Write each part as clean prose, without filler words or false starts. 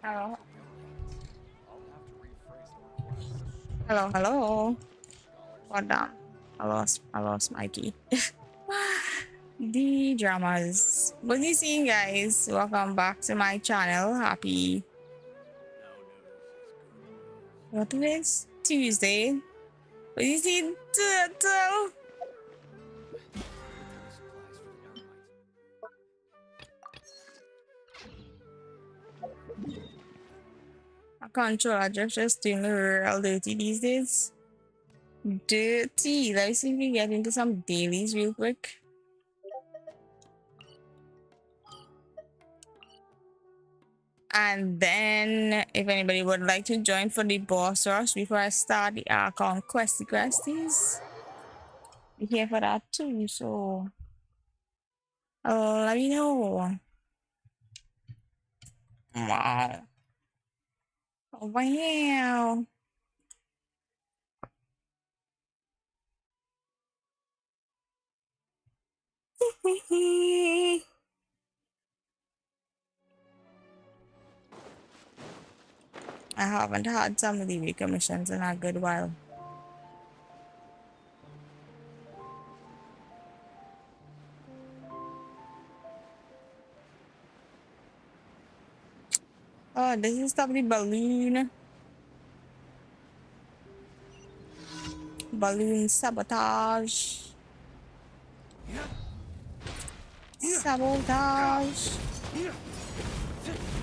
Hello. Hello, hello. What down? I lost my key. The dramas. What are you seeing, guys? Welcome back to my channel. Happy. What is Tuesday? What is it? Turtle. My controller just doing real dirty these days. Dirty. Let's see if we get into some dailies real quick. And then, if anybody would like to join for the boss rush before I start the ARCHON questies, be here for that too. So, let me know. Wow. Wow. I haven't had some of the recommissions in a good while. Oh, this is stop the balloon. Balloon sabotage. Sabotage.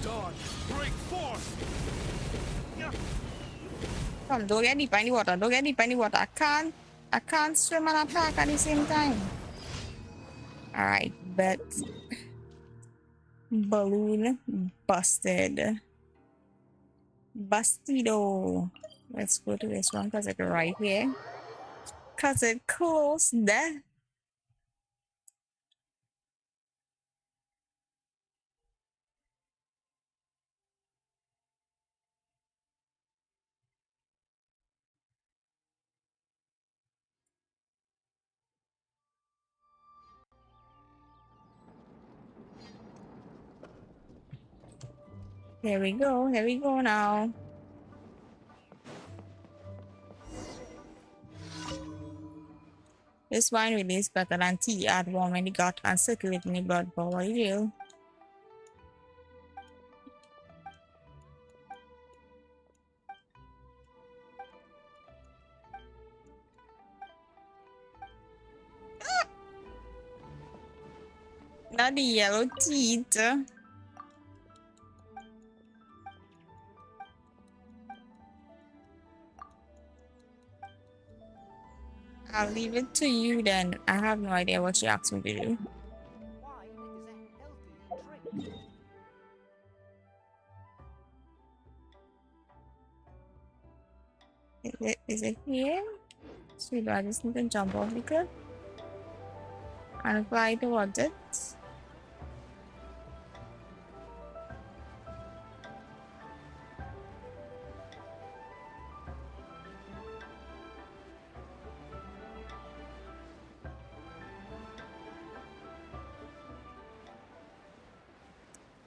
Dodge, break force. Come, don't get deep in the water. Don't get deep in the water. I can't swim and attack at the same time. Alright, bet. Balloon busted. Bustido. Let's go to this one because it's right here. Because it's close there. Here we go now. This wine really is better than tea. Add warm in the gut and circulate in the blood for what you do. Not the yellow teeth. I'll leave it to you then. I have no idea what you asked me to do. Is it here? Sweet, I just need to jump off the cliff and fly towards it.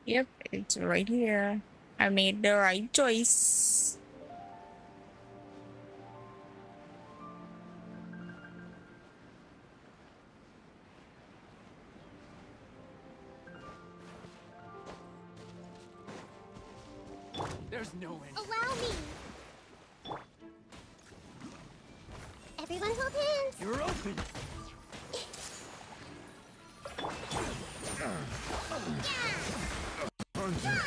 Yep, it's right here. I made the right choice. There's no end. Allow me. Everyone hold hands. You're open. Hunter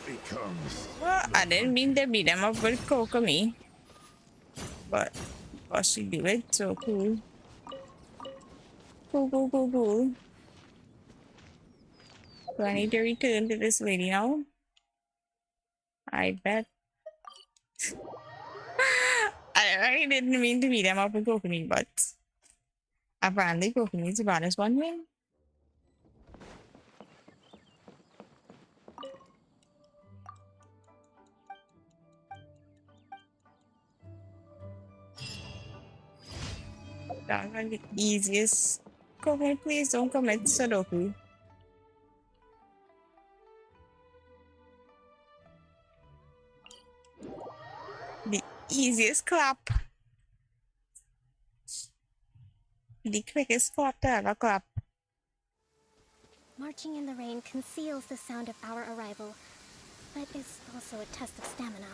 becomes. Well, I didn't mean to beat them up with Kokomi. But she do it, so cool. Cool. Do I need to return to this lady now? I bet. I really didn't mean to beat them up with Kokomi, but apparently Kokomi is the baddest one here. That's like the easiest. Kokomi, please don't commit Sudoku. easiest clap. The quickest clap to ever clap. Marching in the rain conceals the sound of our arrival, but is also a test of stamina.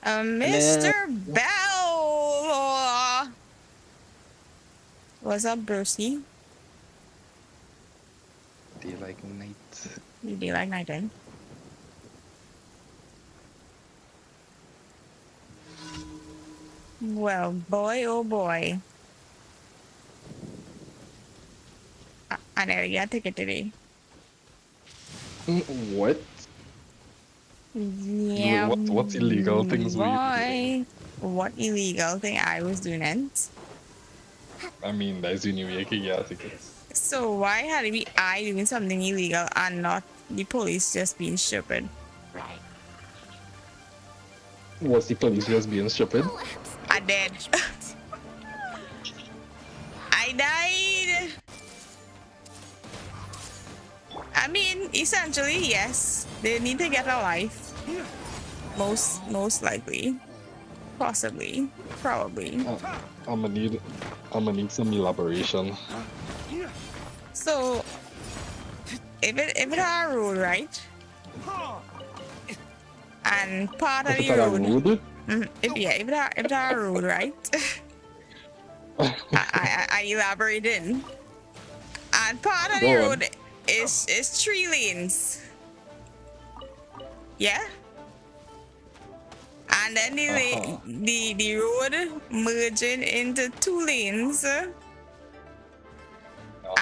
Mr. Bell! What's up, Brucey? Do you like night? You do like nighttime? Well, boy, oh boy. I never got a ticket today. What? Yeah. What illegal things were you doing? Boy, what illegal thing I was doing it? I mean, that's the new year you get a ticket. So why had it be I doing something illegal and not the police just being stupid? Was the police just being stupid? I did. I died. I mean, essentially, yes. They need to get a life. Most likely. Possibly. Probably. I'ma need some elaboration. So, if it had a road, right? And part of If the it's a road, road, if it had a road, right? I elaborated. And part of the Go on. road is 3 lanes. Yeah. And then the road merging into 2 lanes.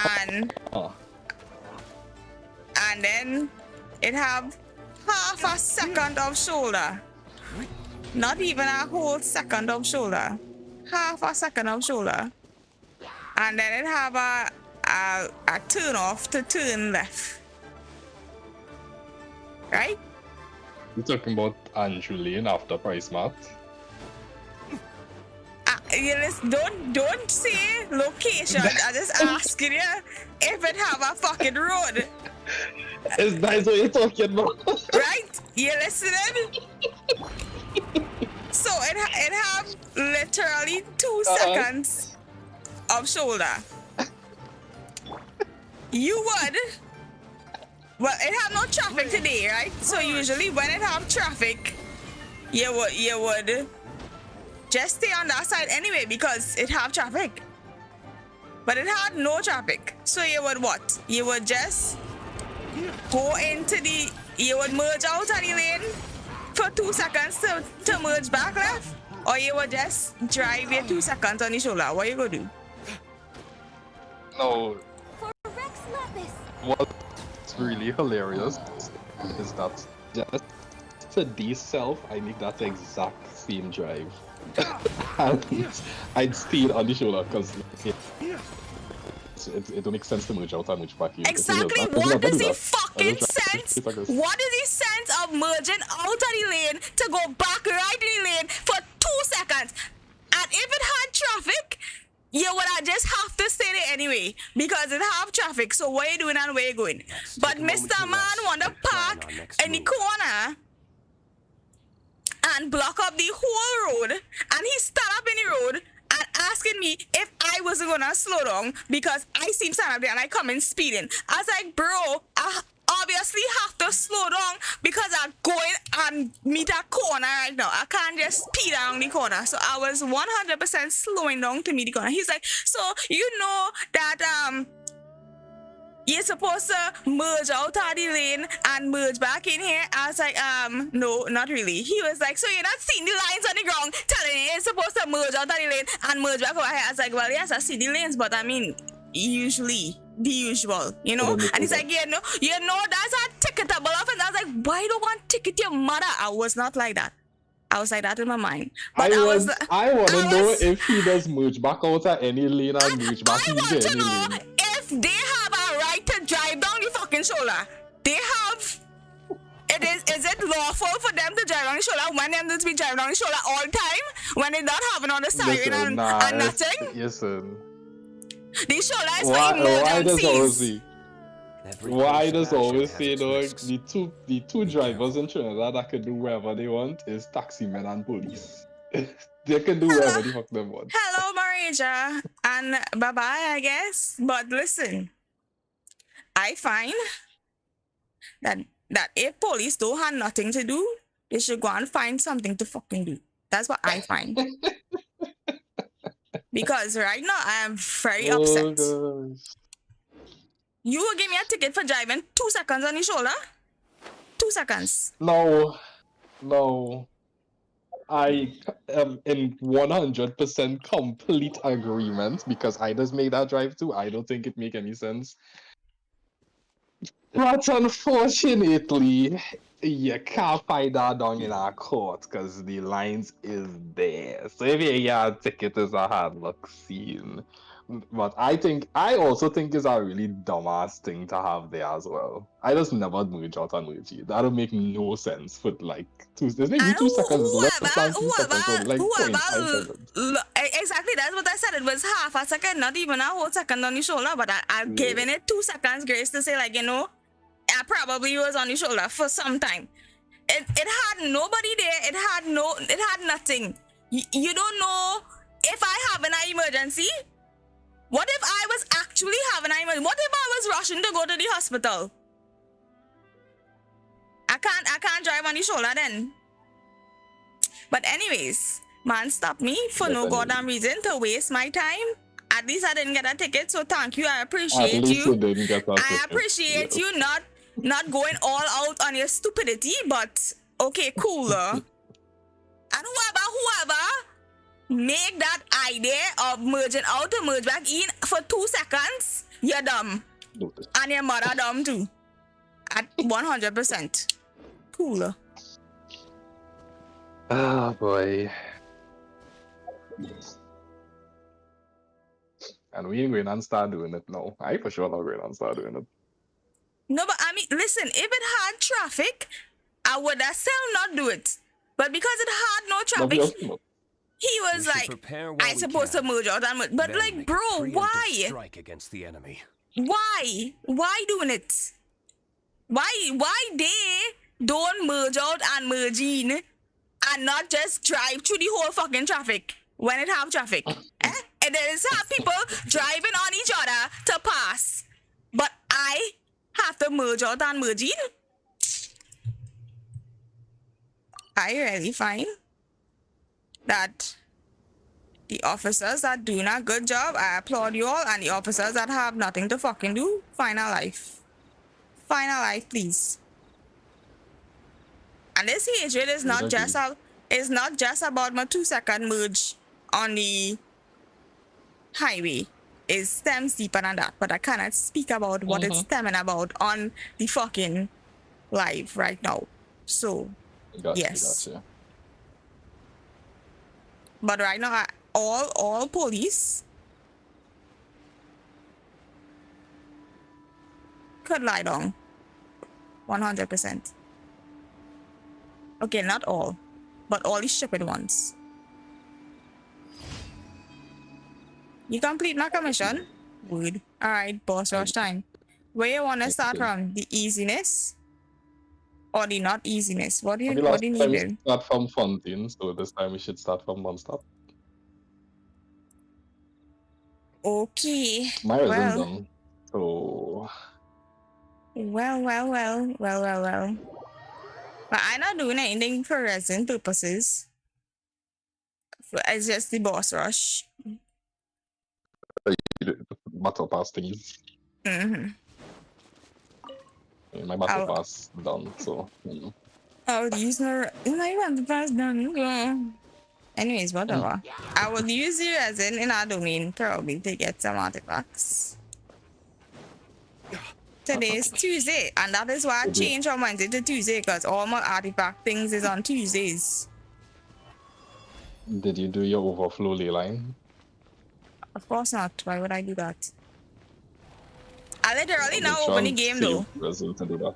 And then it have half a second of shoulder. Not even a whole second of shoulder. Half a second of shoulder. And then it have a turn off to turn left. Right? you're talking about Andrew Lane after Price Mart. Don't say location. I just asking you if it have a fucking road. Is that what you're talking about? Right? You listening? So it have literally 2 seconds of shoulder. You would. Well, it have no traffic today, right? So usually when it have traffic, you would just stay on that side anyway because it have traffic. But it had no traffic. So you would what? You would just go into you would merge out of the lane for 2 seconds to merge back left? Or you would just drive your 2 seconds on the shoulder? What you gonna do? No, For Rex Lapis. what's really hilarious is that just for this self, I need that exact same drive. And I'd speed on the shoulder because it don't make sense to merge out and merge back. Exactly. What is the fucking sense? What is the sense of merging out of the lane to go back right in the lane for 2 seconds? And if it had traffic, you would have just have to stay there anyway because it have traffic. So what you doing and where you going? But Mr. Man want to park in the corner and block up the whole road, and he stood up in the road and asking me if I wasn't gonna slow down because I seen stand up there and I come in speeding. I was like, bro, I obviously have to slow down because I'm going and meet a corner right now. I can't just speed around the corner. So I was 100% slowing down to meet the corner. He's like, so you know that you're supposed to merge out of the lane and merge back in here? I was like, no, not really. He was like, so you're not seeing the lines on the ground telling you you're supposed to merge out of the lane and merge back over here? I was like, well, yes, I see the lanes, but I mean, usually, the usual, you know? And he's like, you know, that's a ticketable offense. I was like, why don't want ticket your mother? I was not like that. I was like that in my mind. But I want to know if he does merge back out at any lane and merge back I into want to any know lane. if they have a right to drive down the fucking shoulder. They have. Is it lawful for them to drive down the shoulder when them to be driving down the shoulder all the time? when they not having on the siren Listen, nah, and nothing. listen. The shoulder is for Why does always emergencies. see? Why does always say though the two drivers in Trinidad that can do whatever they want is taximen and police. They can do whatever the fuck they want. Hello, Marija, and bye bye, I guess. But listen, I find that if police don't have nothing to do, they should go and find something to fucking do. That's what I find. Because right now I am very upset. Gosh. You will give me a ticket for driving 2 seconds on your shoulder? 2 seconds. No. I am in 100% complete agreement because I just made that drive too. I don't think it make any sense. But unfortunately, you can't find that down in our court because the lines is there. So if you get a ticket, it's a hard luck scene. But I also think it's a really dumbass thing to have there as well. I just never merge out and merge it. That don't make no sense for like 2 seconds. Maybe 2 seconds is less than 2 seconds, so like 0.5 seconds. Exactly, that's what I said. It was half a second, not even a whole second on your shoulder. But I'm giving it 2 seconds grace to say, like, you know, I probably was on your shoulder for some time. It had nobody there. It had nothing. You don't know if I have an emergency. What if I was actually having an emergency? What if I was rushing to go to the hospital? I can't drive on the shoulder then. But anyways, man stopped me for no goddamn reason to waste my time. At least I didn't get a ticket, so thank you. I appreciate you. I appreciate you not going all out on your stupidity, but okay, cooler. And whoever make that idea of merging out to merge back in for 2 seconds, you're dumb. And your mother dumb too. At 100%. Cooler. Ah, boy. And we ain't going to start doing it now. I for sure not going to start doing it. No, but I mean, listen, if it had traffic, I would still not do it. But because it had no traffic, he was like, I supposed to merge out and merge. But like, bro, why? Strike against the enemy. Why? Why doing it? Why they don't merge out and merge in and not just drive through the whole fucking traffic when it have traffic? And there is have people driving on each other to pass. But I have to merge out and merge in? I really find that the officers that doing a good job, I applaud you all, and the officers that have nothing to fucking do, find a life. Find a life, please. And this hatred is not just about my 2 second merge on the highway. It stems deeper than that, but I cannot speak about what it's stemming about on the fucking live right now. So, yes. Gotcha. But right now, all police could lie down. 100%. Okay, not all, but all the stupid ones. You complete my commission? Good. Alright, boss rush time. Where you want to start from? The easiness? Or the not easiness? What do you need? Start from Fontaine, so this time we should start from one stop. Okay. My resume's done. So Well. But I'm not doing anything for resin purposes. It's just the boss rush. battle pass thingies. Mm-hmm. My battle pass done, so I would use my battle pass done. Yeah. Anyways, whatever. I would use the resin in our domain probably to get some artifacts. Today is Tuesday, and that is why I changed from Wednesday to Tuesday, because all my artifact things is on Tuesdays. Did you do your overflow ley line? Of course not. Why would I do that? I literally now open the game though. Resin to do that.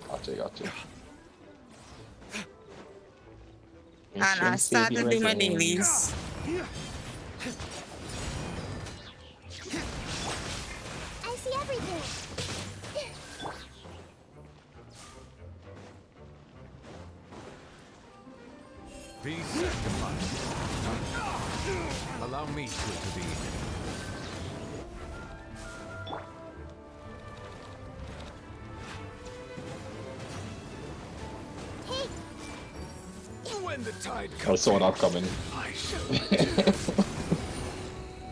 Gotcha. And I Mission start to saving do my resume. dailies. I see everything. Be sanctified. Allow me to intervene. Hey, When the tide I comes, saw that coming. I shall.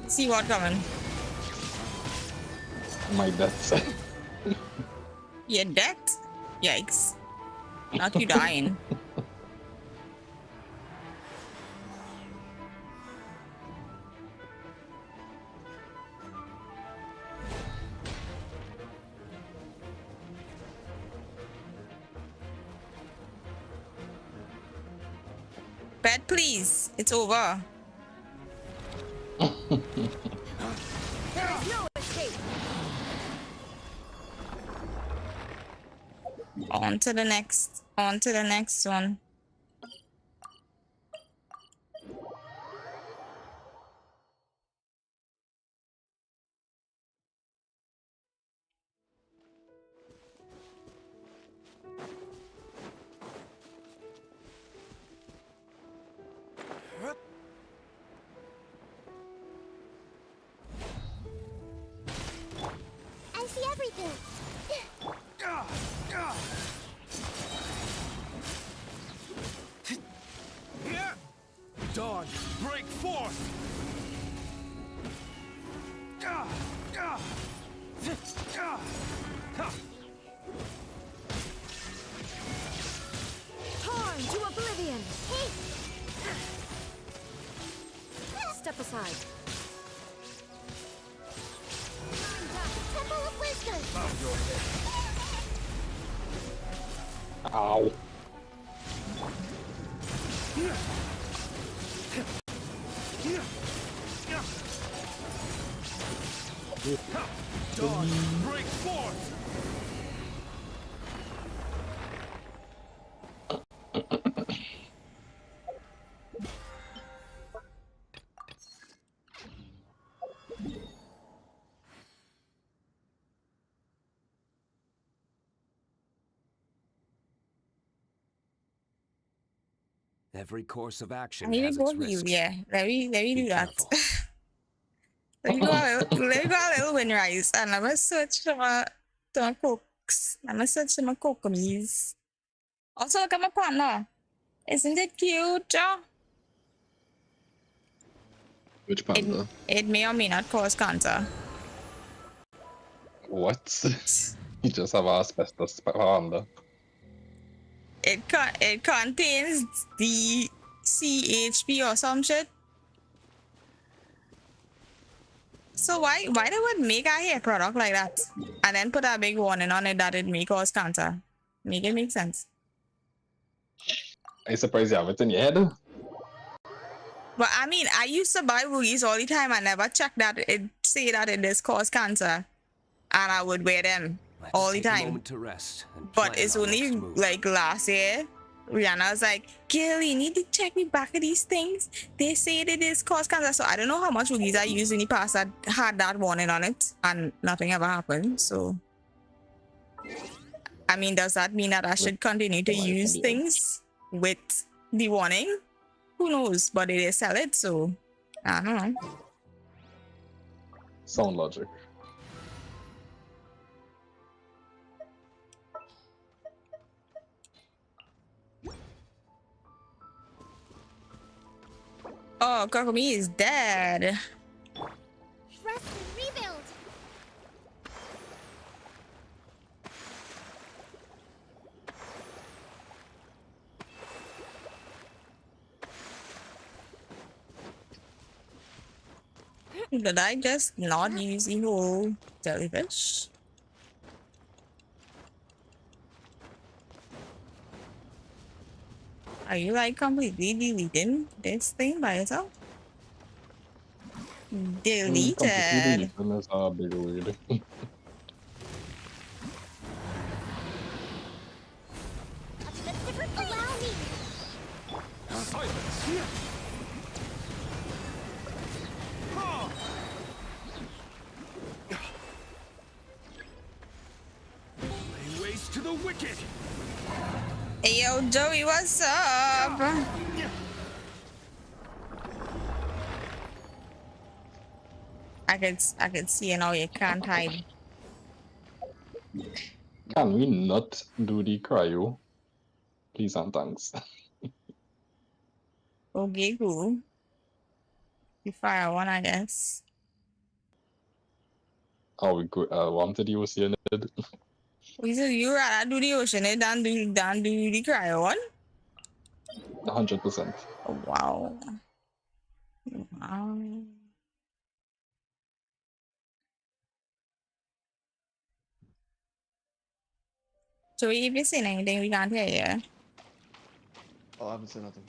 See what coming. My death. Your death? Yikes. Not you dying. Pet, please. It's over. there is no escape. On to the next. On to the next one. I see everything. Dawn, break forth! Torn to oblivion. Hey. Step aside. Temple of Wisdom. Ow. Dawn, break forth! Every course of I action need to has go its heal. risks. Yeah. Let me Be do that. careful. let me go a little wind rise and I'm gonna search for my cooks. I'm gonna search for my cocomies. Also look at my partner. Isn't it cute? Which It, panda? it may or may not cause cancer. What? You just have asbestos panda. It contains the CHP or some shit. So why they would make a hair product like that and then put a big warning on it that it may cause cancer? Make it make sense. I'm surprised you have it in your head. But I mean, I used to buy woogies all the time. I never checked that it say that it does cause cancer, and I would wear them Let's all the take a time. moment to rest and But plan it's our only next move. like last year, Rihanna was like, "Girl, you need to check me back of these things. They say that it cause cancer." So I don't know how much woogies I used in the past that had that warning on it, and nothing ever happened. So I mean, does that mean that I should continue to use things with the warning? Who knows? But they sell it, so I don't know. Sound logic. Oh, Kokomi is dead. Rest and rebuild. Did I just not use the whole jellyfish? Are you like completely deleting this thing by yourself? Completely Deleted. deleting is a big word. Allow me. Lay waste to the wicked. Hey yo, Joey, what's up? I could see now you can't hide. Can we not do the cryo? Please and thanks. Okay, cool. You fire one, I guess. How we go? Wanted the ocean. We said you rather do the ocean than do the cryo one? 100%. Oh, wow. Wow. So if you seen anything, we can't hear you. Oh, I haven't said nothing.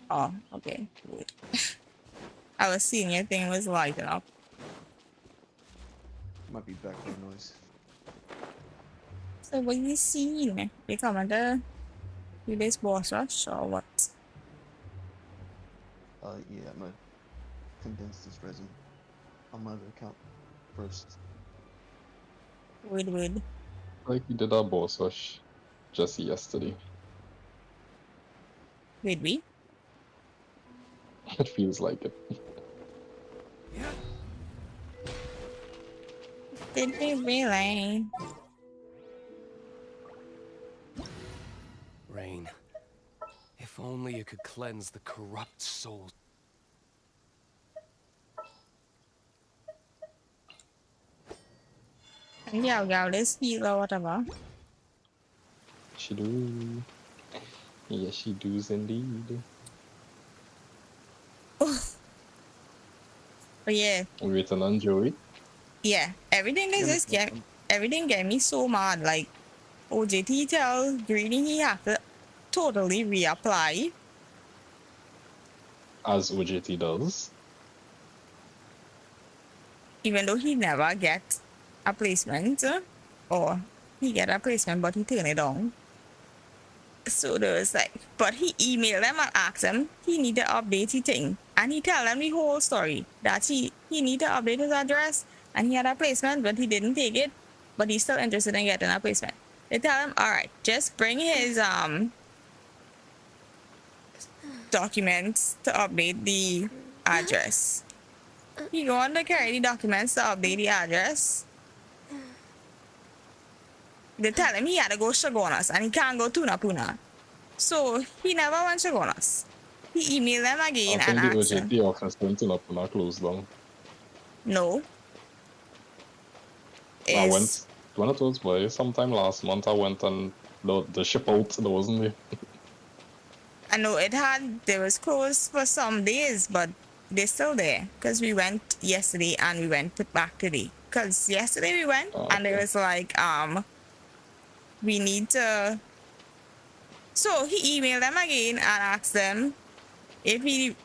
Oh, okay. Good. I was seeing your thing was lighting up. Might be background noise. So what you seen? You coming to do this boss rush or what? Yeah, I'm gonna condense this resin on my other account first. Wood. Like we did our boss rush just yesterday. Did we? It feels like it. Did we really? Rain. If only you could cleanse the corrupt soul. Yeah, let's heal or whatever. She do. Yes, she does indeed. But yeah, We waiting on Joey. yeah. Everything is just everything get me so mad. Like OJT tells Greedy he have to totally reapply. As OJT does. Even though he never get a placement, or he get a placement but he turn it down. So there was like, but he emailed them and asked them he need to update his thing, and he tell them the whole story that he need to update his address and he had a placement but he didn't take it, but he's still interested in getting a placement. They tell him, all right, just bring his documents to update the address. He go on to carry the documents to update the address. They tell him he had to go Shagonas and he can't go Tunapuna. So he never went Shagonas. He emailed them again I and think the asked them. OJT office went to Napuna closed down. No. I went when it was by sometime last month. I went and the ship out there wasn't there. I know they was closed for some days, but they're still there because we went yesterday and we went back today. Because yesterday we went and there was like we need to. So he emailed them again and asked them if he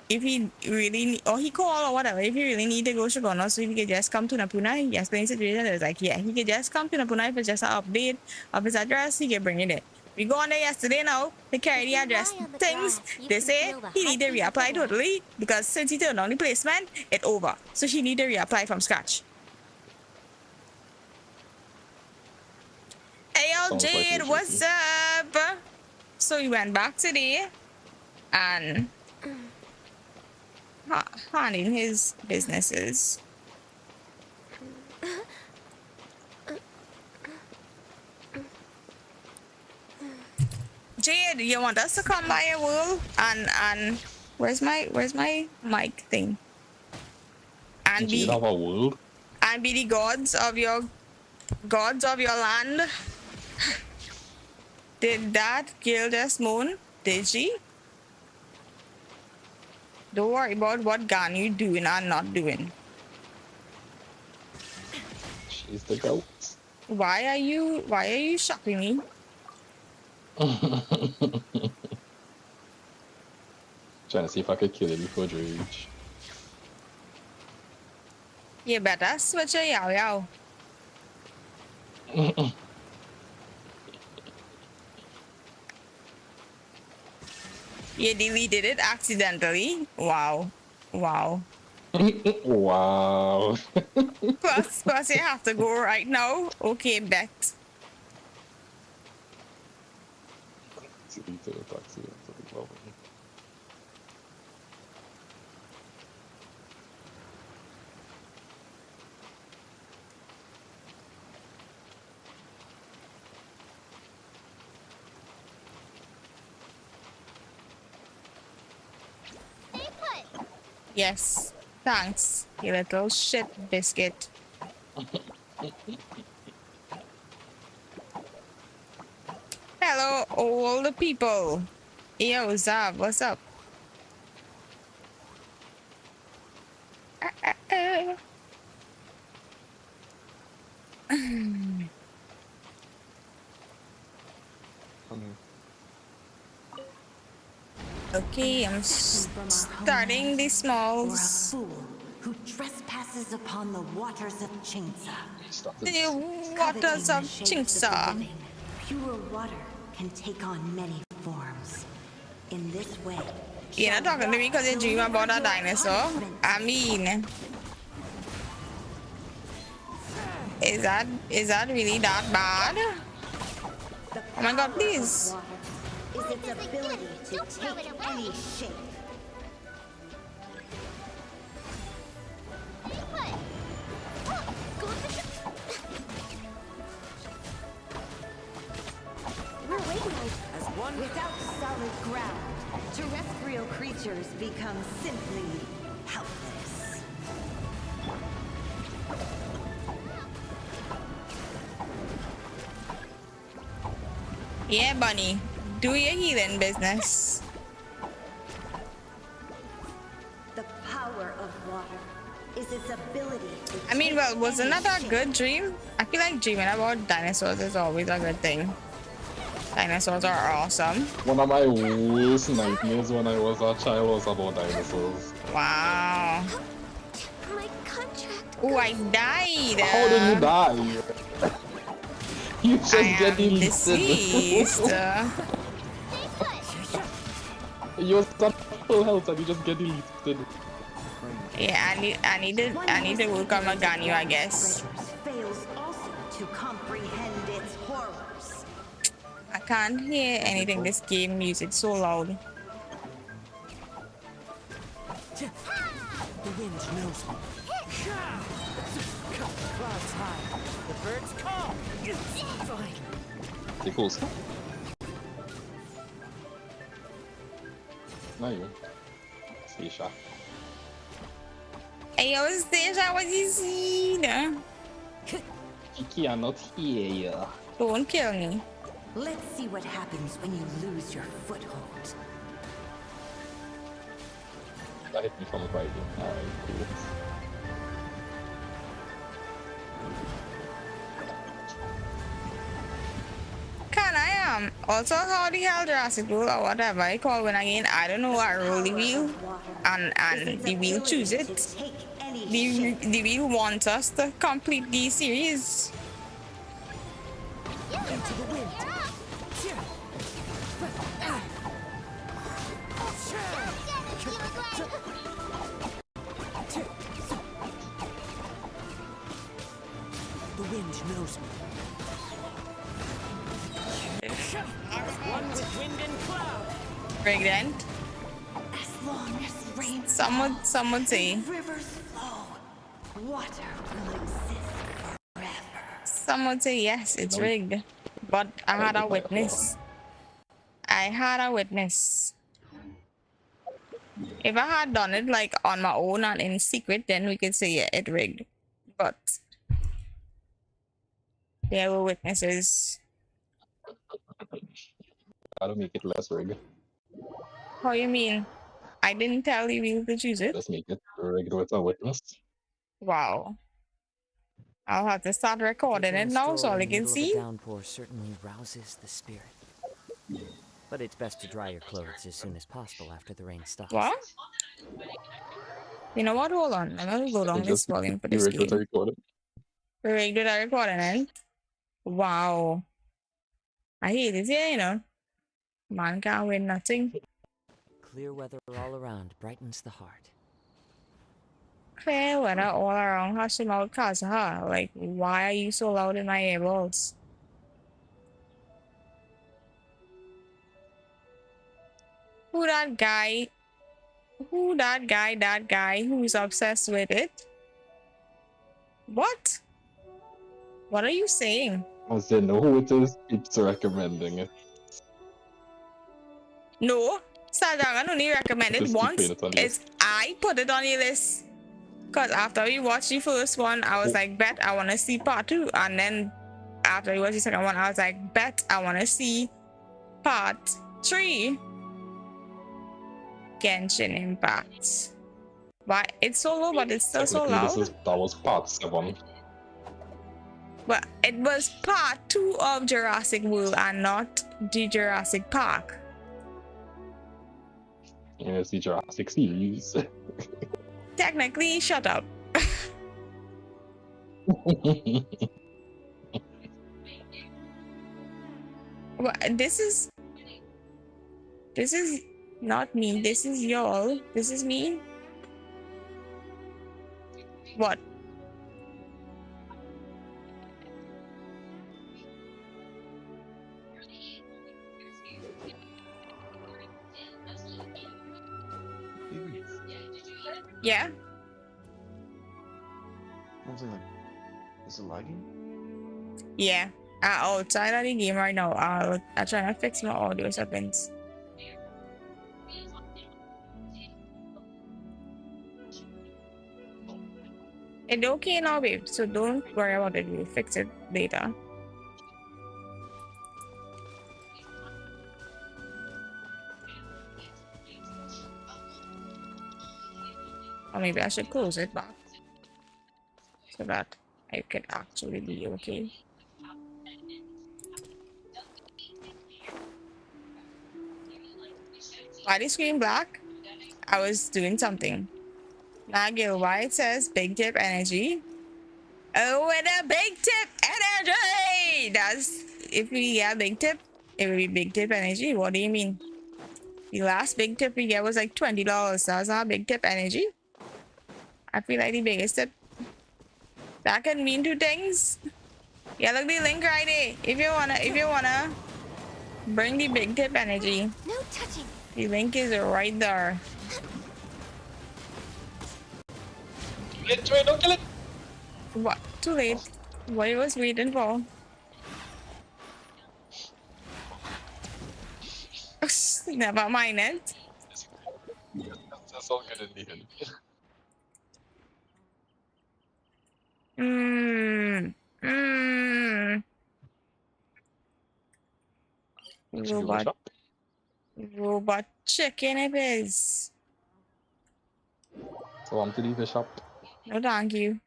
really, or he called or whatever, if he really need to go to Shagono, so if he could just come to Napuna. He explained the situation. It was like, yeah, he could just come to Napuna. If it's just an update of his address, he can bring it in. We go on there yesterday now, they carry the address things. They say he need to reapply totally because since he turned down the placement, it's over. So he need to reapply from scratch. Hey yo, Jade, what's up? So we went back today and handling his businesses. Jade, you want us to come by your world and where's my mic thing? And Jade have a world? And be the gods of your land. Did that girl just moan? Did she? Don't worry about what gun you doing and not doing. She's the goat. Why are you shocking me? Trying to see if I could kill it before Rage. You better switch your yow. You deleted it accidentally. Wow. Wow. Wow. Plus you have to go right now. Okay, bet. Taxi. Stay put. Yes. Thanks, you little shit biscuit. Hello, all the people. Yo, Zav, what's up? Come here. Okay, I'm starting the Or a smalls. fool who trespasses upon the waters of Chingsa. The waters Coveting of the shapes of the Chingsa. living, pure water can take on many forms. In this way, You're not talking to me because you dream about a your dinosaur. punishment. I mean, is that really that bad? The Oh my God, power please. of water is its ability to Don't throw it take away. any shape. Stay put. Go We're waiting As one without solid ground, terrestrial creatures become simply helpless. Yeah, bunny. Do your healing business. The power of water is its ability to I mean, well, take wasn't any that a shape. good dream? I feel like dreaming about dinosaurs is always a good thing. Dinosaurs are awesome. One of my worst nightmares when I was a child was about dinosaurs. Wow. My contract. Oh, I died. How did you die? You just I get am deleted. deceased. Stay put. You was at full health and you just get deleted. Yeah, I need to work on my Ganyu, I guess. Fails also to comprehend its horrors. I can't hear anything. This game music so loud. The wind knows me. Clouds high. The birds call. Fine. T'es cool ça? Non, you. C'est chat. Hey, I was there. I was seen. Kiki are not here. Don't kill me. Let's see what happens when you lose your foothold. That hit me from the right. Alright, cool. Can I also how the hell Jurassic World or whatever I call when again? I don't know. I roll the wheel and the wheel choose it. The wheel wants us to complete the series. Into the wind. The wind knows me. One with wind and cloud. Pregnant. As long as rain Someone say. rivers flow, water will exist forever. Someone say yes, it's rigged. But I had a witness. I had a witness. If I had done it like on my own and in secret, then we could say yeah, it rigged. But there were witnesses. Gotta make it less rigged. How you mean? I didn't tell you we could choose it. Just make it rigged with a witness. Wow. I'll have to start recording it now so I can see. The downpour certainly rouses the spirit. But it's best to dry your clothes as soon as possible after the rain stops. What? You know what? Hold on. I'm gonna go down this volume for this rigged with a game. recorder. Rigged with a recording it. Wow. I hate this, yeah, you know. Man can't win nothing. Clear weather all around brightens the heart. Clear weather all around Hashimoto Kazuha. Like, why are you so loud in my earballs? Who that guy? Who that guy? That guy who's obsessed with it? What? What are you saying? As they know who it is, keeps recommending it. No, Sajangan only recommended Just keep once. playing it on It's yours. I put it on your list. Cause after we watched the first one, I was like, bet I wanna see part 2. And then after we watched the second one, I was like, bet I wanna see part 3. Genshin Impact. Why it's so low, but it's still so Technically, loud. that was part 7. But it was part 2 of Jurassic World and not the Jurassic Park. Yeah, it's the Jurassic series. Technically, shut up. Well, this is not me. This is y'all. This is me. What? Yeah. I was like, is it lagging? Yeah. Outside of the game right now. I'm trying to fix my audio settings. It's okay now, babe. So don't worry about it. We'll fix it later. Or maybe I should close it back so that I can actually be okay. Why the screen black? I was doing something. Nagil, why it says big tip energy? Oh, with a big tip energy! That's if we get big tip, it will be big tip energy. What do you mean? The last big tip we get was like $20. That's not big tip energy. I feel like the biggest tip. That can mean two things. Yeah, look the link right there. If you wanna bring the big tip energy. No touching. The link is right there. Don't kill it! What? Too late. What you was waiting for? Never mind it. That's all good in the end. Mmm. Mmm. Should we go to the Robot. shop? Robot chicken it is. So I'm to leave the shop. No, thank you.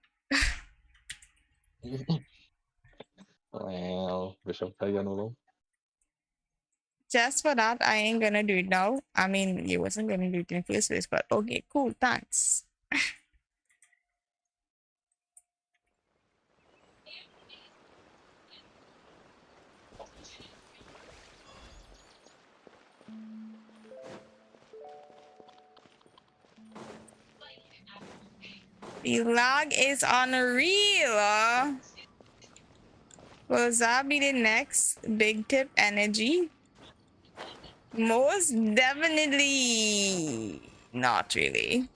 Well, Bishop Tayanolo. Just for that, I ain't gonna do it now. I mean, you wasn't gonna do it in the first place, but okay, cool, thanks. The lag is unreal. Will that be the next big tip energy? Most definitely not really.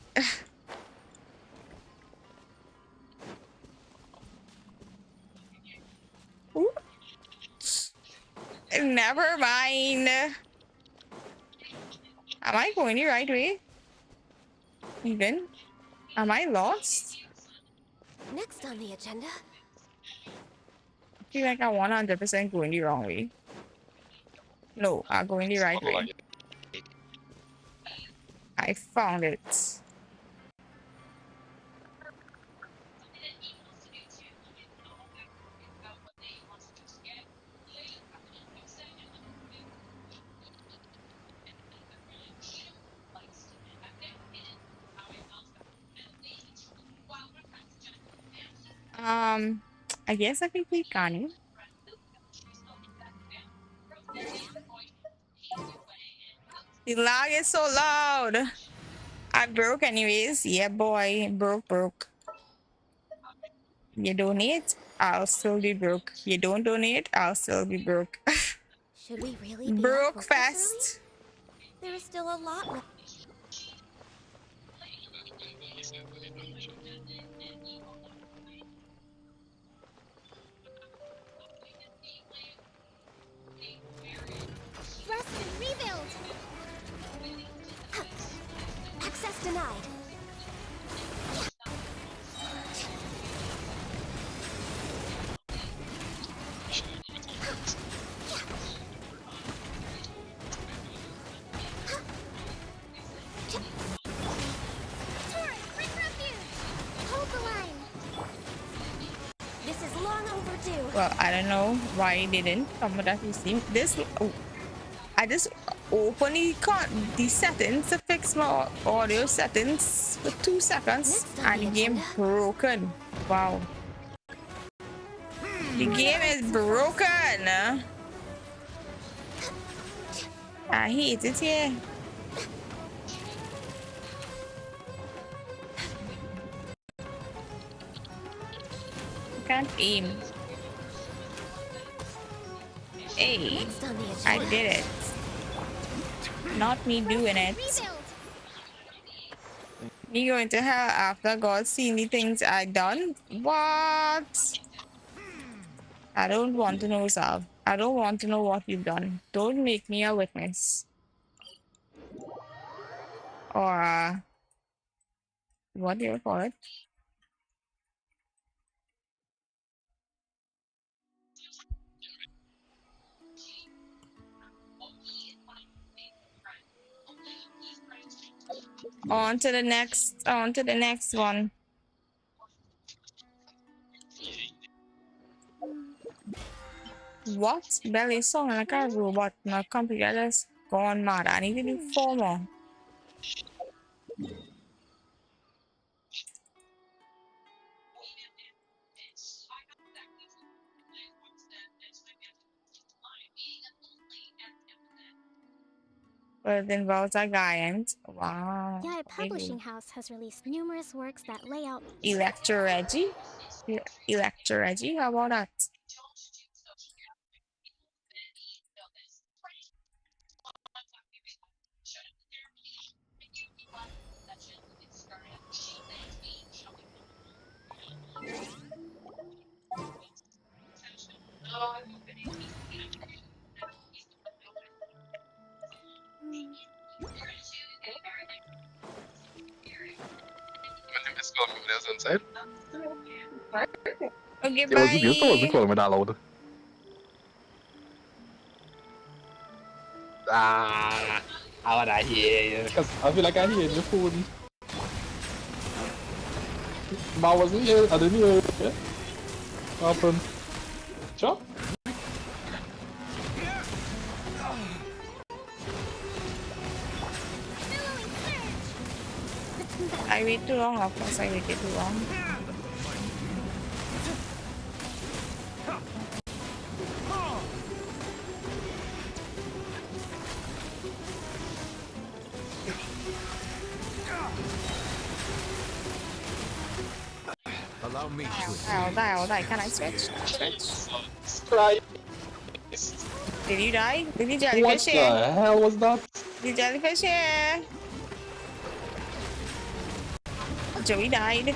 Ooh. Never mind. Am I going the right way? Even? Am I lost? Next on the agenda. I feel like I'm 100% going the wrong way. No, I'm going the right way. I found it. I guess I think we can. The lag is so loud. I broke anyways. Yeah, boy. Broke. You donate, I'll still be broke. You don't donate, I'll still be broke. Should we really be at Broke work this early? fest. There is still a lot left. Rest and rebuild! Access denied. Turret, bring refuge! Hold the line! This is long overdue. Well, I don't know why they didn't come with that theme. This, oh, I just opened the settings to fix my audio settings for 2 seconds and the game broken. Wow. The game is broken. I hate it here. Can't aim. Hey, Next on the I agenda. did it. Not me doing it. Rebuild! Me going to hell after God seeing the things I done? What? I don't want to know, Sal. I don't want to know what you've done. Don't make me a witness. Or, what do you call it? On to the next one. What? Belly song like a robot. My computer just gone mad. I need to do 4 more. But it involves a giant. Wow. Yai Publishing House has released numerous works that lay out. Electro Reggie? Electro Reggie? How about that? Miss Bermuda's inside. Okay, It was beautiful. I wasn't bye. calling me that loud. I wanna hear you. Because I feel like I hear your phone. But I wasn't here. I didn't hear it. What happened? Sure. I wait too long, of course I waited too long. Allow me to. I'll die. Can I switch? Switch. Christ. Did you die? Did you What jellyfish the here? hell was that? Did jellyfish here? Joey died.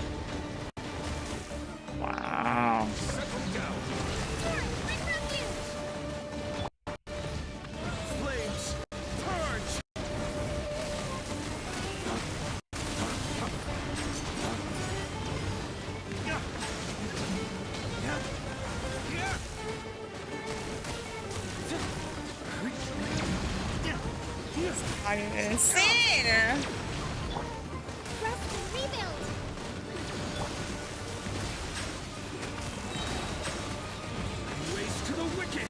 Wow. Flames! Purge! Are you insane? Rest and rebuild! Waste to the wicked!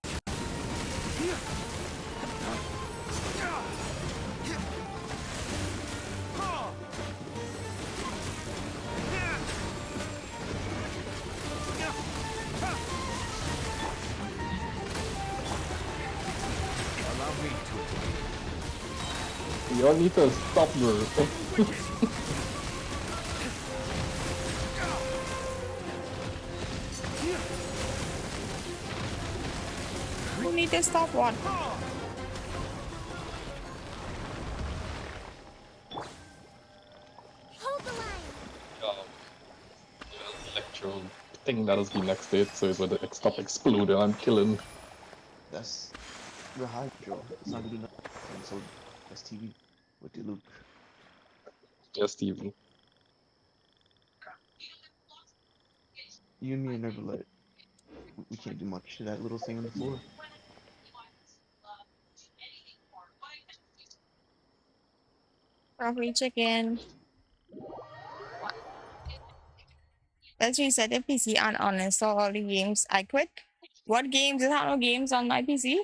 Allow me to. You all need to stop, bro. We need to stop what? Hold the line. Electro thing that has been next to it, so it would stop exploding and killing. That's the hydro. It's not gonna do nothing. So that's TV with DILUC. Just TV. You and me are never let. We can't do much to that little thing on the floor. Probably chicken. Let's reset the PC and uninstall all the games I quit. What games? There's no games on my PC.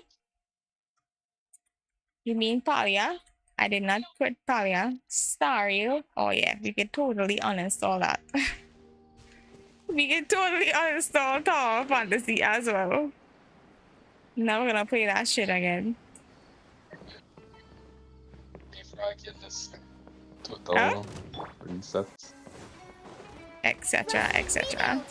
You mean Palia? I did not quit Palia. Stario? Oh yeah, we could totally uninstall that. We could totally uninstall Tower of Fantasy as well. Never gonna play that shit again. Total reset. Etc. etc.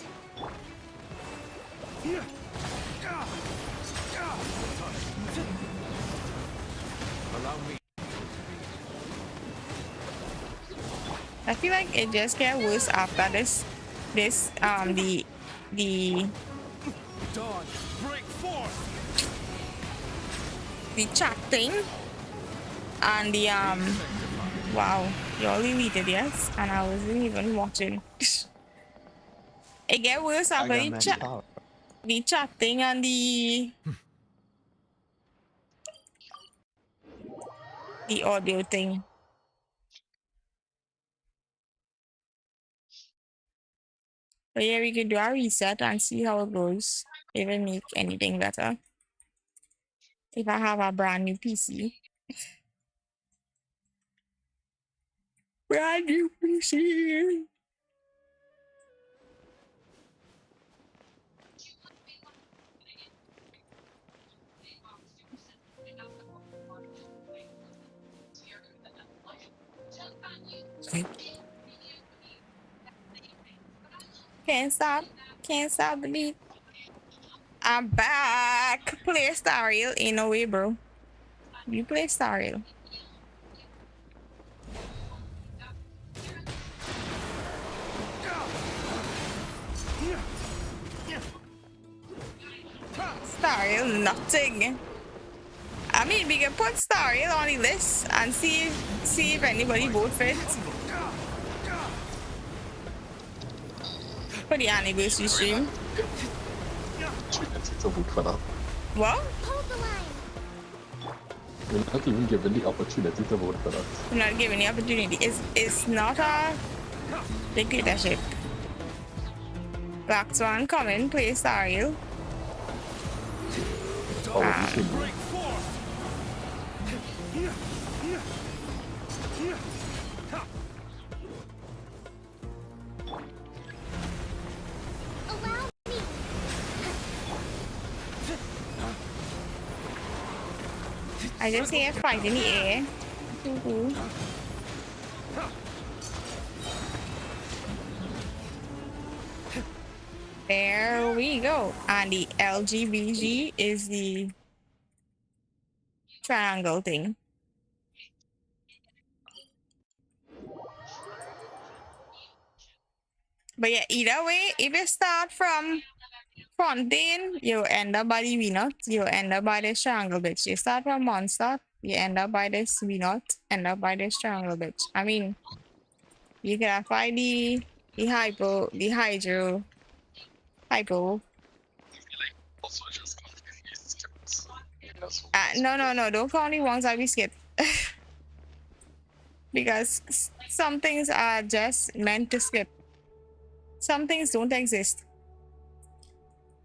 I feel like it just gets worse after the Dawn, break forth! the chat thing and the wow, y'all deleted, yes, and I wasn't even watching. It get worse I after got max power. the chat thing and the audio thing. But yeah, we could do a reset and see how it goes. If it make anything better. If I have a brand new PC. Brand new PC. Can't stop the beat. I'm back. Play Star Rail. Ain't no way, bro. You play Star Rail. Star Rail, nothing. I mean, we can put Star Rail on the list and see if anybody vote for it. For the anniversary stream. Trinity to vote for that. What? Hold the line. We're not even given the opportunity to vote for that. We're not given the opportunity. It's not a dictatorship. Black Swan, come in, play Star Rail. Oh, we should Break forth! Allow me. I just hear a fight in the air. Woohoo. There we go. And the LGBG is the triangle thing. But yeah, either way, if you start from Fontaine, you end up by the V-Knot, you end up by this triangle bitch. You start from Monster, you end up by this V-Knot, end up by this triangle bitch. I mean, you can find the hypo, the hydro, hypo. also just skipped. No, don't count the ones that we skip. Because some things are just meant to skip. Some things don't exist.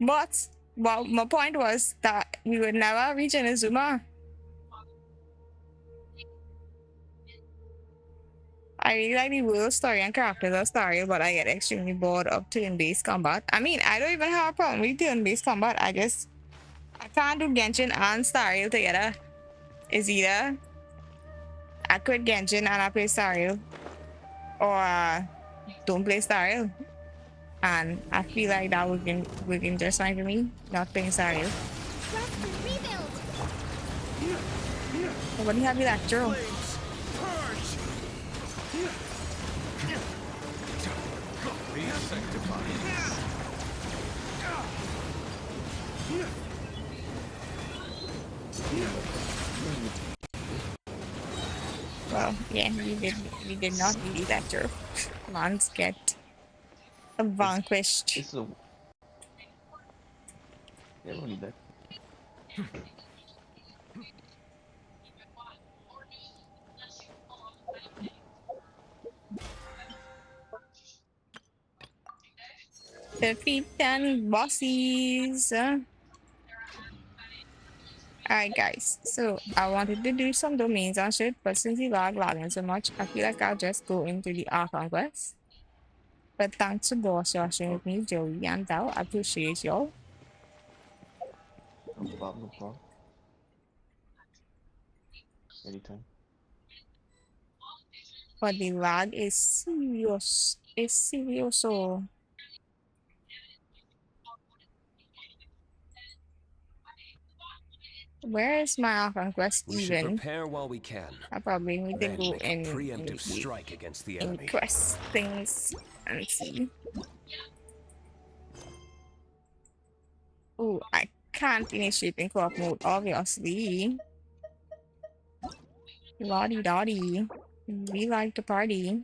But well, my point was that we would never reach Inazuma. I really like the world story and characters of story, but I get extremely bored of turn-based combat. I mean, I don't even have a problem with turn-based combat. I can't do Genshin and Star Rail together. It's either I quit Genshin and I play Staryu. Or don't play Staryu. And I feel like that working just fine for me. Not playing Staryu. Rest and rebuild! So what do you have electro? Well, yeah, we did not need electro. Mons get vanquished. This is a. Yeah, we don't need that. Defeat 10 bosses. Alright guys, so I wanted to do some domains and shit, but since you lagging so much, I feel like I'll just go into the ARCHON quest. But thanks to boss y'all sharing with me, Joey and Dal. I appreciate y'all. No problem, no problem. Anytime. But the lag is serious. It's serious. So where is my ARCHON quest We should even? prepare while we can. I probably need to Then go make a preemptive the strike against the in enemy. quest things and see. Oh, I can't initiate in co-op mode, obviously. Lottie dotty. We like to party.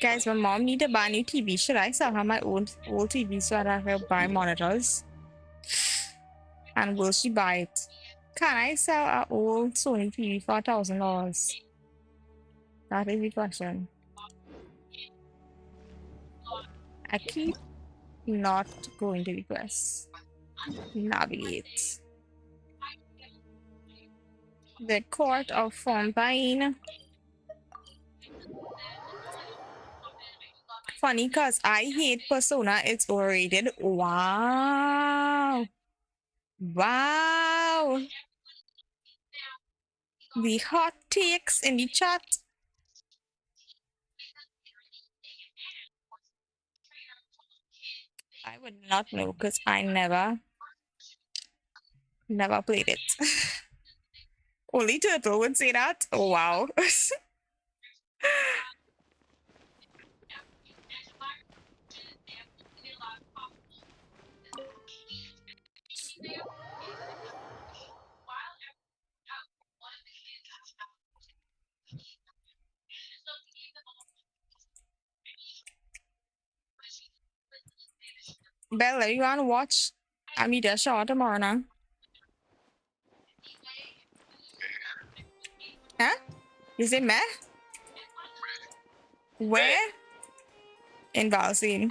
Guys, my mom need to buy a new TV. Should I sell her my old TV so that I can buy monitors? And will she buy it? Can I sell an old Sony TV for $1,000? That is the question. I keep not going to requests. Navigate. The Court of Fontaine. Funny because I hate Persona. It's overrated. Wow. Wow. The hot takes in the chat. I would not know because I never played it. Only Turtle would say that. Oh, wow. Bella, you want to watch? I'm either show tomorrow now. Huh? Is it meh? Where? In Valsine.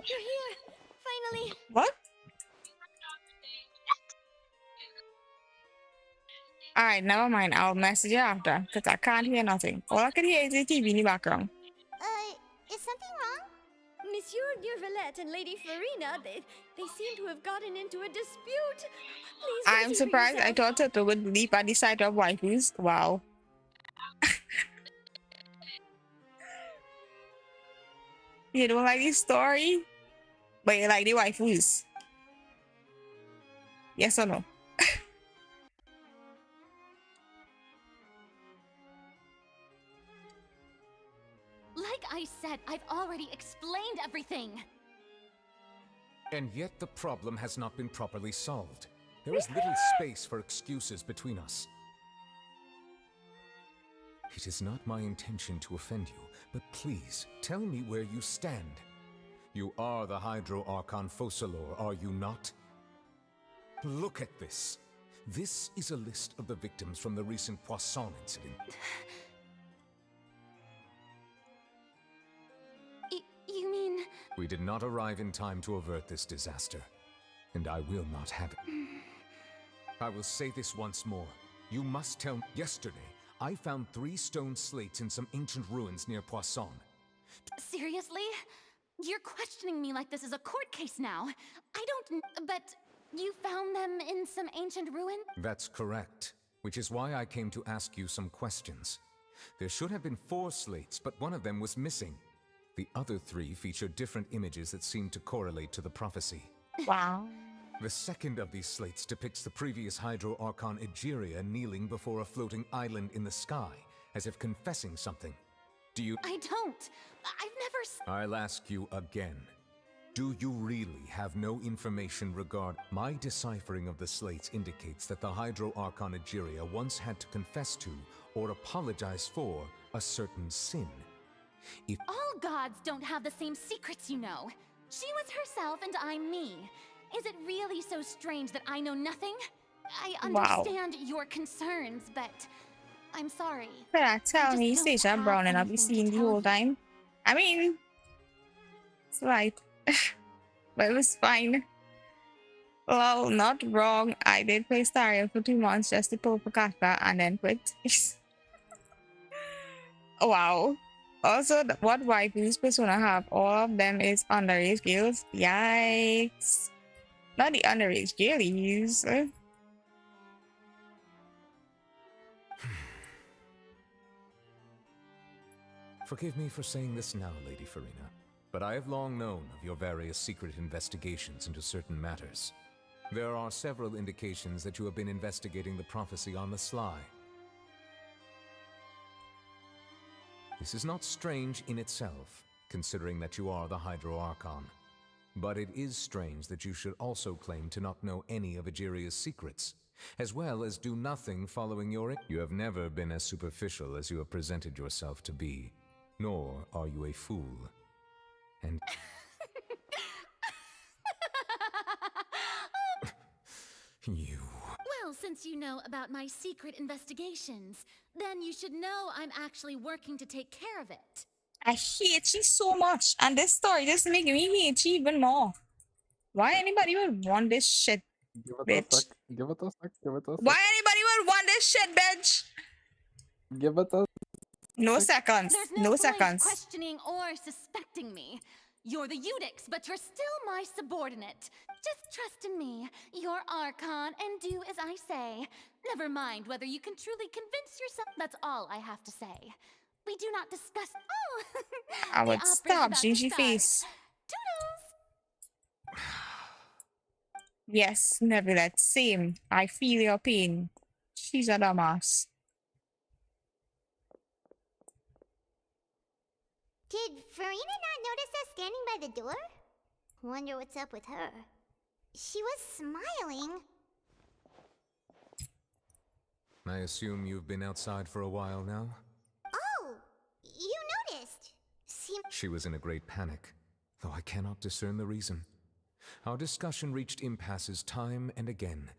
You're here! Finally! What? Alright, never mind. I'll message you after because I can't hear nothing. All I can hear is the TV in the background. Is something wrong? Monsieur Neuvillette and Lady Farina, they seem to have gotten into a dispute. Please I'm surprised. I thought Turtle would leap at the sight of waifus. Wow. You don't like this story? But you like the waifus? Yes or no? Like I said, I've already explained everything. And yet the problem has not been properly solved. There is little space for excuses between us. It is not my intention to offend you, but please, tell me where you stand. You are the Hydro Archon Focalor, are you not? Look at this. This is a list of the victims from the recent Poisson incident. You mean... We did not arrive in time to avert this disaster, and I will not have it. I will say this once more. You must tell me. Yesterday, I found 3 stone slates in some ancient ruins near Poisson. Seriously? You're questioning me like this is a court case now. I don't... But you found them in some ancient ruin? That's correct, which is why I came to ask you some questions. There should have been 4 slates, but one of them was missing. The other 3 feature different images that seem to correlate to the prophecy. Wow. The second of these slates depicts the previous Hydro Archon Egeria kneeling before a floating island in the sky, as if confessing something. Do you... I don't. I've never... I'll ask you again. Do you really have no information regarding... My deciphering of the slates indicates that the Hydro Archon Egeria once had to confess to, or apologize for, a certain sin. If... All gods don't have the same secrets, you know. She was herself and I'm me. Is it really so strange that I know nothing? I understand your concerns, but I'm sorry. Tell me, Stacia Brown, and I'll be seeing the whole time. I mean, it's right. But it was fine. Well, not wrong. I did play Staria for 2 months just to pull for Kafka and then quit. Wow. Also, what waifus Persona have, all of them is underage girls. Yikes. Not the underage girlies. Forgive me for saying this now, Lady Farina, but I have long known of your various secret investigations into certain matters. There are several indications that you have been investigating the prophecy on the sly. This is not strange in itself, considering that you are the Hydro Archon. But it is strange that you should also claim to not know any of Egeria's secrets, as well as do nothing following your... You have never been as superficial as you have presented yourself to be, nor are you a fool. And... You... Well, since you know about my secret investigations, then you should know I'm actually working to take care of it. I hate you so much, and this story just making me hate you even more. Why anybody would want this shit, bitch? Give it a sec. Give it a sec. Why anybody would want this shit, bitch? Give it a... No seconds. There's No point seconds. questioning or suspecting me. You're the Eudex, but you're still my subordinate. Just trust in me. You're Archon, and do as I say. Never mind whether you can truly convince yourself. That's all I have to say. We do not discuss... Oh! I The would opera's stab about to Gingy start. face. Toodles! Yes, Neverlet, same. I feel your pain. She's a dumbass. Did Farina not notice us standing by the door? Wonder what's up with her. She was smiling. I assume you've been outside for a while now? Oh, you noticed. She was in a great panic, though I cannot discern the reason. Our discussion reached impasses time and again,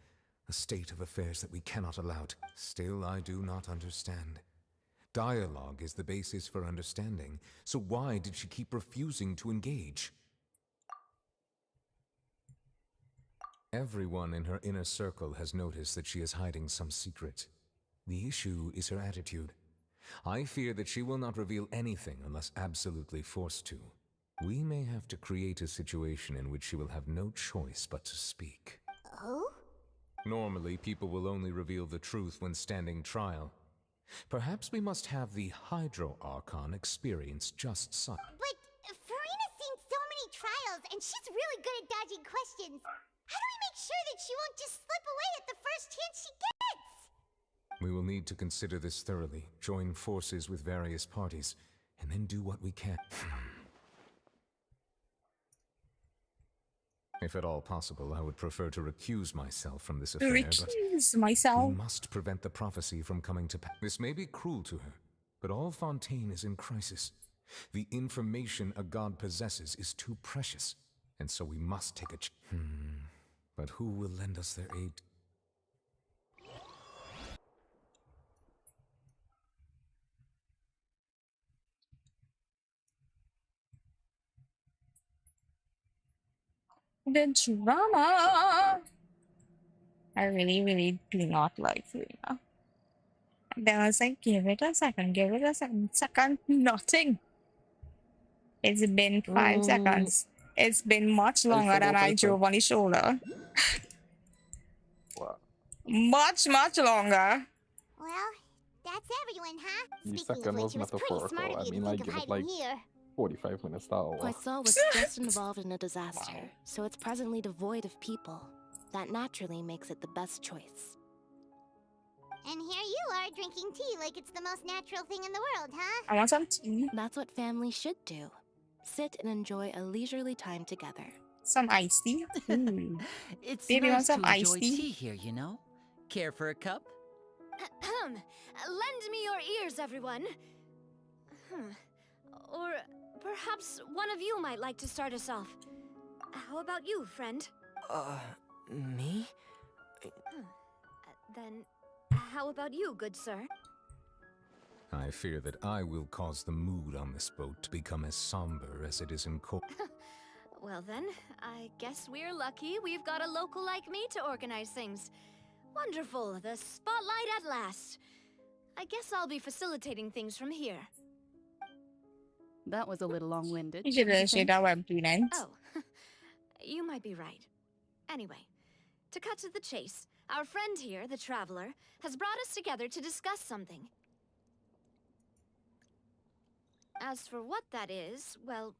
a state of affairs that we cannot allow. Still, I do not understand. Dialogue is the basis for understanding, so why did she keep refusing to engage? Everyone in her inner circle has noticed that she is hiding some secret. The issue is her attitude. I fear that she will not reveal anything unless absolutely forced to. We may have to create a situation in which she will have no choice but to speak. Oh? Normally, people will only reveal the truth when standing trial. Perhaps we must have the Hydro Archon experience just such. But Farina's seen so many trials, and she's really good at dodging questions. How do we make sure that she won't just slip away at the first chance she gets? We will need to consider this thoroughly, join forces with various parties, and then do what we can. If at all possible, I would prefer to recuse myself from this affair, Recuse myself. we must prevent the prophecy from coming to pass. This may be cruel to her, but all Fontaine is in crisis. The information a god possesses is too precious, and so we must take a But who will lend us their aid? The drama. I really, really do not like Farina. Then I was like, give it a second, give it a second. Second, nothing. It's been 5 seconds. It's been much I longer than forgot I what I said. drove on the shoulder. Wow. Much, much longer. Well, that's everyone, huh? The Speaking of second which, was it was pretty smart metaphorical. of I you to mean, think like, of give it hiding like here. 45 minutes to hour. Poisson was just involved in a disaster, so it's presently devoid of people. That naturally makes it the best choice. And here you are drinking tea like it's the most natural thing in the world, huh? I want some tea. That's what families should do. Sit and enjoy a leisurely time together. Some iced tea. Ooh. It's Baby, want nice some to iced enjoy tea? tea here, you know? Care for a cup? Lend me your ears, everyone. Or perhaps one of you might like to start us off. How about you, friend? Me? Then, how about you, good sir? I fear that I will cause the mood on this boat to become as somber as it is in cold. Well then, I guess we're lucky we've got a local like me to organize things. Wonderful, the spotlight at last. I guess I'll be facilitating things from here. That was a little long-winded. You should have shared our webtoon ends. Oh, you might be right. Anyway, to cut to the chase, our friend here, the Traveler, has brought us together to discuss something. As for what that is, well,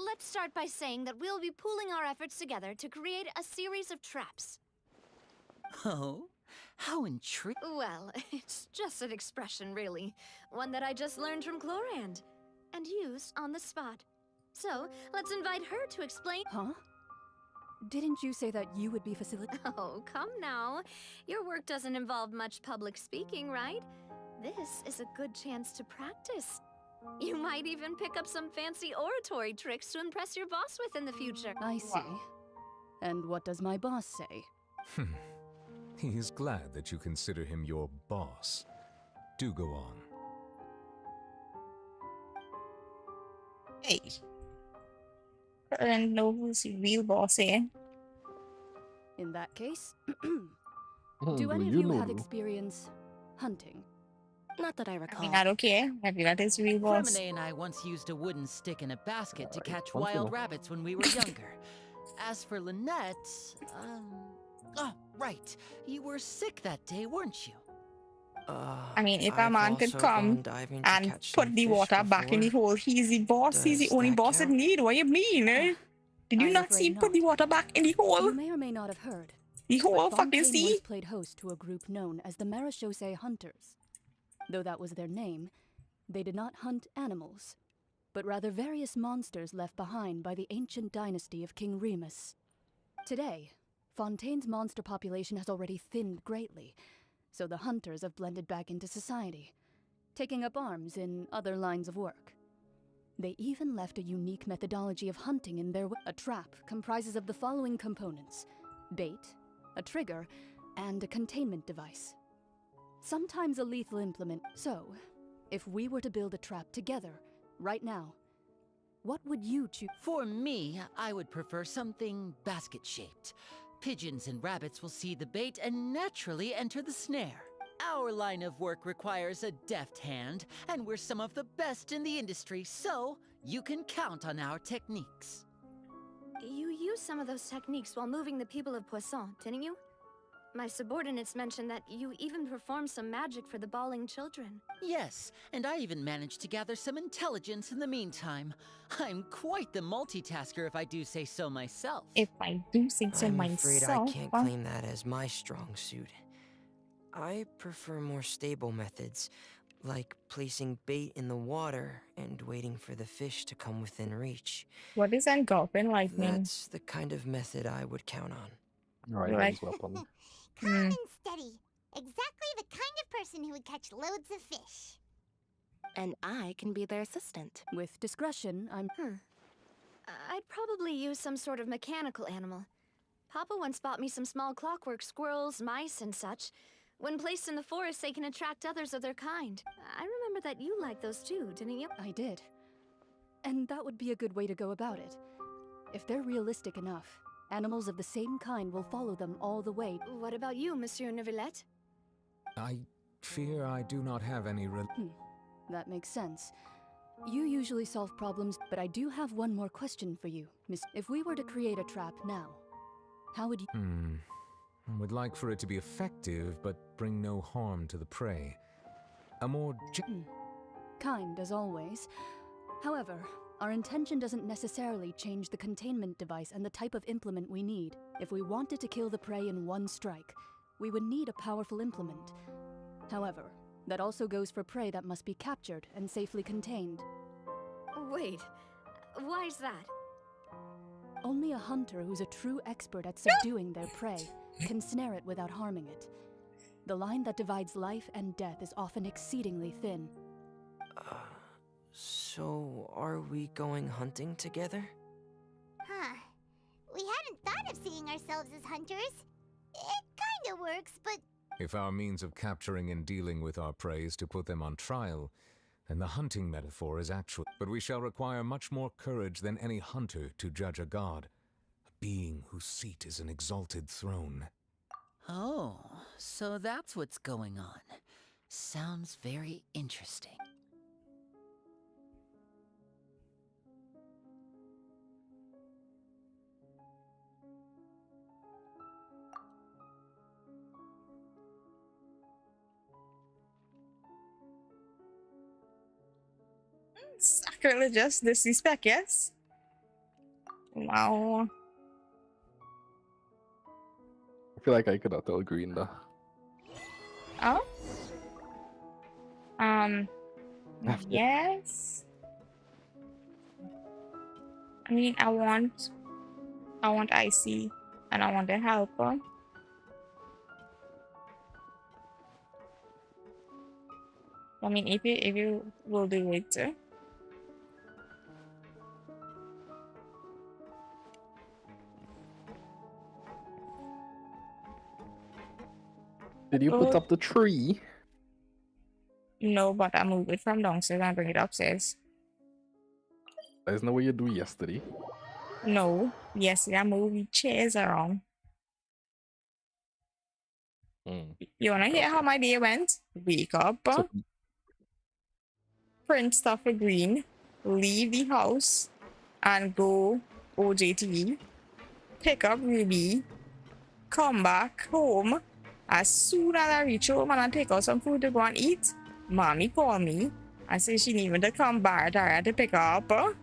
let's start by saying that we'll be pooling our efforts together to create a series of traps. Oh, how intriguing. Well, it's just an expression, really. One that I just learned from Chlorand, and used on the spot. So, let's invite her to explain— Huh? Didn't you say that you would be facilitating? Oh, come now. Your work doesn't involve much public speaking, right? This is a good chance to practice. You might even pick up some fancy oratory tricks to impress your boss with in the future. I see. And what does my boss say? He is glad that you consider him your boss. Do go on. Hey. And know who's the real boss here. In that case, Do do any of you have know? experience hunting? Not that I I recall. mean, I don't care. I feel that is real boss. Fremine and I once used a wooden stick in a basket to catch once in a wild while. rabbits when we were younger. As for Lynette, oh, right. You were sick that day, weren't you? I mean, if a man could come and put the water back in the hole, he's the boss. He's the only boss it need. What you mean, eh? Did you I'm not afraid see him put the water back in the hole? You may or may not have heard. The whole but fucking Fontaine sea? once played host to a group known as the Marechaussee Hunters. Though that was their name, they did not hunt animals, but rather various monsters left behind by the ancient dynasty of King Remus. Today, Fontaine's monster population has already thinned greatly, so the hunters have blended back into society, taking up arms in other lines of work. They even left a unique methodology of hunting in their A trap comprises of the following components: bait, a trigger, and a containment device. Sometimes a lethal implement. So, if we were to build a trap together, right now, what would you choose? For me, I would prefer something basket-shaped. Pigeons and rabbits will see the bait and naturally enter the snare. Our line of work requires a deft hand, and we're some of the best in the industry, so you can count on our techniques. You used some of those techniques while moving the people of Poisson, didn't you? My subordinates mentioned that you even performed some magic for the bawling children. Yes, and I even managed to gather some intelligence in the meantime. I'm quite the multitasker if I do say so myself. If I do say so I'm myself. afraid I can't claim that as my strong suit. I prefer more stable methods, like placing bait in the water and waiting for the fish to come within reach. What is engulfing lightning? That's the kind of method I would count on. Right, Right. his weapon. Calm and steady. Exactly the kind of person who would catch loads of fish. And I can be their assistant. With discretion, I'm... I'd probably use some sort of mechanical animal. Papa once bought me some small clockwork squirrels, mice, and such. When placed in the forest, they can attract others of their kind. I remember that you liked those too, didn't you? I did. And that would be a good way to go about it. If they're realistic enough, animals of the same kind will follow them all the way. What about you, Monsieur Neuvillette? I fear I do not have any That makes sense. You usually solve problems, but I do have one more question for you, Miss. If we were to create a trap now, how would you... I would like for it to be effective, but bring no harm to the prey. A more Kind, as always. However, our intention doesn't necessarily change the containment device and the type of implement we need. If we wanted to kill the prey in one strike, we would need a powerful implement. However, that also goes for prey that must be captured and safely contained. Wait, why's that? Only a hunter who's a true expert at subduing their prey can snare it without harming it. The line that divides life and death is often exceedingly thin. So are we going hunting together? Huh. We hadn't thought of seeing ourselves as hunters. It kinda works, but... If our means of capturing and dealing with our prey is to put them on trial, then the hunting metaphor is actual. But we shall require much more courage than any hunter to judge a god, a being whose seat is an exalted throne. Oh, so that's what's going on. Sounds very interesting. Sacrilegious disrespect, yes? Wow. I feel like I could not tell Green though. Oh? Yes. I mean, I want Icy, and I want to help her. I mean, if you will do it too. Did you put up the tree? No, but I moved it from downstairs and bring it upstairs. That's not what you do yesterday. No, yesterday I moved chairs around. You wanna hear how my day went? Wake up, print stuff for Green, leave the house, and go OJT, pick up Ruby, come back home. As soon as I reach home and I take out some food to go and eat, Mommy called me and said she needed to come back to pick her up.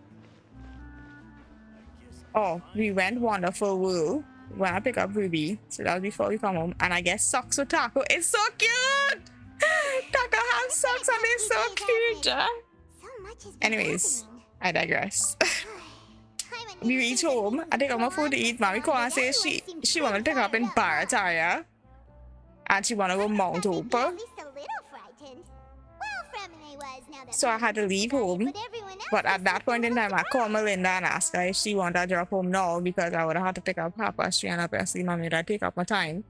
Oh, we went Wonderful World when I pick up Ruby. So that was before we come home. And I get socks with Taco. It's so cute! Taco has socks and it's so cute. Anyways, I digress. We reach home. I take out my food to eat. Mommy call and say she want to pick up in Barataria. And she want to go Mount Hope. So I had to leave home. But at that point in time, I called Melinda and asked her if she wanted to drop home now because I would have had to pick up Papa Street and obviously Mommy would take up my time.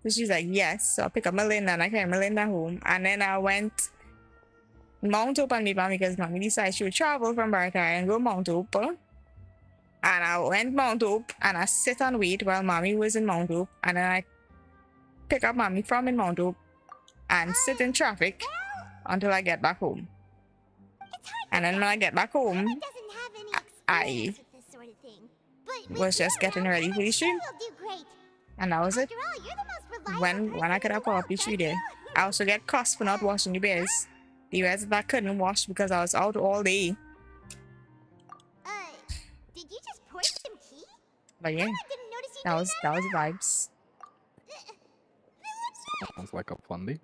So she's like, yes. So I pick up Melinda and I carry Melinda home. And then I went Mount Hope and meet Mommy because Mommy decided she would travel from Barataria and go Mount Hope. And I went Mount Hope and I sit and wait while Mommy was in Mount Hope. And then I pick up Mommy from in Mount Hope and sit in traffic until I get back home. And then when I get back home, I was just getting ready for the stream. And that was it. When I could have popped the tree there. I also get cussed for not washing the bears. The bears that I couldn't wash because I was out all day. Did you just pour some tea? But yeah, that was vibes. Sounds like a fun day.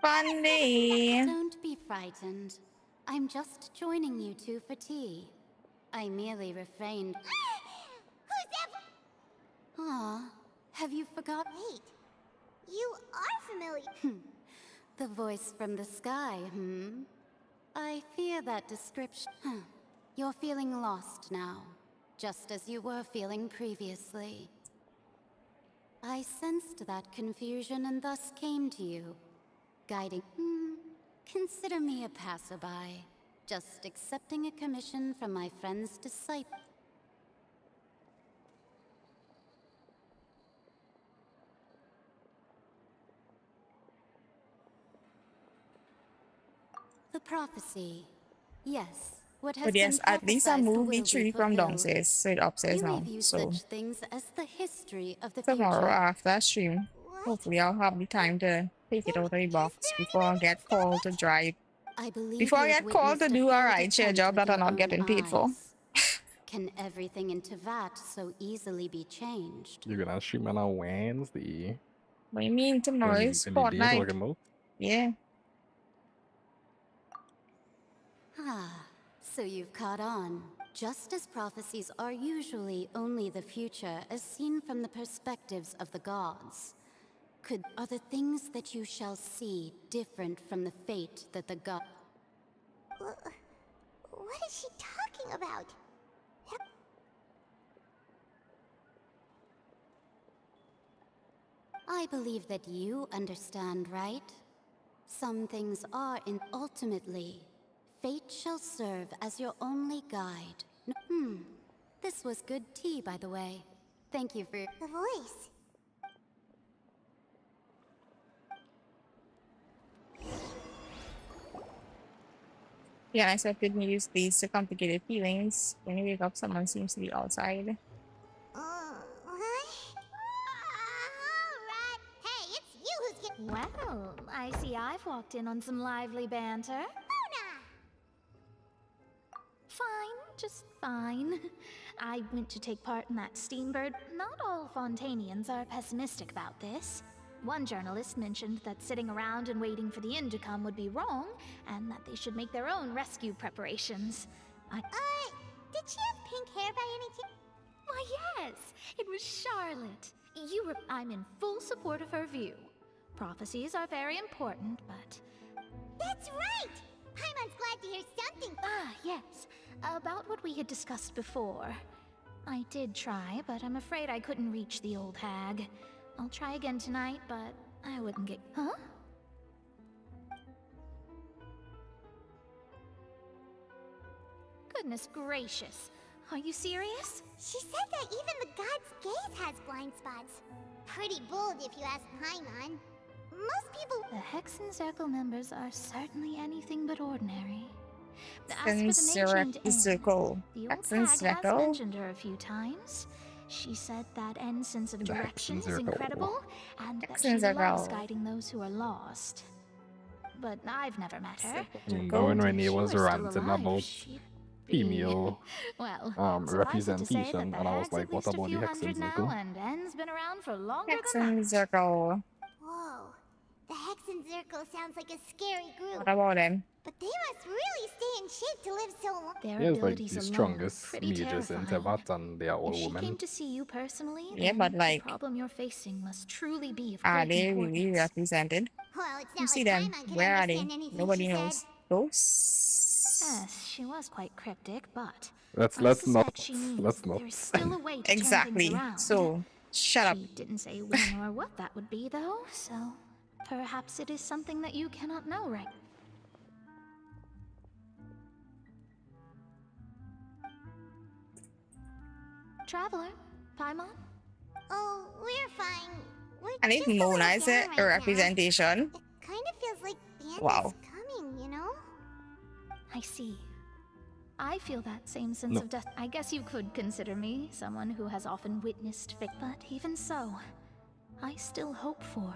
Fun day. Don't be frightened. I'm just joining you two for tea. I merely refrained. Who's that? Aw, have you forgotten? Wait, you are familiar. The voice from the sky, I fear that description. You're feeling lost now, just as you were feeling previously. I sensed that confusion and thus came to you, guiding. Consider me a passerby, just accepting a commission from my friend's disciple. Prophecy. Yes. What has But yes, been at least I prophesized moved the will be tree from fulfilled. downstairs, so it upstairs You may now. view So such things as the history of the tomorrow future. after I stream, hopefully I'll have the time to take it out of the box before I get called to drive. I believe Before you I have get called to witnessed a do a failed rideshare attempt job with that I'm your not own getting paid for. eyes. Can everything in Tevat so easily be changed? You're gonna stream on a Wednesday. What do you mean tomorrow is Any day you're Fortnite? talking about? Yeah. Ah, so you've caught on. Just as prophecies are usually only the future as seen from the perspectives of the gods. Are the things that you shall see different from the fate that the god... What is she talking about? I believe that you understand, right? Some things are ultimately. Fate shall serve as your only guide. This was good tea, by the way. Thank you for... The voice. Yeah, I expected me to use these to complicated feelings. When you wake up, someone seems to be outside. What? Alright. Hey, it's you who's getting... Well, I see I've walked in on some lively banter. Mona! Fine, just fine. I went to take part in that Steambird. Not all Fontanians are pessimistic about this. One journalist mentioned that sitting around and waiting for the end to come would be wrong, and that they should make their own rescue preparations. Did she have pink hair by any chance? Why, yes! It was Charlotte. I'm in full support of her view. Prophecies are very important, but... That's right! Paimon's glad to hear something! Ah, yes. About what we had discussed before. I did try, but I'm afraid I couldn't reach the old hag. I'll try again tonight, but I wouldn't get... Huh? Goodness gracious. Are you serious? She said that even the god's gaze has blind spots. Pretty bold if you ask Paimon. Most people... The Hexen Circle members are certainly anything but ordinary. As for the mentioned N, Circle. the old hag has mentioned her a few times. She said that N's sense of direction is incredible, and that she loves guiding those who are lost. But I've never met her. When Renee was ranting about female well, representation, and I was like, what about the Hexen Circle? And N's been around for longer Hexen Circle. Whoa. The Hexen Circle sounds like a scary group. What about them? But they must really stay in shape to live so long. They're like the strongest mages in Tevat, and they are all women. Came to see you personally, yeah, but like, the problem you're facing must truly be of are great they importance. really represented? Well, it's not You see like them? Paimon can Where are they? understand anything Nobody she knows. said. Ghosts. Yes, she was quite cryptic, but Let's not. there is still a way to exactly. turn things around. So shut up. She didn't say when or what that would be, though. So perhaps it is something that you cannot know, right? Traveler, Paimon? Oh, we're fine. We're And if just a little Mona is down a right representation. now. It kind of feels like the end Wow. is coming, you know? I see. I feel that same sense of death. I guess you could consider me someone who has often witnessed fate, but even so, I still hope for.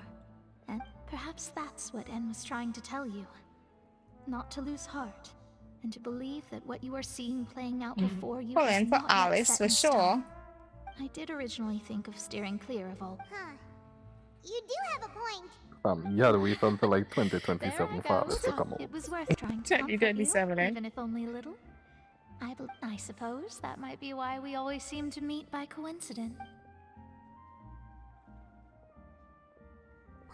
And perhaps that's what N was trying to tell you. Not to lose heart, and to believe that what you are seeing playing out before you Pulling is for not yet Alice set for in stone. sure. I did originally think of steering clear of all. Huh. You do have a point. You had to wait until like 2027 for Alice to come out. It was worth trying to comfort you, 2027, eh? even if only a little. I suppose that might be why we always seem to meet by coincidence.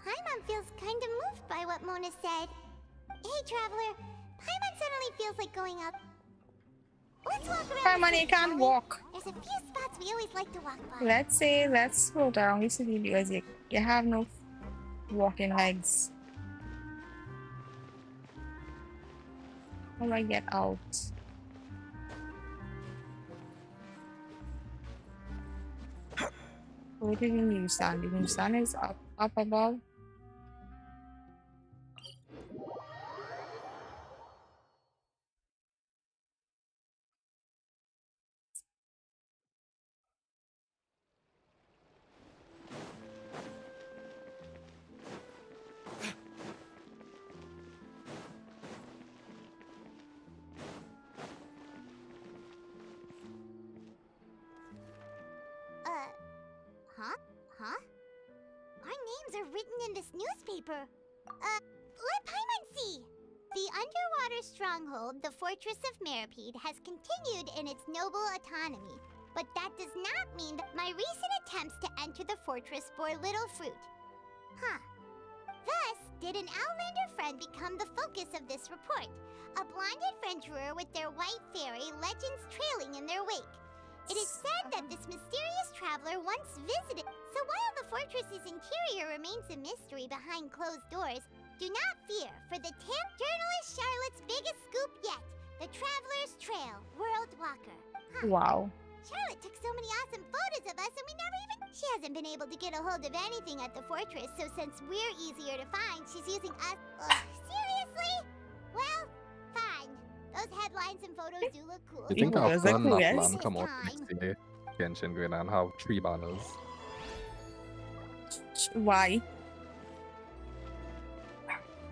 Paimon feels kind of moved by what Mona said. Hey, Traveler. Paimon suddenly feels like going up. Let's walk around. Paimon, you can't walk. There's a few spots we always like to walk by. Let's go down the city because you have no walking legs. How do I get out? Where did the newsstand? The newsstand is up above. this newspaper. Let Paimon see. The underwater stronghold, the Fortress of Meripede, has continued in its noble autonomy. But that does not mean that my recent attempts to enter the fortress bore little fruit. Huh. Thus, did an Outlander friend become the focus of this report? A blonde adventurer with their white fairy legends trailing in their wake. It is said that this mysterious traveler once visited. So while the fortress's interior remains a mystery behind closed doors, do not fear, for the journalist Charlotte's biggest scoop yet, the Traveler's Trail, World Walker. Huh. Wow. Charlotte took so many awesome photos of us and we never even... She hasn't been able to get a hold of anything at the fortress, so since we're easier to find, she's using us... Seriously? Well, fine. Those headlines and photos do look cool. You think Cool, after cool, yes. Naplan come out next day, Genshin going and have 3 banners? Why?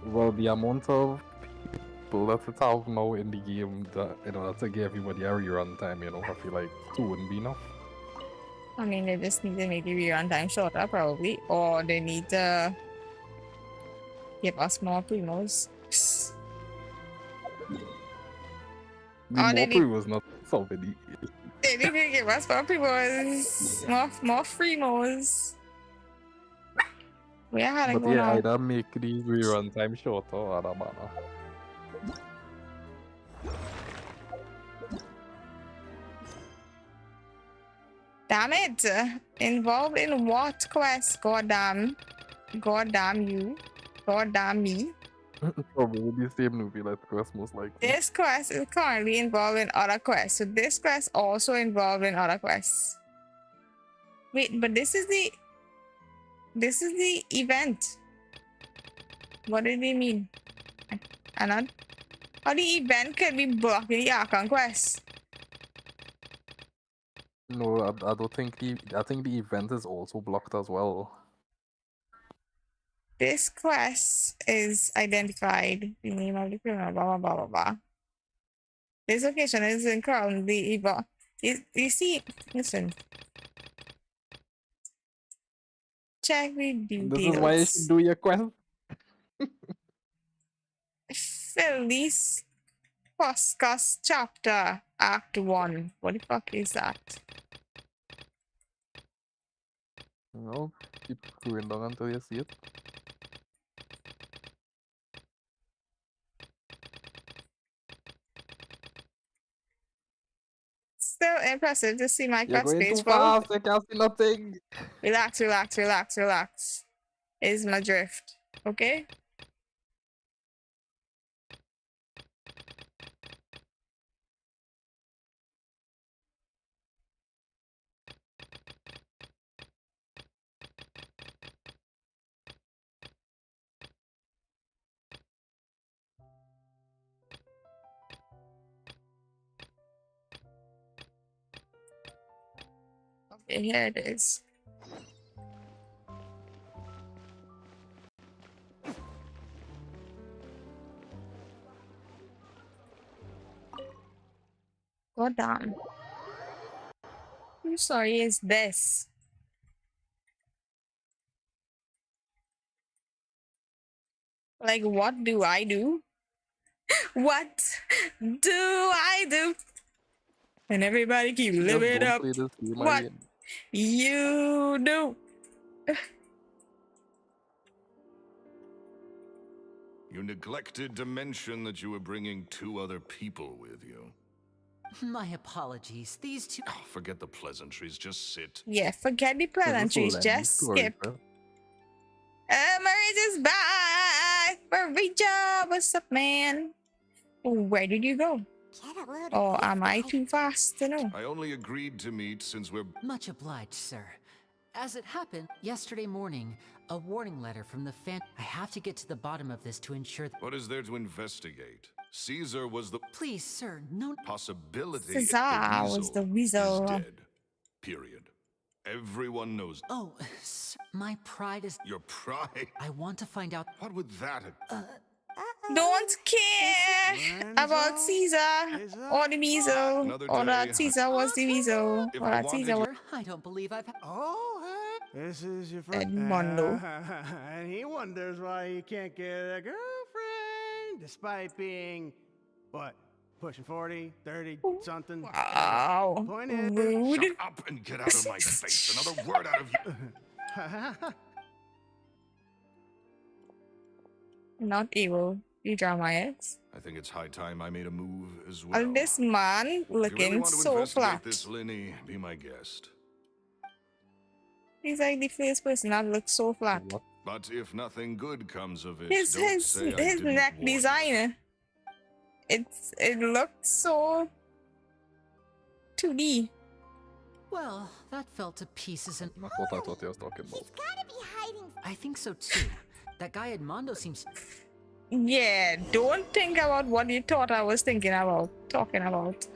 Well, the amount of people that it have now in the game that, in order to give everybody a rerun time, you know, I feel like 2 wouldn't be enough. I mean, they just need to make the rerun time shorter, probably. Or they need to give us more primos. The Oh, they more need- free was not somebody. They need to give us more primos. More freemos. We had to But go yeah, now. either make the rerun time shorter or other banner. Damn it! Involved in what quest? Goddamn. Goddamn you. Goddamn me. Probably the same movie like quest most likely. This quest is currently involved in other quests. So this quest also involved in other quests. Wait, but this is the event. What did they mean? Anand? How the event could be blocking the Archon quest? No, I don't think I think the event is also blocked as well. This quest is identified. The name of the criminal, blah blah blah blah blah. This location is in Crown. The event. You see, listen. Check the details. This is why you should do your quest. Felice Poscas chapter act 1. What the fuck is that? Well, keep going down until you see it. Still impressive to see my You're quest going page too full. fast, I can't see nothing. Relax, relax, relax, relax. Is my drift. Okay? Okay, here it is. God damn. Whose story is this? Like, what do I do? What do I do? And everybody keep Just living don't up. play this game What again. you do? You neglected to mention that you were bringing 2 other people with you. My apologies. These 2. Oh, forget the pleasantries. Just sit. Yeah, forget the This is so pleasantries. lengthy Just story, skip. bro. Marie's back. Marija, what's up, man? Where did you go? Get a load of Or this am I guy. too fast to know? I only agreed to meet since we're... Much obliged, sir. As it happened, yesterday morning, a warning letter from the fan. I have to get to the bottom of this to ensure that. What is there to investigate? Caesar was the Please, sir, no. possibility. Caesar was the weasel. Is dead. Period. Everyone knows. Oh, sir, my pride is. Your pride? I want to find out. What would that... Don't care about Caesar or the weasel. Another Or day. that Caesar was the weasel. If Or I that Caesar was. I don't believe I've. Oh, hey. This is your friend. Edmondo. And he wonders why he can't get a girlfriend despite being, what, pushing 40, 30, something? Wow. Point is, Rude. Shut up and get out of my face. Another word out of you. Not evil. You drama is. I think it's high time I made a move as well. And this man If you really looking want to so investigate flat. this, Linny, be my guest. He's like the first person that looks so flat. But if nothing good comes of it, His don't say I his didn't neck warn you. design. It looks so 2D. Well, that fell to pieces and... Not what I thought he was talking about. He's gotta be hiding. I think so too. That guy Edmondo seems... Yeah, don't think about what you thought I was talking about.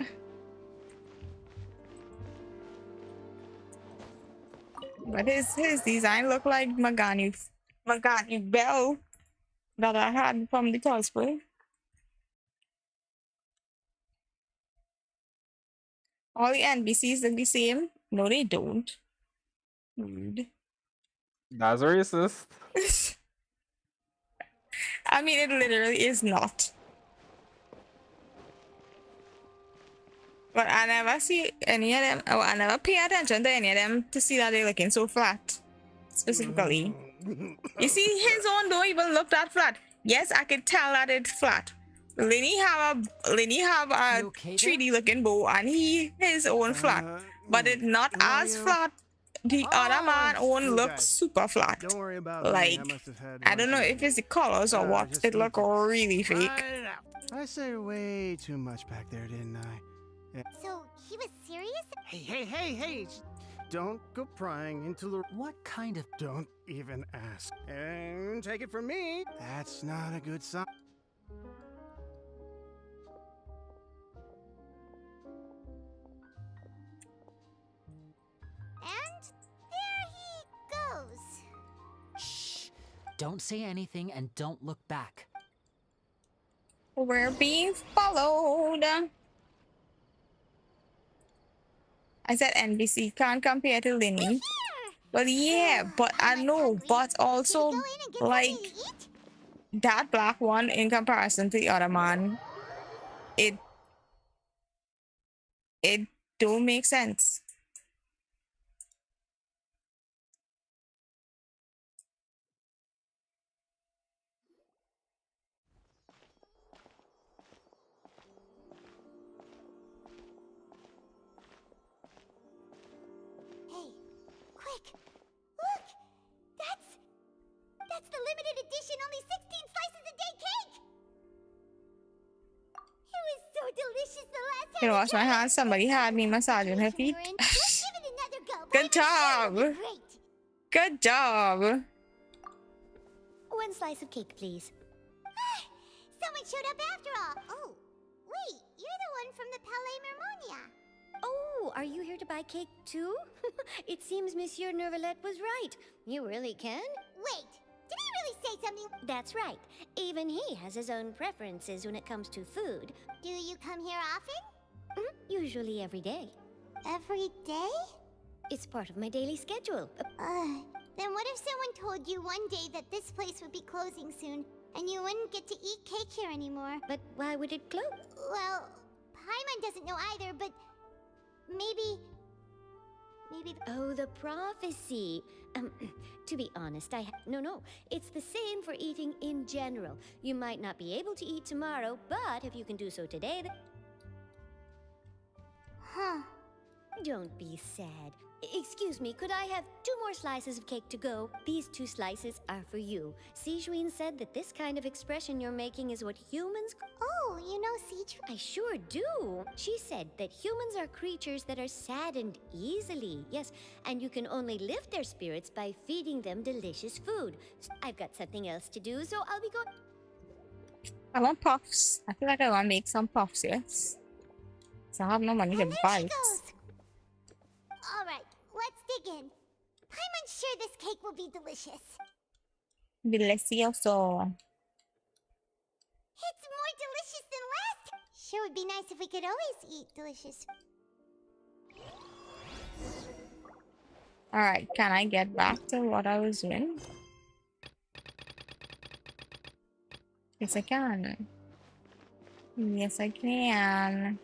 But his design look like Magani Bell that I had from the cosplay. All the NPCs look the same. No, they don't. Rude. That's racist. I mean, it literally is not. But I never see any of them. Oh, I never pay attention to any of them to see that they're looking so flat. Specifically. You see, his own don't even look that flat. Yes, I can tell that it's flat. Lenny have a 3D looking bow and his own flat. But it's not as flat. The other man own looks super flat. Don't worry about like, me. I must have had I don't know if it's the colors or what. just It look really fake. Write it out. I said way too much back there, didn't I? Yeah. So he was serious? Hey! Don't go prying into the... What kind of... Don't even ask. And take it from me, that's not a good sign. And there he goes. Shh. Don't say anything and don't look back. We're being followed. I said NBC can't compare to Linny. But yeah, but I know, but also like that black one in comparison to the other man, it don't make sense. Hey, quick! Look! That's the limited edition only 16 slices a day cake! It was so delicious the last time. You wash my hands, somebody had me massaging her feet. Let's give it another go. Good job! Good job! One slice of cake, please. Someone showed up after all. Oh, wait, you're the one from the Palais Mermonia. Oh, are you here to buy cake too? It seems Monsieur Nervalette was right. You really can? Wait, did he really say something? That's right. Even he has his own preferences when it comes to food. Do you come here often? Usually every day. Every day? It's part of my daily schedule. Then what if someone told you one day that this place would be closing soon, and you wouldn't get to eat cake here anymore? But why would it close? Well, Paimon doesn't know either, but maybe... Oh, the prophecy. To be honest, No, it's the same for eating in general. You might not be able to eat tomorrow, but if you can do so today, then... Huh. Don't be sad. Excuse me, could I have 2 more slices of cake to go? These 2 slices are for you. Sijuin said that this kind of expression you're making is what humans... Oh, you know Sijuin? I sure do. She said that humans are creatures that are saddened easily. Yes, and you can only lift their spirits by feeding them delicious food. I've got something else to do, so I'll be going... I want puffs. I feel like I want to make some puffs, yes. So I have no money to buy it. Alright, let's dig in. Paimon's sure this cake will be delicious. Delicioso. It's more delicious than last. Sure would be nice if we could always eat delicious. Alright, can I get back to what I was doing? Yes, I can. Yes, I can.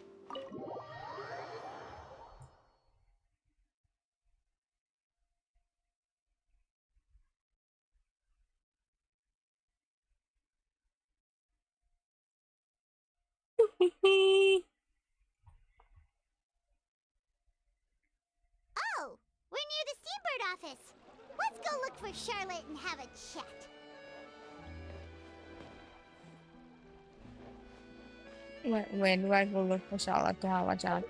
Oh, we're near the Steambird office. Let's go look for Charlotte and have a chat. Where do I go look for Charlotte to have a chat?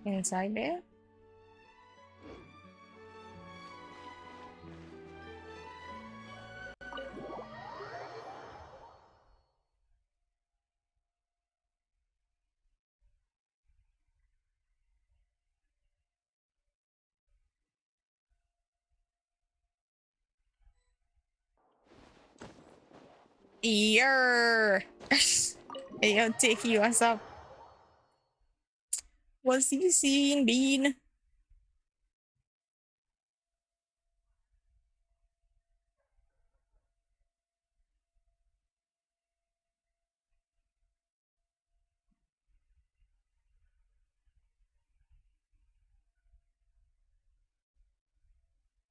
Inside there? Yer. Hey, yo, Tiki, what's up? What's he seeing, Bean?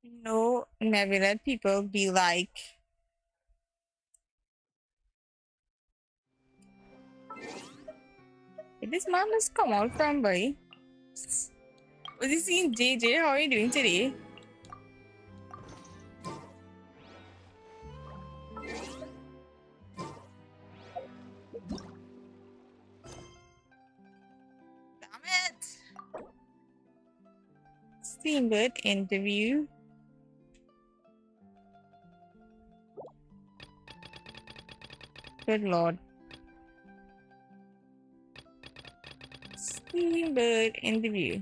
No, never let people be like, did this man just come out from boy? Was he seeing JJ? How are you doing today? Damn it! Steamboat interview. Good lord. Steamboat interview.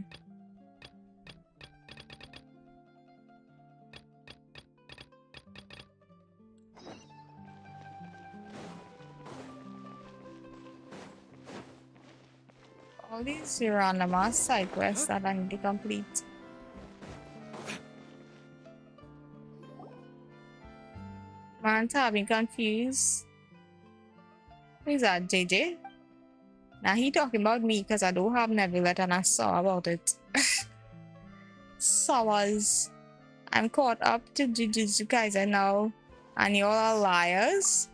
All these random ass side quests that I need to complete. Man's having confused. Who is that, JJ? Now he talking about me because I don't have Nebulette and I saw about it. Sours. I'm caught up to Jujutsu Kaisen now, and you all are liars.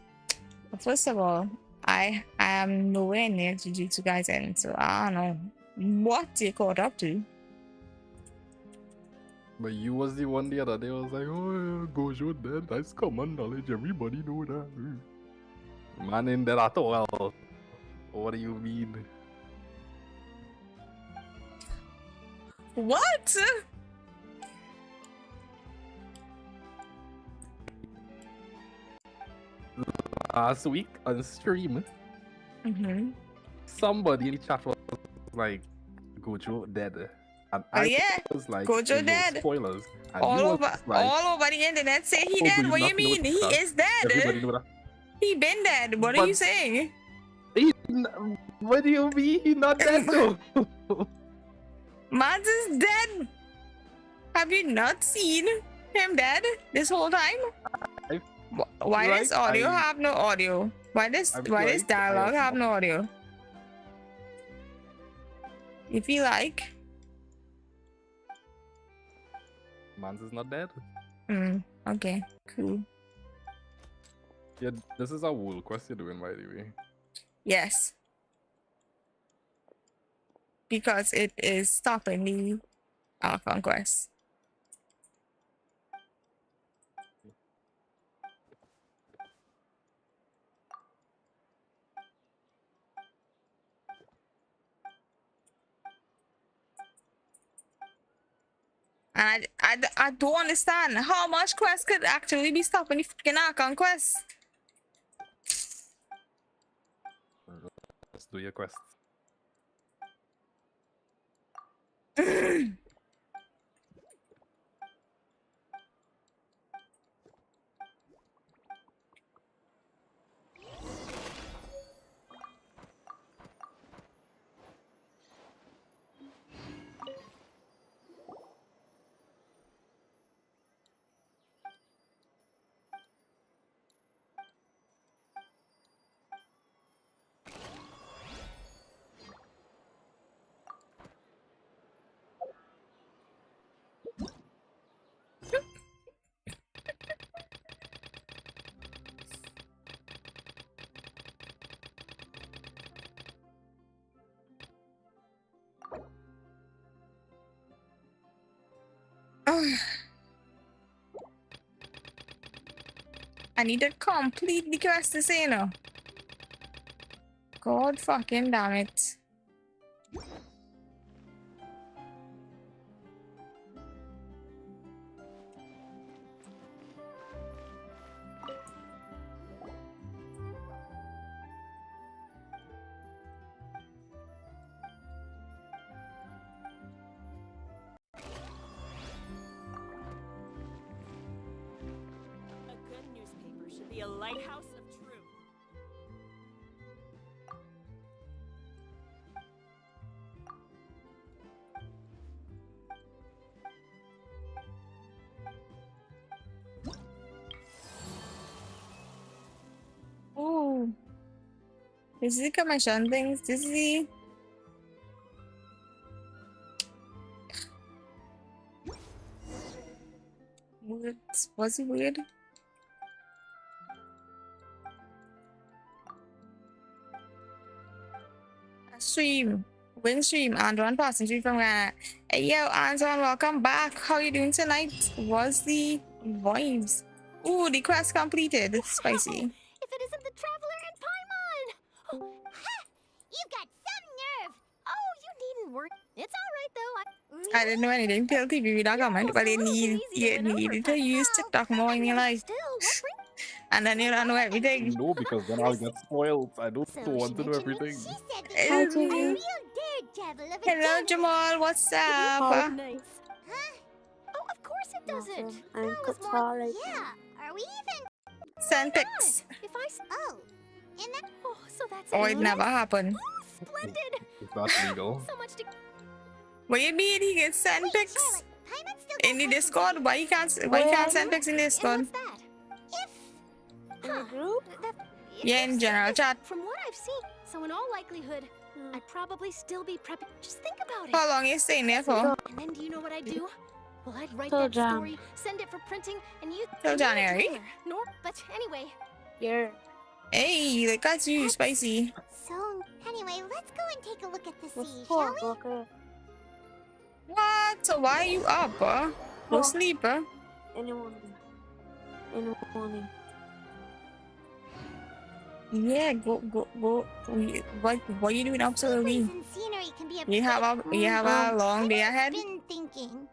First of all, I am nowhere near Jujutsu Kaisen, so I don't know what you caught up to. But you was the one the other day was like, oh, Gojo dead. That's common knowledge. Everybody know that. Man in there at all. What do you mean? What? Last week on stream, somebody in the chat was like, Gojo dead. And Oh yeah, was like, Gojo "Yo, dead. spoilers. And All you was over, like, all over the internet say he "Oh, do dead. What you not know mean? He that? is dead. Everybody know that. He been dead. What are you saying? What do you mean? He not dead though. Mans is dead. Have you not seen him dead this whole time? Why does audio have no audio? Why does dialogue have no audio? If you like. Mans is not dead. Okay, cool. Yeah, this is a wool quest you're doing, by the way. Yes. Because it is stopping the ARCHON quest. And I don't understand how much quest could actually be stopping the freaking ARCHON quest. Let's do your quest. I need to complete the quest to say no. God fucking damn it. A lighthouse of truth. Oh, this is the commission things. This is the words. What's the word? Stream, wing stream, Antoine passing through from Ghana. Hey yo, Antoine, welcome back. How you doing tonight? What's the vibes? Ooh, the quest completed. Spicy. If it isn't the Traveler and Paimon! Ha! You've got some nerve! Oh, you needn't worry. It's all right, though. I didn't know anything till TV without comment, but you needed to use TikTok more in your life. And then you don't know everything. No, because then I'll get spoiled. I don't want to know everything. Hi, TV. Hello, Jamal. What's up? Oh, of course it doesn't. I'm Katara. Yeah, are we even? Send pics. If I Oh, in that. Oh, so that's Oh, it never happened. splendid. It's not legal. So much to. What do you mean he can send pics in the Discord? Why you can't send pics in Discord? In a group? Yeah, in general chat. From what I've seen, so in all likelihood, I'd probably still be prepping. Just think about it. How long you staying there for? And then do you know what I'd do? Well, I'd write Till that Jan. story, send it for printing, and you. Till January? Nor, but anyway. Yeah. Hey, look at you, spicy. So, anyway, let's go and take a look at the sea, shall we? Okay. What? So why are you up, huh? Go sleep, huh? In the morning. Yeah, go. What are you doing up so early? And scenery can be You have a long day ahead. I've been thinking.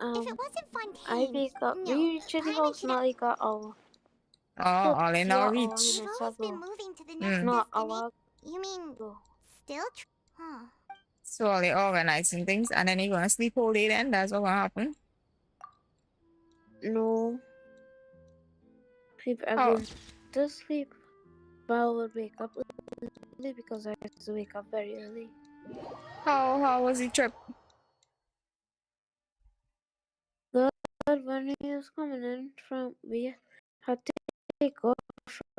If it wasn't I Fontaine, wake up. no, We reach the house not like an hour. Oh, all in our reach. We've always been moving to the next Not destination. hour. You mean still? Huh. So all they organizing things, and then you're gonna sleep all day. Then that's what's gonna happen. No. Sleep Oh. every to sleep. But I would wake up early because I have to wake up very early. How was the trip? Good. When he was coming in from, we had to take off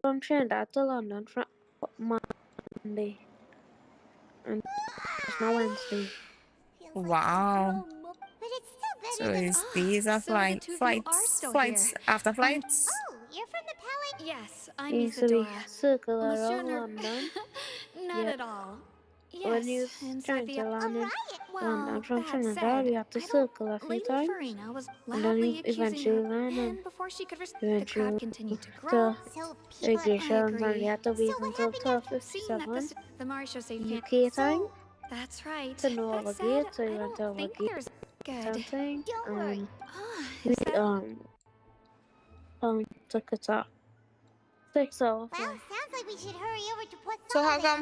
from Trinidad to London from Monday. And it's now Wednesday. Wow. But it's still So better than. it's days of So the two of you are still flights here. after flights. Oh, you're from the Palace? Yes, I'm Yeah, so we Isadora. circle Monsieur around Ner- London. Not Yeah. at all. When you Yes, inside trying the to land in well, London from that Trinidad, said, we have to I don't- circle a few Lady times. Farina was And then loudly we accusing eventually her, land and and before she could the eventually crowd continued to to grow. So Iglesias, and we had to wait So what until happened 12:57 The Marshal say UK time That's right. to know our That gate, said, so we I went don't to our think gate there's good. something, Don't worry. and Is we that took it up 6 hours. Well, sounds like we should hurry over to Port So how come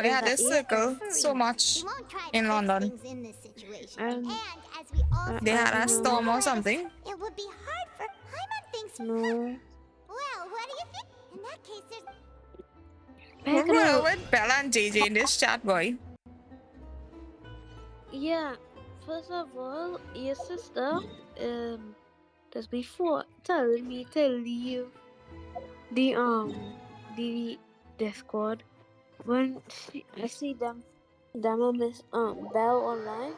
they had this circle so much We won't try to in fix London? things in this situation. And as we all They had a storm or something. it would be hard for Paimon thinks. No. Well, what do you think? In that case, there's. We're going with Bella and JJ in this chat, boy. Yeah, first of all, your sister, just before telling me to leave the Discord, when I see them Miss Bell online,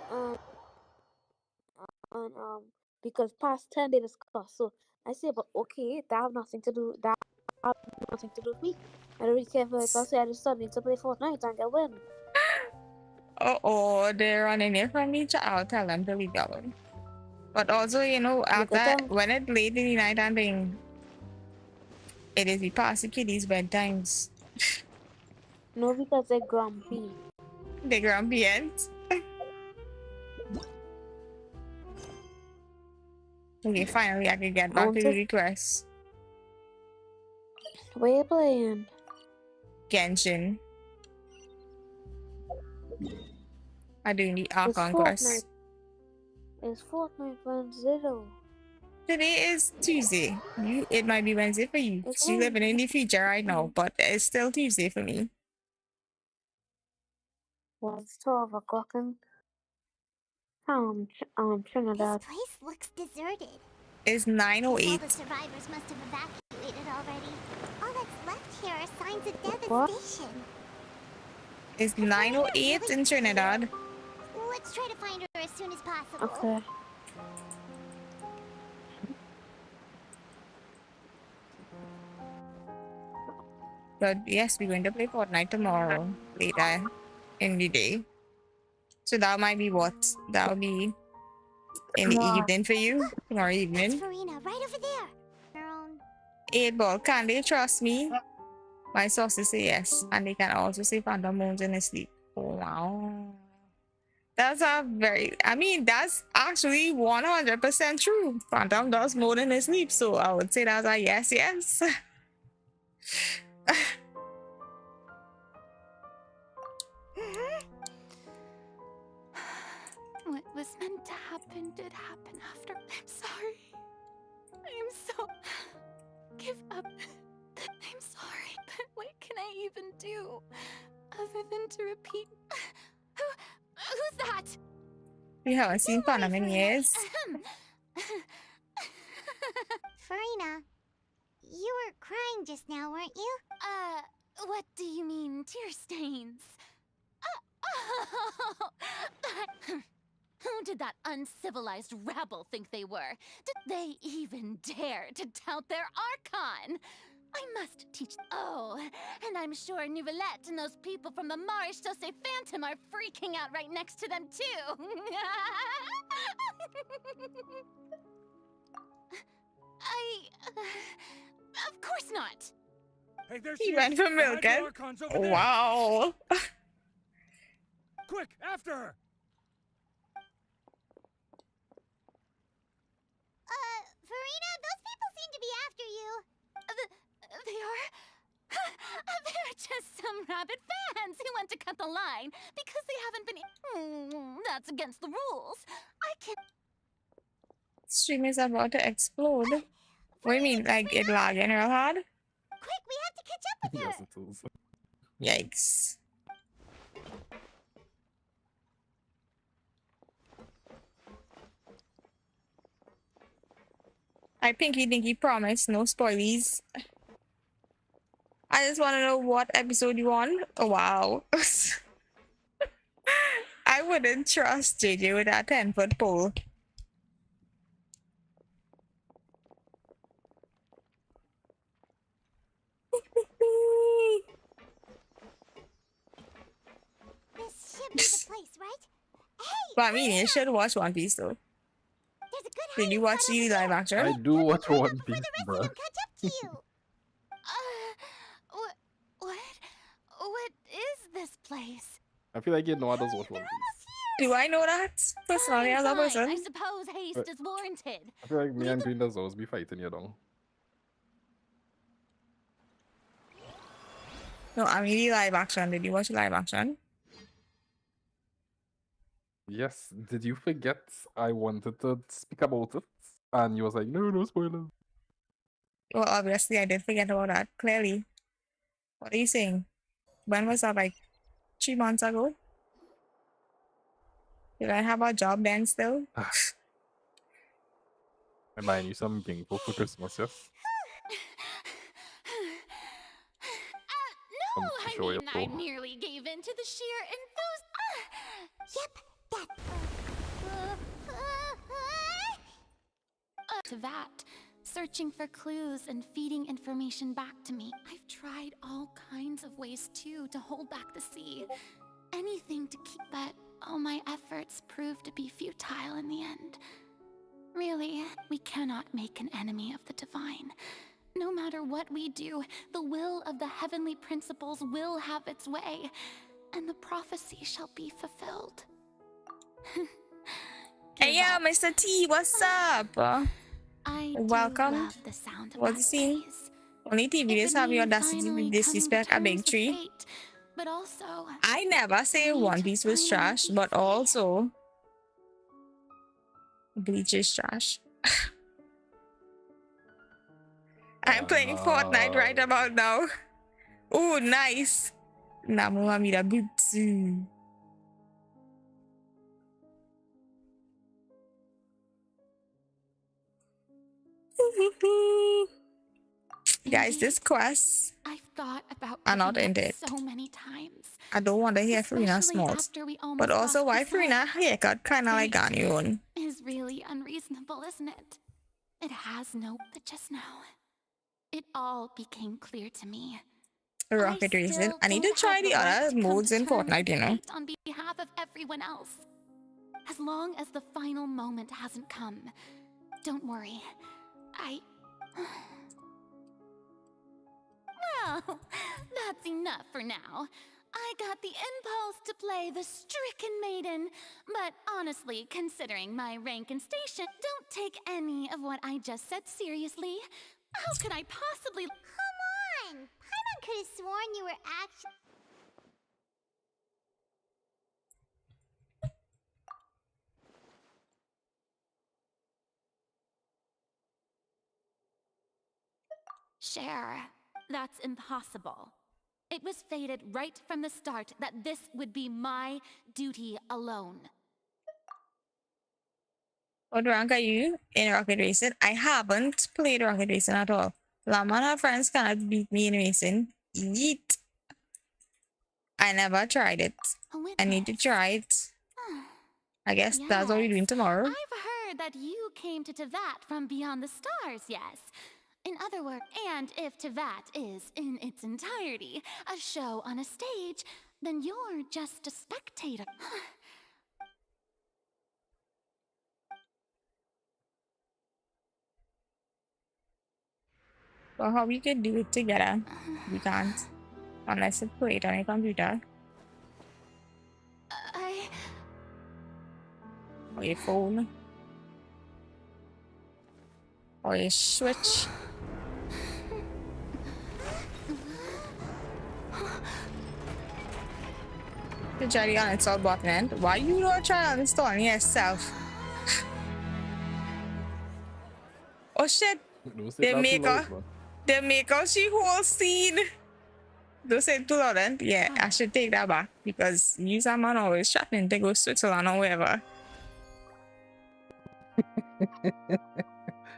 and because past 10 they discuss, so I say, but okay, that have nothing to do with me. I don't really care if I say I just need to play Fortnite and get win. Oh, they're running it from each other. I'll tell them to leave that one. But also, you know, after when it's late in the night and thing, It is we pass the kiddies bedtimes. No, because they're grumpy. The grumpy ends. Okay, finally I can get back to the request. What you playing? Genshin. I'm doing the It's ARCHON quest. It's Fortnite Wednesday though. Today is Tuesday. It might be Wednesday for you. It's You're living in the future right now, but it's still Tuesday for me. Well, it's 12 o'clock in Trinidad. This place looks deserted. It's All 9:08. the survivors must have evacuated already. All that's left here are signs of devastation. It's 9:08 in Trinidad. Let's try to find her as soon as possible. Okay. But yes, we're going to play Fortnite tomorrow, later in the day. So that might be what? That'll be in the evening for you, tomorrow evening. Farina, right over there. 8 ball, can they trust me? My sources say yes, and they can also say Phantom moans in his sleep. Oh, wow. That's that's actually 100% true. Phantom does moan in his sleep, so I would say that's a yes, yes. What was meant to happen did happen after. I'm sorry. I am so... Give up. I'm sorry, but what can I even do? Other than to repeat... Who's that? We haven't seen Phantom in years. Farina, you were crying just now, weren't you? What do you mean, tear stains? Who did that uncivilized rabble think they were? Did they even dare to tout their Archon? I must teach. Oh, and I'm sure Nouvellette and those people from the Marish Chaussee Phantom are freaking out right next to them, too. Of course not. Hey, there He went for Milken. Wow. Quick, after her! Farina, those people seem to be after you. They are? They're just some rabid fans who want to cut the line because they haven't been... that's against the rules. I can't... Stream is about to explode. What do you mean, like it lagging real hard? Quick, we have to catch up with her. Yes, it is. Yikes. I Pinky Dinky promise, no spoilies. I just want to know what episode you on. Oh, wow. I wouldn't trust JJ with that 10-foot pole. This should be the place, right? Hey! But I mean, you should watch One Piece though. There's a good Did you watch the live action? I do watch One Piece, bro. catch up to you. What is this place? I feel like you know others watch One Piece. Do I know that? Personally, as a Fine, person. I suppose haste is warranted. I feel like me and Green does always be fighting you down. No, I mean the live action. Did you watch the live action? Yes, did you forget I wanted to speak about it? And you was like, no, no spoilers. Well, obviously, I did forget about that. Clearly. What are you saying? When was that? Like 3 months ago? Did I have a job then still? I'm buying you some ginkgo for Christmas, yes? No, I'm I sure mean, you're I full. nearly gave in to the sheer Yep, that. to that, searching for clues and feeding information back to me. I've tried all kinds of ways too to hold back the sea. Anything to keep, but all my efforts proved to be futile in the end. Really, we cannot make an enemy of the divine. No matter what we do, the will of the heavenly principles will have its way, and the prophecy shall be fulfilled. Hey, yo, Mr. T, what's up? I Welcome. do love the sound of What's that the scene? phrase. Only TV It just would have the mean audacity to finally disrespect a coming to big terms with tree. fate, but also I never say me One to Piece was finally trash, be but free. also Bleach is trash. I'm playing Fortnite right about now. Oh, nice. Namu Amida Butsu. Guys, this quest I've thought about are not giving up ended. so many times. I don't want to hear Farina's Especially smalls. after we almost But also, lost why the sun. Farina haircut kind of like on your own? Is really unreasonable, isn't it? It has no but just now. It all became clear to me. Rocket racing. I need to try the other modes in Fortnite, you know. Fate on behalf of everyone else. As long as the final moment hasn't come, don't worry. Well, that's enough for now. I got the impulse to play the stricken maiden, but honestly, considering my rank and station, don't take any of what I just said seriously. How could I possibly— Come on! Paimon could have sworn you were actually... Share, that's impossible. It was fated right from the start that this would be my duty alone. What rank are you in Rocket Racing? I haven't played Rocket Racing at all. Lama and her friends cannot beat me in racing. Yeet. I never tried it. I need to try it. I guess that's what we're doing tomorrow. I've heard that you came to Tevat from beyond the stars, yes. In other words, and if Tevat is, in its entirety, a show on a stage, then you're just a spectator. Well, how we could do it together? We can't. Unless it's played on a computer. Or your phone. Or your Switch. You try to uninstall button. Why you don't try uninstalling yourself? Oh shit! They make her she whole scene. Don't say it too loud then. Yeah, I should take that back because you some man always shopping to go Switzerland or wherever.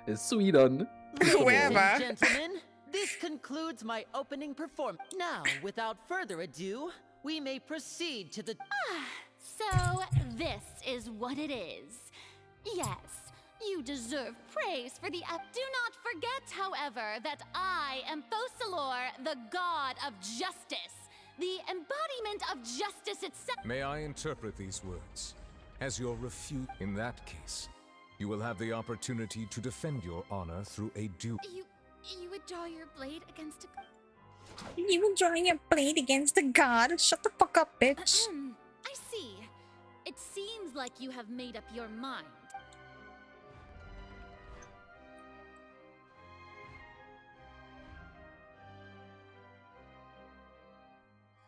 It's Sweden. Wherever. Ladies and gentlemen, this concludes my opening performance. Now, without further ado, we may proceed to the... So, this is what it is. Yes, you deserve praise for the app. Do not forget, however, that I am Fosalor, the god of justice. The embodiment of justice itself. May I interpret these words as your refute? In that case, you will have the opportunity to defend your honor through a duel. You would draw your blade against a... You were drawing your blade against the god? Shut the fuck up, bitch. I see. It seems like you have made up your mind.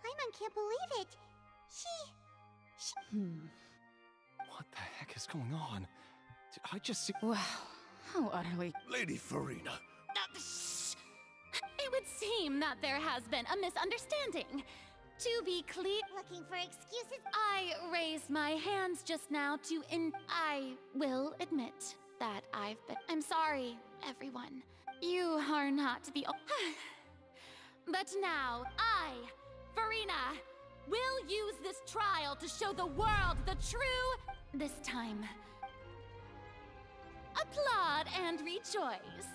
Paimon can't believe it. She... What the heck is going on? Did I just see— Wow, how utterly... Lady Farina. It would seem that there has been a misunderstanding. To be clear... Looking for excuses? I raised my hands just now to I will admit that I've been... I'm sorry, everyone. You are not the... But now, I, Farina, will use this trial to show the world the true... This time... Applaud and rejoice.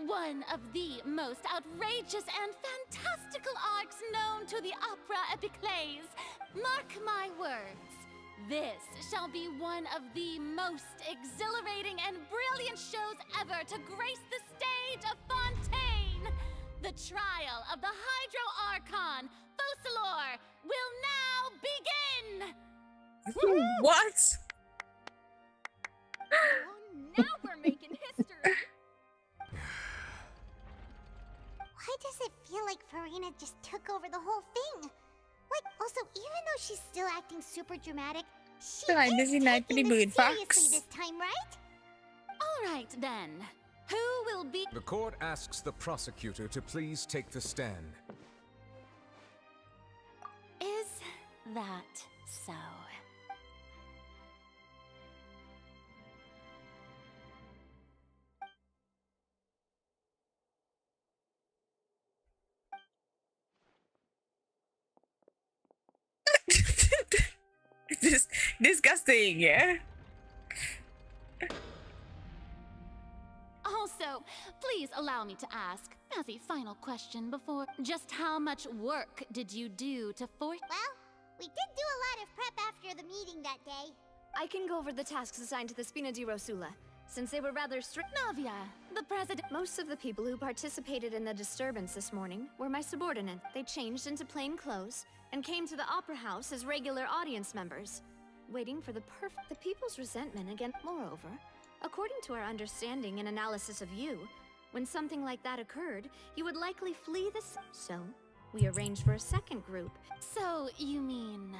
One of the most outrageous and fantastical arcs known to the opera epiclese. Mark my words. This shall be one of the most exhilarating and brilliant shows ever to grace the stage of Fontaine. The trial of the Hydro Archon, Focalor, will now begin! What? Now we're making history! Why does it feel like Farina just took over the whole thing? Like, also, even though she's still acting super dramatic, she Right, is this is not taking pretty this good seriously facts. this time, right? All right, then. Who will be... The court asks the prosecutor to please take the stand. Is that so? This disgusting, yeah. Also, please allow me to ask, as a final question before, just how much work did you do to force... Well, we did do a lot of prep after the meeting that day. I can go over the tasks assigned to the Spina di Rosula, since they were rather strict. Navia, the president... Most of the people who participated in the disturbance this morning were my subordinates. They changed into plain clothes and came to the Opera House as regular audience members, waiting for the perfect... The people's resentment again. Moreover, according to our understanding and analysis of you, when something like that occurred, you would likely flee the... So, we arranged for a second group. So, you mean...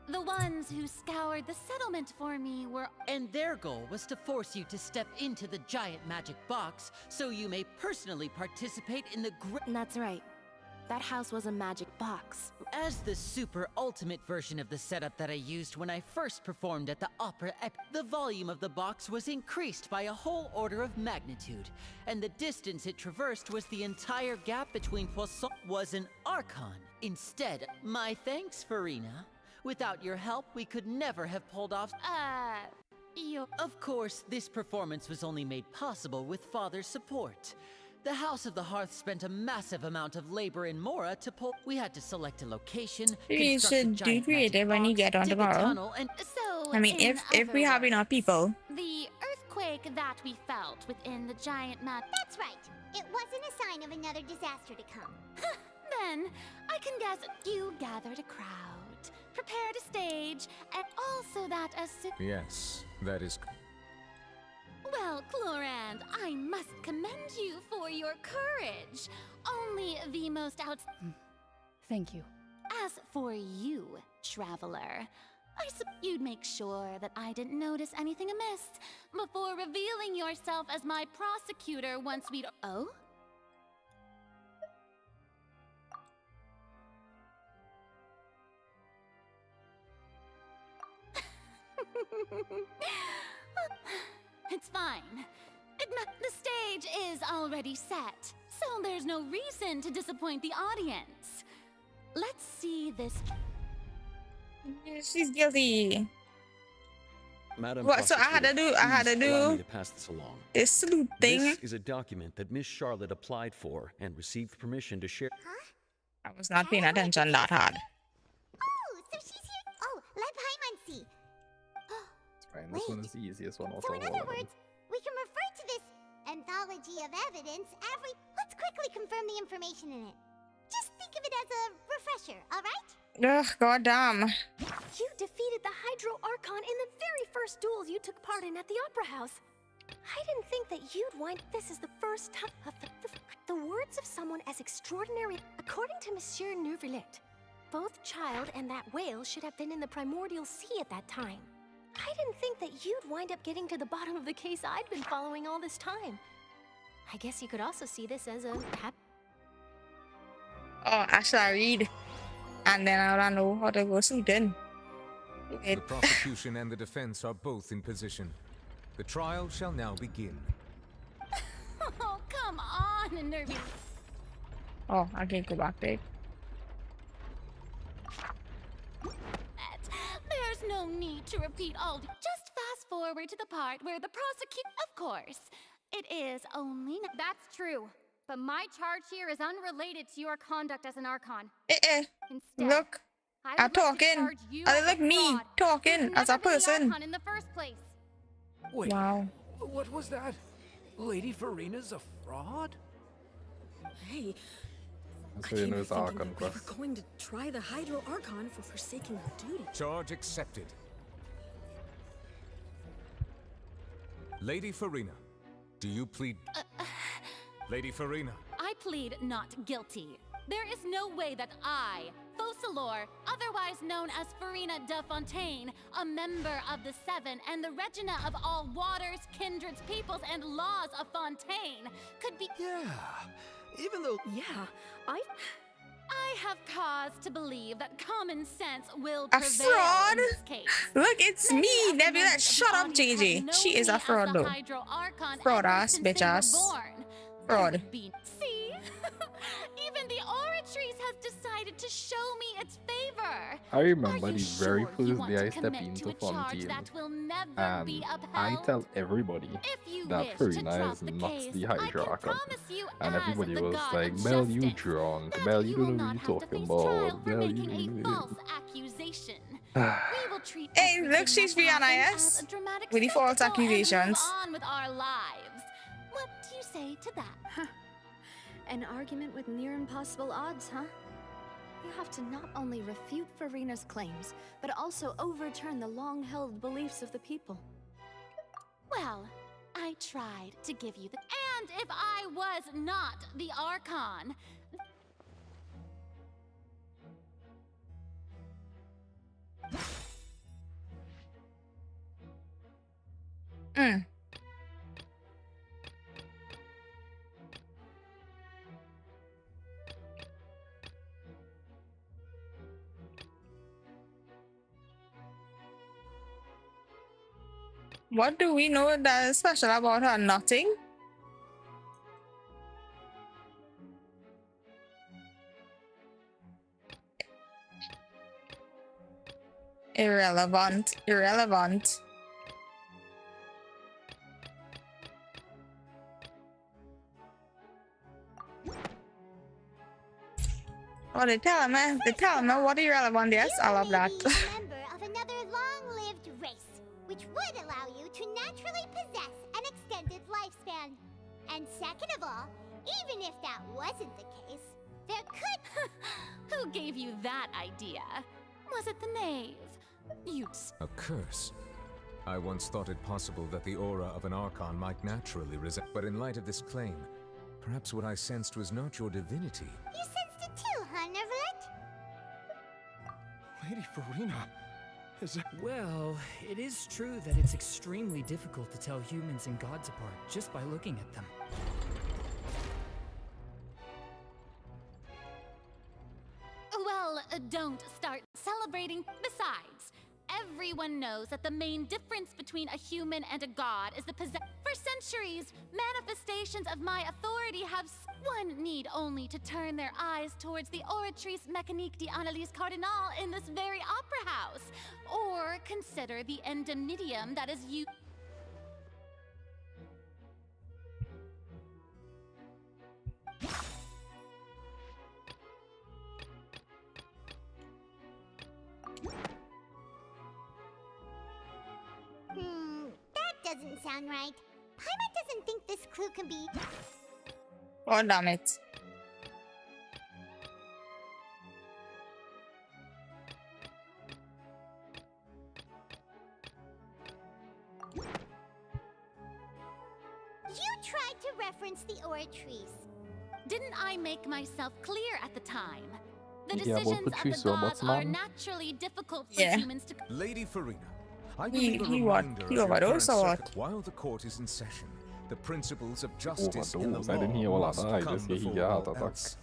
The ones who scoured the settlement for me were... And their goal was to force you to step into the giant magic box so you may personally participate in the That's right. That house was a magic box. As the super ultimate version of the setup that I used when I first performed at the Opera the volume of the box was increased by a whole order of magnitude, and the distance it traversed was the entire gap between Poisson was an Archon. Instead, my thanks, Farina. Without your help, we could never have pulled off... Of course, this performance was only made possible with Father's support. The House of the Hearth spent a massive amount of labor in Mora to pull... We had to select a location, You should do creative when you get on tomorrow. So, I mean, if we have enough people. The earthquake that we felt within the giant map... That's right. It wasn't a sign of another disaster to come. Then, I can guess you gathered a crowd, prepared a stage, and also that as... Yes, that is... Well, Clorand, I must commend you for your courage. Only the most Thank you. As for you, traveler, you'd make sure that I didn't notice anything amiss before revealing yourself as my prosecutor once we'd... Oh? It's fine. The stage is already set, so there's no reason to disappoint the audience. Let's see this. She's guilty. Madam What? So I had to do. allow me to pass this along. This salute thing. This is a document that Miss Charlotte applied for and received permission to share. I was not paying attention that hard. Oh, so she's here. Oh, let Paimon see. Right, this one is the easiest one. So in other words, we can refer to this anthology of evidence Let's quickly confirm the information in it. Just think of it as a refresher, alright? Ugh, goddamn. You defeated the Hydro Archon in the very first duels you took part in at the Opera House. I didn't think that you'd wind... This is the first time... The words of someone as extraordinary... According to Monsieur Neuvillette, both Child and that whale should have been in the primordial sea at that time. I didn't think that you'd wind up getting to the bottom of the case I'd been following all this time. I guess you could also see this as a... Oh, I shall read. And then I don't know how to go Sweden. The prosecution and the defense are both in position. The trial shall now begin. Oh, come on, Nervy. Oh, I can't go back there. There's no need to repeat all. Just fast forward to the part where the Of course, it is only. That's true. But my charge here is unrelated to your conduct as an Archon. Instead, Look, I'm talking. I look me talking as a person. Archon in the first place. Wait, wow. What was that? Lady Farina's a fraud? Hey, That's I where you came know here it's thinking Archon we were quest. going to try the Hydro Archon for forsaking our duty. Charge accepted. Lady Farina, do you plead... Lady Farina. I plead not guilty. There is no way that I, Focalor, otherwise known as Farina de Fontaine, a member of the Seven and the Regina of all waters, kindreds, peoples, and laws of Fontaine, could be— Yeah, even though— Yeah, I have cause to believe that common sense will A prevail fraud? in this case. Look, it's me, Nebula. Shut up, JJ. She is a fraud, though. Fraud ass, bitch ass. Fraud. See? Even the Oratrice has decided to show me its favor. I remember the very you first want day to I stepped commit into to a charge Fontaine, that will never and be upheld? I tell everybody you that wish to Farina drop is the not case, the I Hydro can Archon. promise you And as everybody the was god like, of Mel, you justice drunk. Mel, you don't know what you're talking about. Mel, making you... a false accusation. We will treat Hey, everything look, she's that Rihanna, happened yes? as a dramatic With the false spectacle and accusations. move on with our lives. What do you say to that? An argument with near impossible odds, huh? You have to not only refute Farina's claims, but also overturn the long-held beliefs of the people. Well, I tried to give you the— And if I was not the Archon, What do we know that is special about her? Nothing? Irrelevant. Irrelevant. Oh, they tell me what irrelevant is. I love that. Member of another long-lived race, which would allow you to naturally possess an extended lifespan. And second of all, even if that wasn't the case, there could— who gave you that idea? Was it the knave? A curse. I once thought it possible that the aura of an Archon might naturally resent. But in light of this claim, perhaps what I sensed was not your divinity. You sensed it too, huh, Neverlet? Lady Farina, is that... Well, it is true that it's extremely difficult to tell humans and gods apart just by looking at them. Well, don't start celebrating. Besides, everyone knows that the main difference between a human and a god is the possession. For centuries, manifestations of my authority have... One need only to turn their eyes towards the Oratrice Mécanique d'Analyse Cardinal in this very opera house, or consider the endemnitium that is used... That doesn't sound right. Paimon doesn't think this clue can be... Oh, damn it. You tried to reference the Oratrice. Didn't I make myself clear at the time? The Yeah, but decisions of the Patrice gods Roberts, are man. naturally difficult for Yeah. humans to... Lady Farina, I He- believe a he what? reminder He of your overdosed current or what? circuit while the court is in session. The principles of justice in the Overdose? law I didn't hear all must that. I come just hear he before got a all heart attack. else.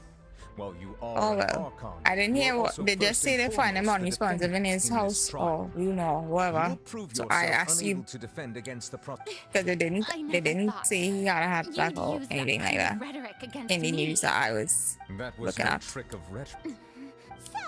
While you are Oh an well. Archon, I didn't you hear are what also they just first say. They and find him foremost on the responsive in defendant his in this house trial. or you know You whatever. will prove So yourself I assume unable to defend against the because they didn't thought say he got a heart you'd attack or use that anything like kind of that rhetoric against in the me. news that I was That was looking no at. trick of rhetoric. So,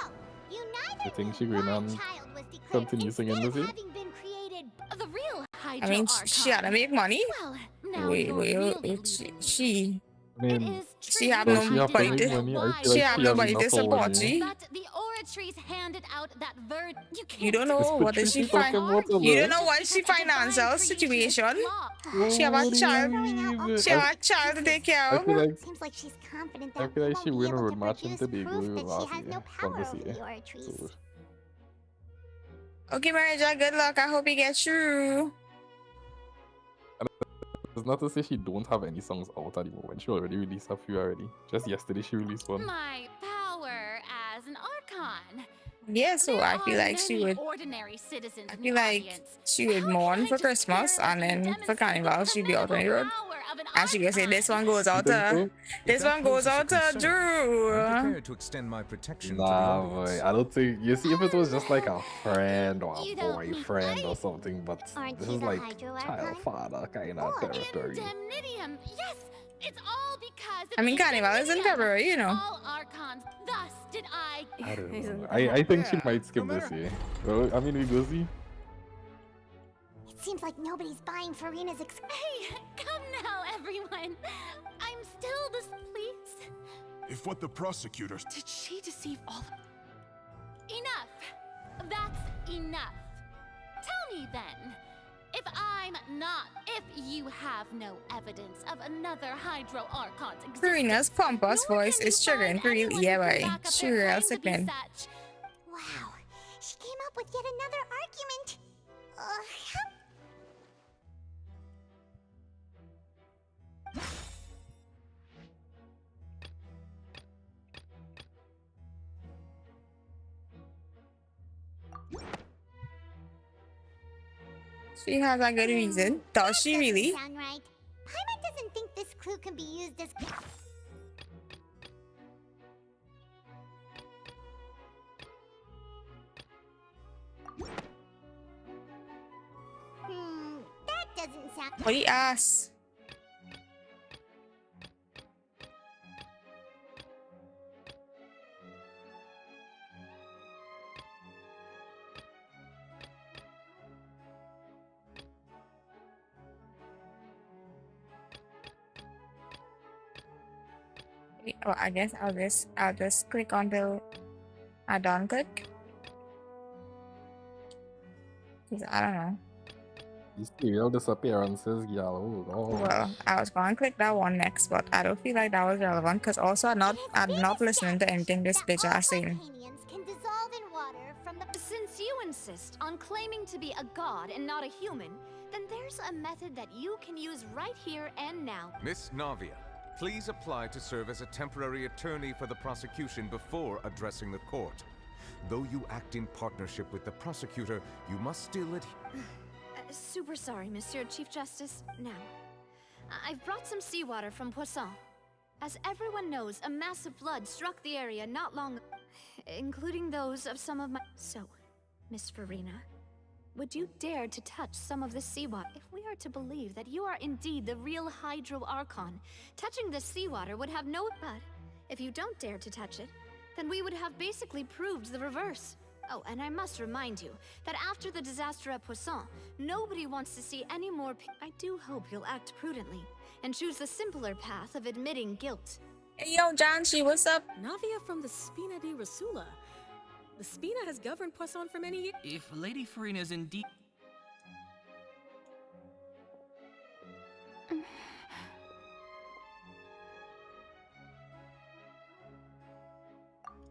you neither You think knew she why gonna child was declared continue singing instead of this? having been created... The real Hydro I mean, Archon. she had to make money. Well, now Wait, you're wait, really wait, losing. she I mean, She have does she have to nobody make to, money? I feel she like have she has nobody to enough support already. you. But the oratories handed out that bird. You can't. You don't It's know what is she Patricia talking about the you don't bird? know what is she financial situation. She have a What do you child. mean? She have a child to take care I of. feel like Seems like she's confident I that feel we like won't she be win a able road to match produce into Big proof Blue that last she has year no from power this over year. the oratories. So, Okay, Marija, good luck. I hope you get through. it's not to say she don't have any songs out at the moment. She already released a few already. Just yesterday she released one. My power as an archon. Yeah, so I feel like she would. Ordinary citizens I in feel the like audience. she would mourn for Christmas and then for Carnival she'd be out on the road. And she could say, "This one goes out to her. This one goes out to I'm Drew." prepared to extend my protection to the Nah, audience. boy. I don't think you see if it was just like a friend or a boyfriend or something, but this is like child father kind of territory. Indemnitium. Yes, it's all because of I mean, Carnival is in February, you know. all archons. Thus did I. I don't know. I think she might skip this year. Well, I mean, we go see. It seems like nobody's buying Farina's Hey, come now, everyone. I'm still this. Please. If what the prosecutors... Did she deceive all? Enough. That's enough. Tell me then. If you have no evidence of another Hydro Archon's existence, Farina's pompous voice is triggering for you, yeah, boy. She real sickening. Wow, she came up with yet another argument. She has a good reason. Does she really? Sound right. Paimon doesn't think this clue can be used as... that doesn't sound... What do you ask? Oh, I guess I'll just click on the add-on click. 'Cause I don't know. These serial disappearances, yellow. Oh. Well, I was going to click that one next, but I don't feel like that was relevant because also I'm not listening to anything this bitch is saying. can dissolve in water from the... Since you insist on claiming to be a god and not a human, then there's a method that you can use right here and now. Miss Navia, please apply to serve as a temporary attorney for the prosecution before addressing the court. Though you act in partnership with the prosecutor, you must still adhere. Super sorry, Monsieur Chief Justice. Now, I've brought some seawater from Poisson. As everyone knows, a massive flood struck the area not long ago, including those of some of my... So, Miss Farina, would you dare to touch some of the seawater? If we are to believe that you are indeed the real Hydro Archon, touching the seawater would have no... But if you don't dare to touch it, then we would have basically proved the reverse. Oh, and I must remind you that after the disaster at Poisson, nobody wants to see any more I do hope you'll act prudently and choose the simpler path of admitting guilt. Hey, yo, Janshi, what's up? Navia from the Spina di Rasula. The Spina has governed Poisson for many years. If Lady Farina is indeed...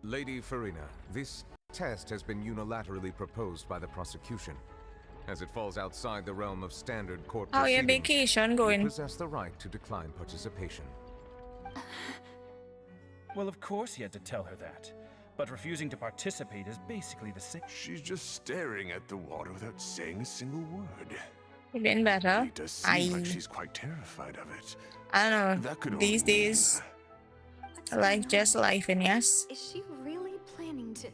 Lady Farina, this test has been unilaterally proposed by the prosecution. As it falls outside the realm of standard court How your proceedings, vacation going? you possess the right to decline participation. Well, of course he had to tell her that. But refusing to participate is basically the same. She's just staring at the water without saying a single word. You've been better. It does seem like she's quite terrified of it. I don't That know. could These only mean- days, life just life, and yes. Is she really planning to...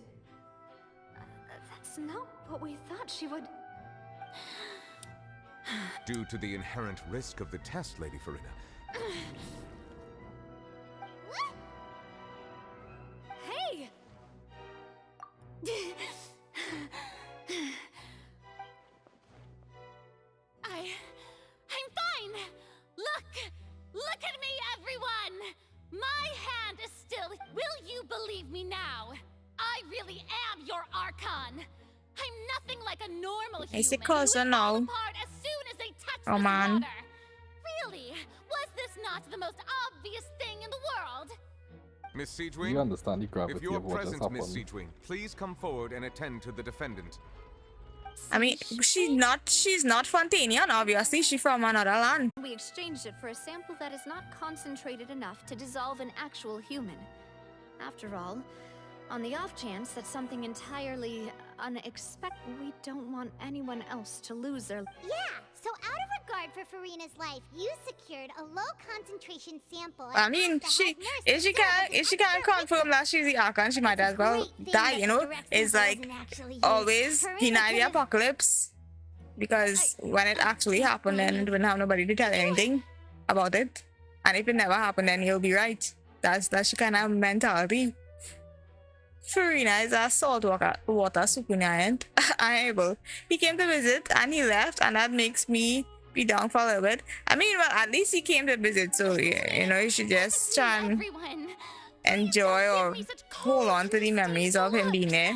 that's not what we thought she would... Due to the inherent risk of the test, Lady Farina. Hey! I'm fine. Look at me, everyone. really am your Archon. I'm nothing like a normal human Is it who closer would fall now? apart as soon as they touch Oh this man. water. Really? Was this not the most obvious thing in the world? Miss You Siegewing, understand the if gravity you're of what has present, Miss happened. Siegewing, please come forward and attend to the defendant. I mean, she's not Fontanian, obviously. She's from another land. We exchanged it for a sample that is not concentrated enough to dissolve an actual human. After all, on the off chance that something entirely unexpected, we don't want anyone else to lose their... Yeah, so out of regard for Farina's life, you secured a low concentration sample. I mean, if she can't confirm that she's the Archon, she might as well die, you know? It's like always deny the apocalypse. Because when it actually happened, then it wouldn't have nobody to tell anything about it. And if it never happened, then you'll be right. That's the kind of mentality. Farina is a saltwater super giant. Unable. He came to visit and he left, and that makes me be down for a little bit. I mean, well, at least he came to visit, so yeah, you know, you should just try and enjoy or hold on to the memories of him being there.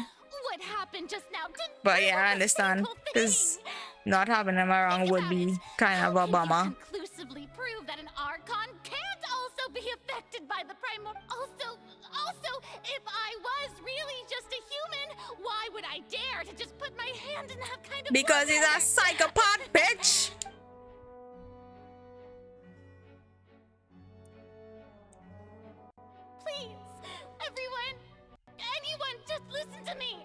What happened just now didn't But yeah, I understand, because not having him around would be kind of a bummer. conclusively prove that an Archon can't also be affected by the primordial. Also, if I was really just a human, why would I dare to just put my hand in that kind of Because he's water? a psychopath, bitch! Please, anyone, just listen to me.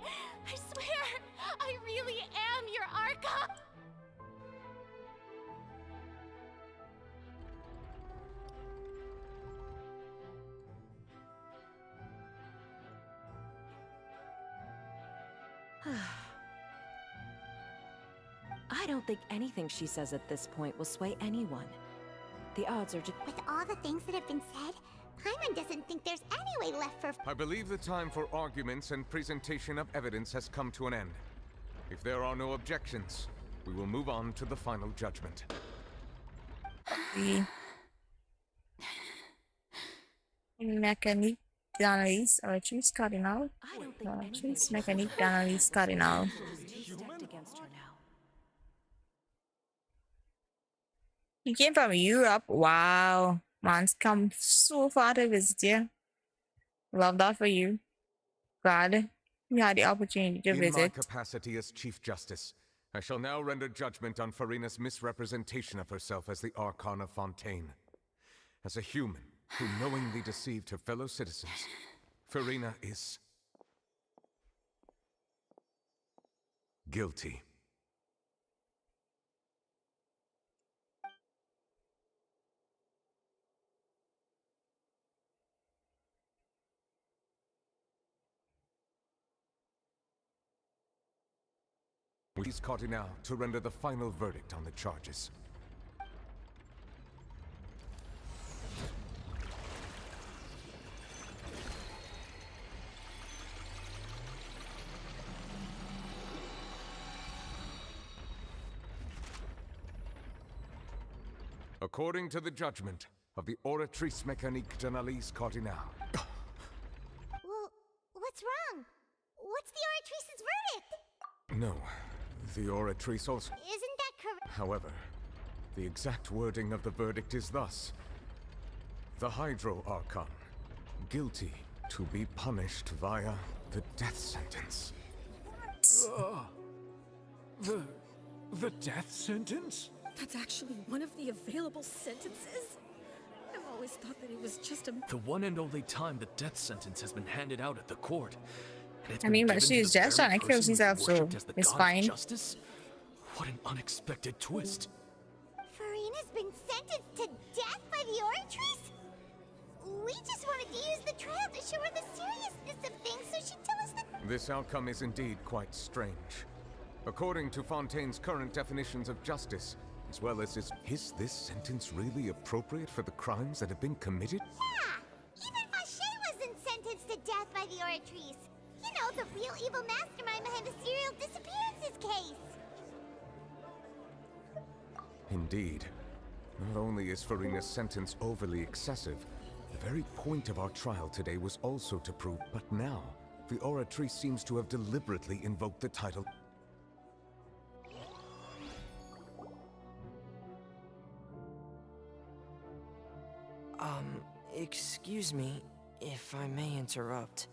I swear, I really am your Archon. I don't think anything she says at this point will sway anyone. The odds are just... With all the things that have been said, Paimon doesn't think there's any way left for... I believe the time for arguments and presentation of evidence has come to an end. If there are no objections, we will move on to the final judgment. The mechanic d'analyse archives cardinal. Archives mechanic d'analyse cardinal. He came from Europe. Wow. Man's come so far to visit you. Love that for you. Glad you had the opportunity to In visit. my capacity as Chief Justice, I shall now render judgment on Farina's misrepresentation of herself as the Archon of Fontaine. As a human who knowingly deceived her fellow citizens, Farina is... guilty. Please Cardinal to render the final verdict on the charges. According to the judgment of the Oratrice Mécanique d'Analyse Cardinal. Well, what's wrong? What's the Oratrice's verdict? No, the Oratrice also... Isn't that correct? However, the exact wording of the verdict is thus. The Hydro Archon, guilty to be punished via the death sentence. The death sentence? That's actually one of the available sentences? I've always thought that it was just a... The one and only time the death sentence has been handed out at the court. And it's I mean, been but given to she's the just very trying to kill person herself, so worshipped as the it's god of fine. Justice? What an unexpected twist. Farina's been sentenced to death by the Oratrice? We just wanted to use the trial to show her the seriousness of things so she'd tell us the... This outcome is indeed quite strange. According to Fontaine's current definitions of justice, as well as is this sentence really appropriate for the crimes that have been committed? Yeah! Even Fache wasn't sentenced to death by the Oratrice. You know, the real evil mastermind behind the serial disappearances case. Indeed. Not only is Farina's sentence overly excessive, the very point of our trial today was also to prove, but now, The oratrice seems to have deliberately invoked the title. Excuse me, if I may interrupt.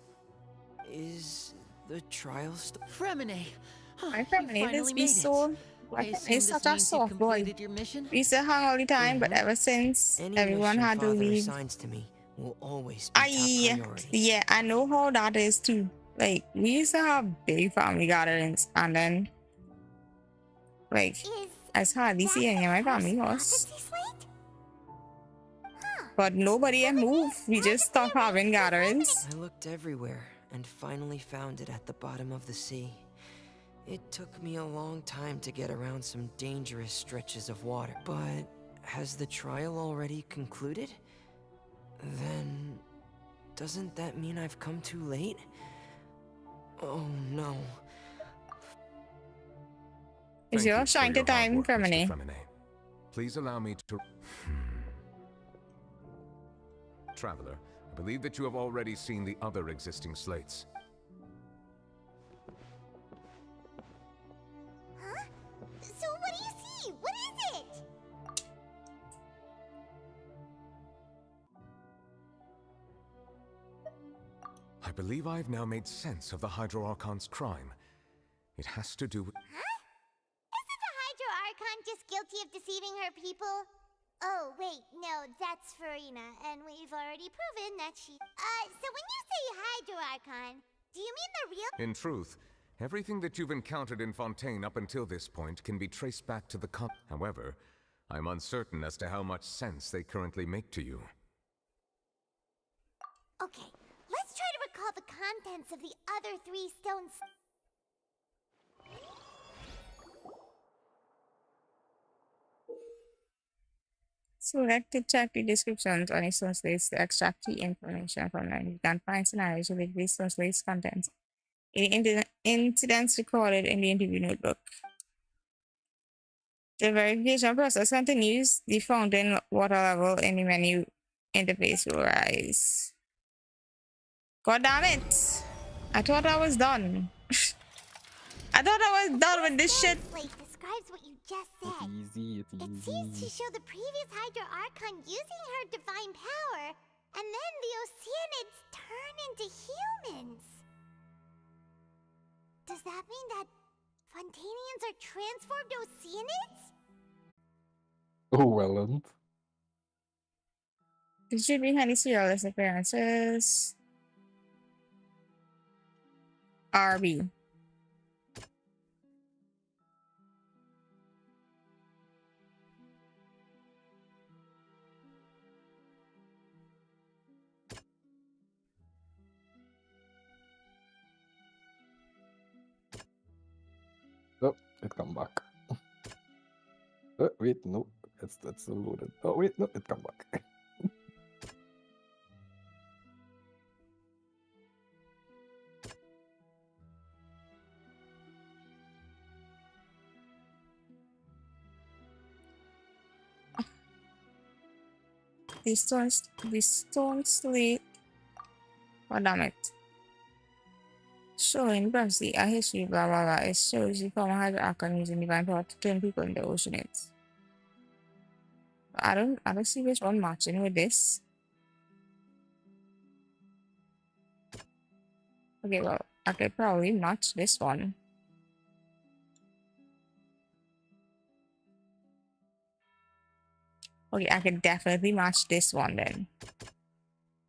Is the trial Fremine! My You family finally is be made so. it. I Like, assume he's this such a means you've soft boy. completed your mission? We used to hang all the time, but ever since Any everyone mission had to Father leave, assigns to me will always be top priority. yeah, I know how that is too. Like, we used to have big family gatherings, and then, like, I hardly see any of my family house. But nobody had moved. We just stopped having gatherings. I looked everywhere and finally found it at the bottom of the sea. It took me a long time to get around some dangerous stretches of water. But has the trial already concluded? Then doesn't that mean I've come too late? Oh no. Is your shine to time, Femini? Please allow me to... Traveler, I believe that you have already seen the other existing slates. Huh? So what do you see? What is it? I believe I've now made sense of the Hydro Archon's crime. It has to do with... Huh? Isn't the Hydro Archon just guilty of deceiving her people? Oh, wait, no, that's Farina, and we've already proven that she... so when you say Hydro Archon, do you mean the real... In truth, everything that you've encountered in Fontaine up until this point can be traced back to the However, I'm uncertain as to how much sense they currently make to you. Okay, let's try to recall the contents of the other 3 stones. Select to check the descriptions on its slates to extract the information from them. You can find scenarios with these slates contents in the incidents recorded in the interview notebook. The verification process continues. The fountain water level in the menu interface will rise. God damn it! I thought I was done. I thought I was done with this shit. Describes what you just said. It's easy. It seems to show the previous Hydro Archon using her divine power, and then the Oceanids turn into humans. Does that mean that Fontanians are transformed Oceanids? Oh, well, It should be any serial appearances. RB. Oh, it come back. Wait, no, that's loaded. Oh wait, no, it come back. The stone slate. Oh, damn it. Showing Brassy a history, blah blah blah. It shows the former Hydro Archon using divine power to turn people into Oceanids. I don't see which one matching with this. Okay, well, I could probably match this one. Okay, I could definitely match this one then.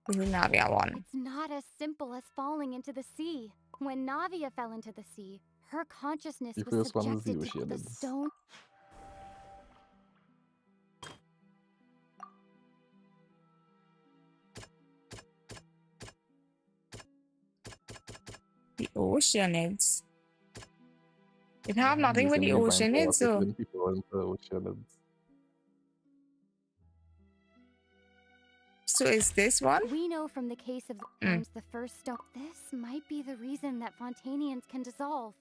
This is Navia one. It's not as simple as falling into the sea. When Navia fell into the sea, her consciousness The was first one was the subjected to the Oceanids. stone. The Oceanids. It have nothing with Using the divine power Oceanids, to so turn people into Oceanids. so is this one? We know from the case of the first stone. This might be the reason that Fontanians can dissolve.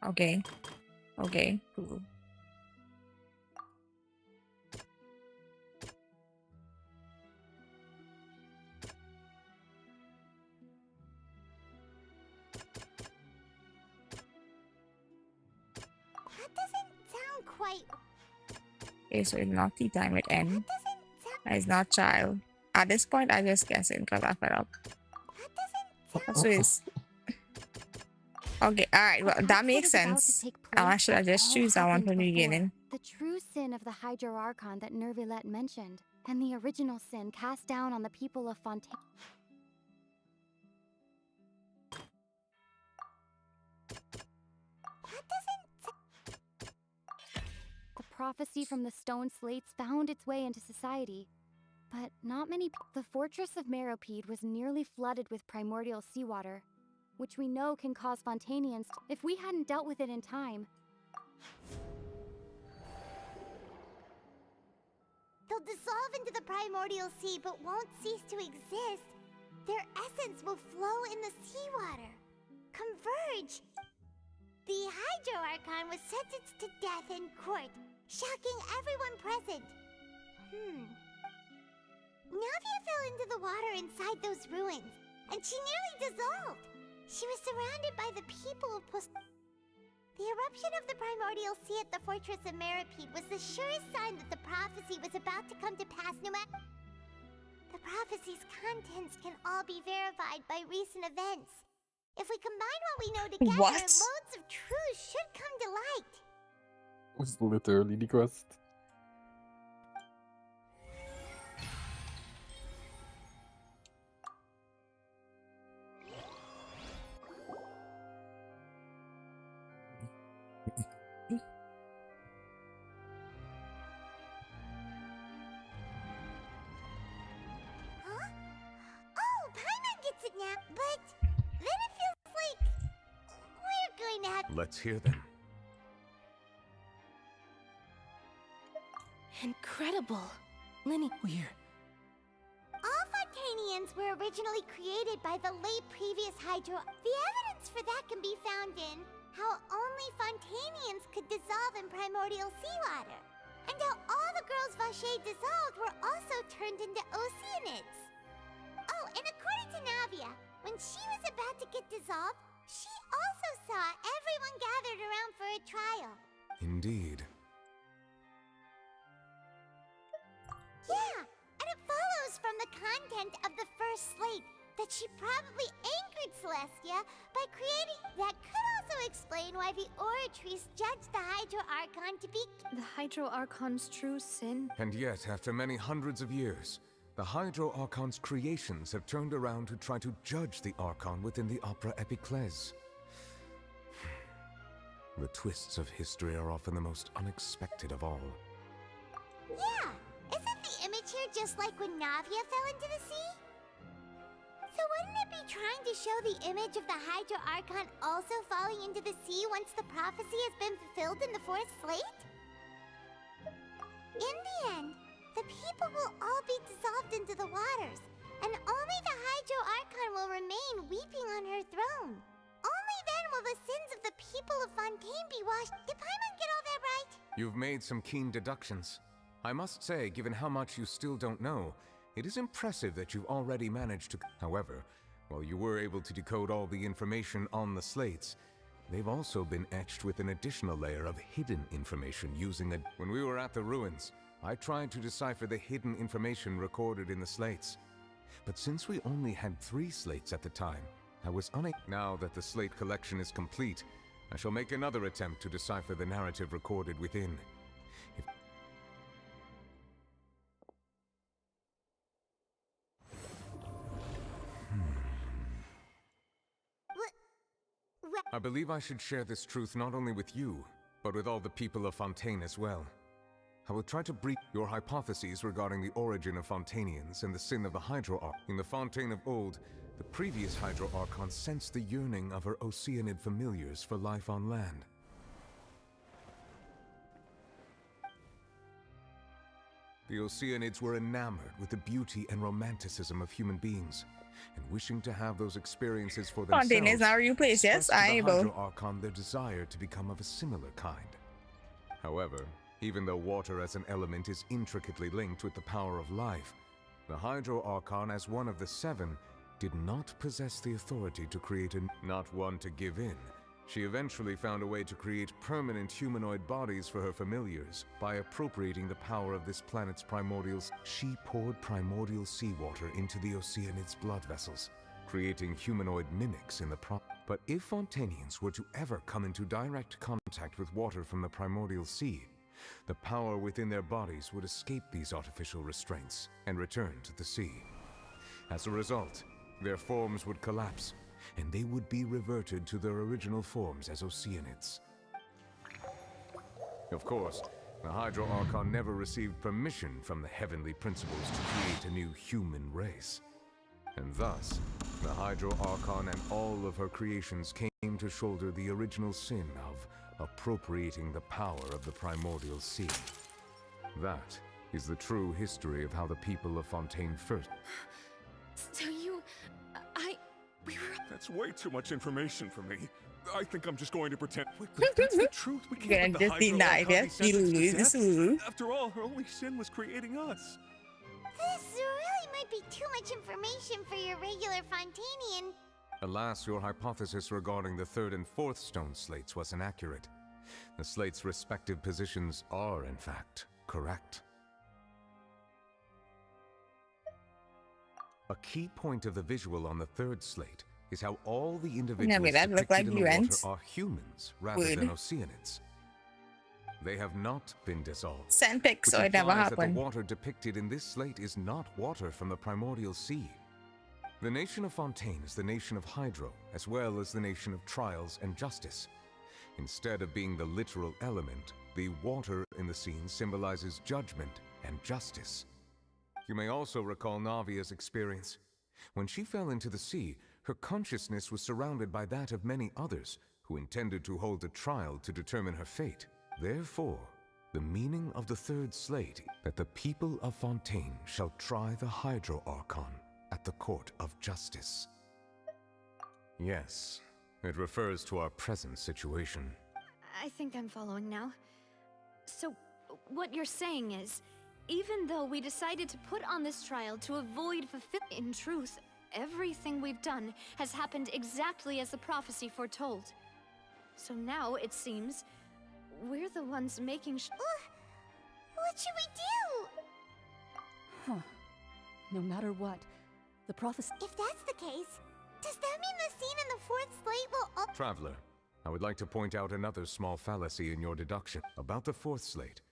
Okay. Okay, cool. quite... Okay, so it's not tea time with N. It's not child. At this point, I just guessing because I fed up. So it's... Okay, alright, well, that makes sense. I should have just choose that one from the beginning. The true sin of the Hydro Archon that Nervilette mentioned, and the original sin cast down on the people of Fontaine. The prophecy from the stone slates found its way into society, but not many. The fortress of Meropide was nearly flooded with primordial seawater, which we know can cause Fontainians if we hadn't dealt with it in time. They'll dissolve into the primordial sea but won't cease to exist. Their essence will flow in the seawater. Converge. The Hydro Archon was sentenced to death in court, shocking everyone present. Navia fell into the water inside those ruins, and she nearly dissolved. She was surrounded by the people of The eruption of the primordial sea at the fortress of Meropide was the surest sign that the prophecy was about to come to pass no matter... The prophecy's contents can all be verified by recent events. If we combine what we know together, loads of truths should come to light. It's literally the quest. But then it feels like we're going to have... Let's hear them. Incredible. Lenny, we're... All Fontainians were originally created by the late previous Hydro... The evidence for that can be found in how only Fontainians could dissolve in primordial seawater, and how all the girls Vacher dissolved were also turned into Oceanids. Oh, and according to Navia, when she was about to get dissolved, she also saw everyone gathered around for a trial. Indeed. Yeah, and it follows from the content of the first slate that she probably angered Celestia by creating... That could also explain why the Oratrice judged the Hydro Archon to be... The Hydro Archon's true sin? And yet, after many hundreds of years, the Hydro Archon's creations have turned around to try to judge the Archon within the Opera Epiclese. The twists of history are often the most unexpected of all. Yeah, isn't the image here just like when Navia fell into the sea? So wouldn't it be trying to show the image of the Hydro Archon also falling into the sea once the prophecy has been fulfilled in the fourth slate? In the end, the people will all be dissolved into the waters, and only the Hydro Archon will remain weeping on her throne. Only then will the sins of the people of Fontaine be washed. Did Paimon get all that right? You've made some keen deductions. I must say, given how much you still don't know, it is impressive that you've already managed to... However, while you were able to decode all the information on the slates, they've also been etched with an additional layer of hidden information using a... When we were at the ruins, I tried to decipher the hidden information recorded in the slates. But since we only had 3 slates at the time, I was unable... Now that the slate collection is complete, I shall make another attempt to decipher the narrative recorded within. I believe I should share this truth not only with you, but with all the people of Fontaine as well. I will try to brief your hypotheses regarding the origin of Fontainians and the sin of the Hydro Archon. In the Fontaine of old, the previous Hydro Archon sensed the yearning of her Oceanid familiars for life on land. The Oceanids were enamored with the beauty and romanticism of human beings, and wishing to have those experiences for themselves. Fontaine is our new place, yes, I am able. The Hydro Archon their desire to become of a similar kind. However, even though water as an element is intricately linked with the power of life, the Hydro Archon, as one of the 7, did not possess the authority to create not one to give in, She eventually found a way to create permanent humanoid bodies for her familiars by appropriating the power of this planet's primordials. She poured primordial seawater into the Oceanid's blood vessels, creating humanoid mimics in the But if Fontainians were to ever come into direct contact with water from the primordial sea, the power within their bodies would escape these artificial restraints and return to the sea. As a result, their forms would collapse, and they would be reverted to their original forms as Oceanids. Of course, the Hydro Archon never received permission from the heavenly principles to create a new human race. And thus, the Hydro Archon and all of her creations came to shoulder the original sin of appropriating the power of the primordial sea. That is the true history of how the people of Fontaine first... So we were... That's way too much information for me. I think I'm just going to pretend. Wait, but if that's the truth, we can't let the just deny Hydro Archon be that. sentenced to DILUC. death. After all, her only sin was creating us. This really might be too much information for your regular Fontainian. Alas, your hypothesis regarding the third and fourth stone slates was inaccurate. The slates' respective positions are, in fact, correct. A key point of the visual on the third slate is how all the individuals that look depicted like in the humans. water are humans rather than Oceanids. They have not been dissolved. Send pics, which so it never implies that happened. the water depicted in this slate is not water from the primordial sea. The nation of Fontaine is the nation of Hydro, as well as the nation of trials and justice. Instead of being the literal element, the water in the scene symbolizes judgment and justice. You may also recall Navia's experience. When she fell into the sea, her consciousness was surrounded by that of many others who intended to hold a trial to determine her fate. Therefore, the meaning of the third slate that the people of Fontaine shall try the Hydro Archon at the court of justice. Yes, it refers to our present situation. I think I'm following now. So, what you're saying is, even though we decided to put on this trial to avoid fulfilling, in truth, everything we've done has happened exactly as the prophecy foretold. So now, it seems, we're the ones making What should we do? Huh. No matter what, the prophecy... If that's the case, does that mean the scene in the fourth slate will Traveler, I would like to point out another small fallacy in your deduction about the fourth slate.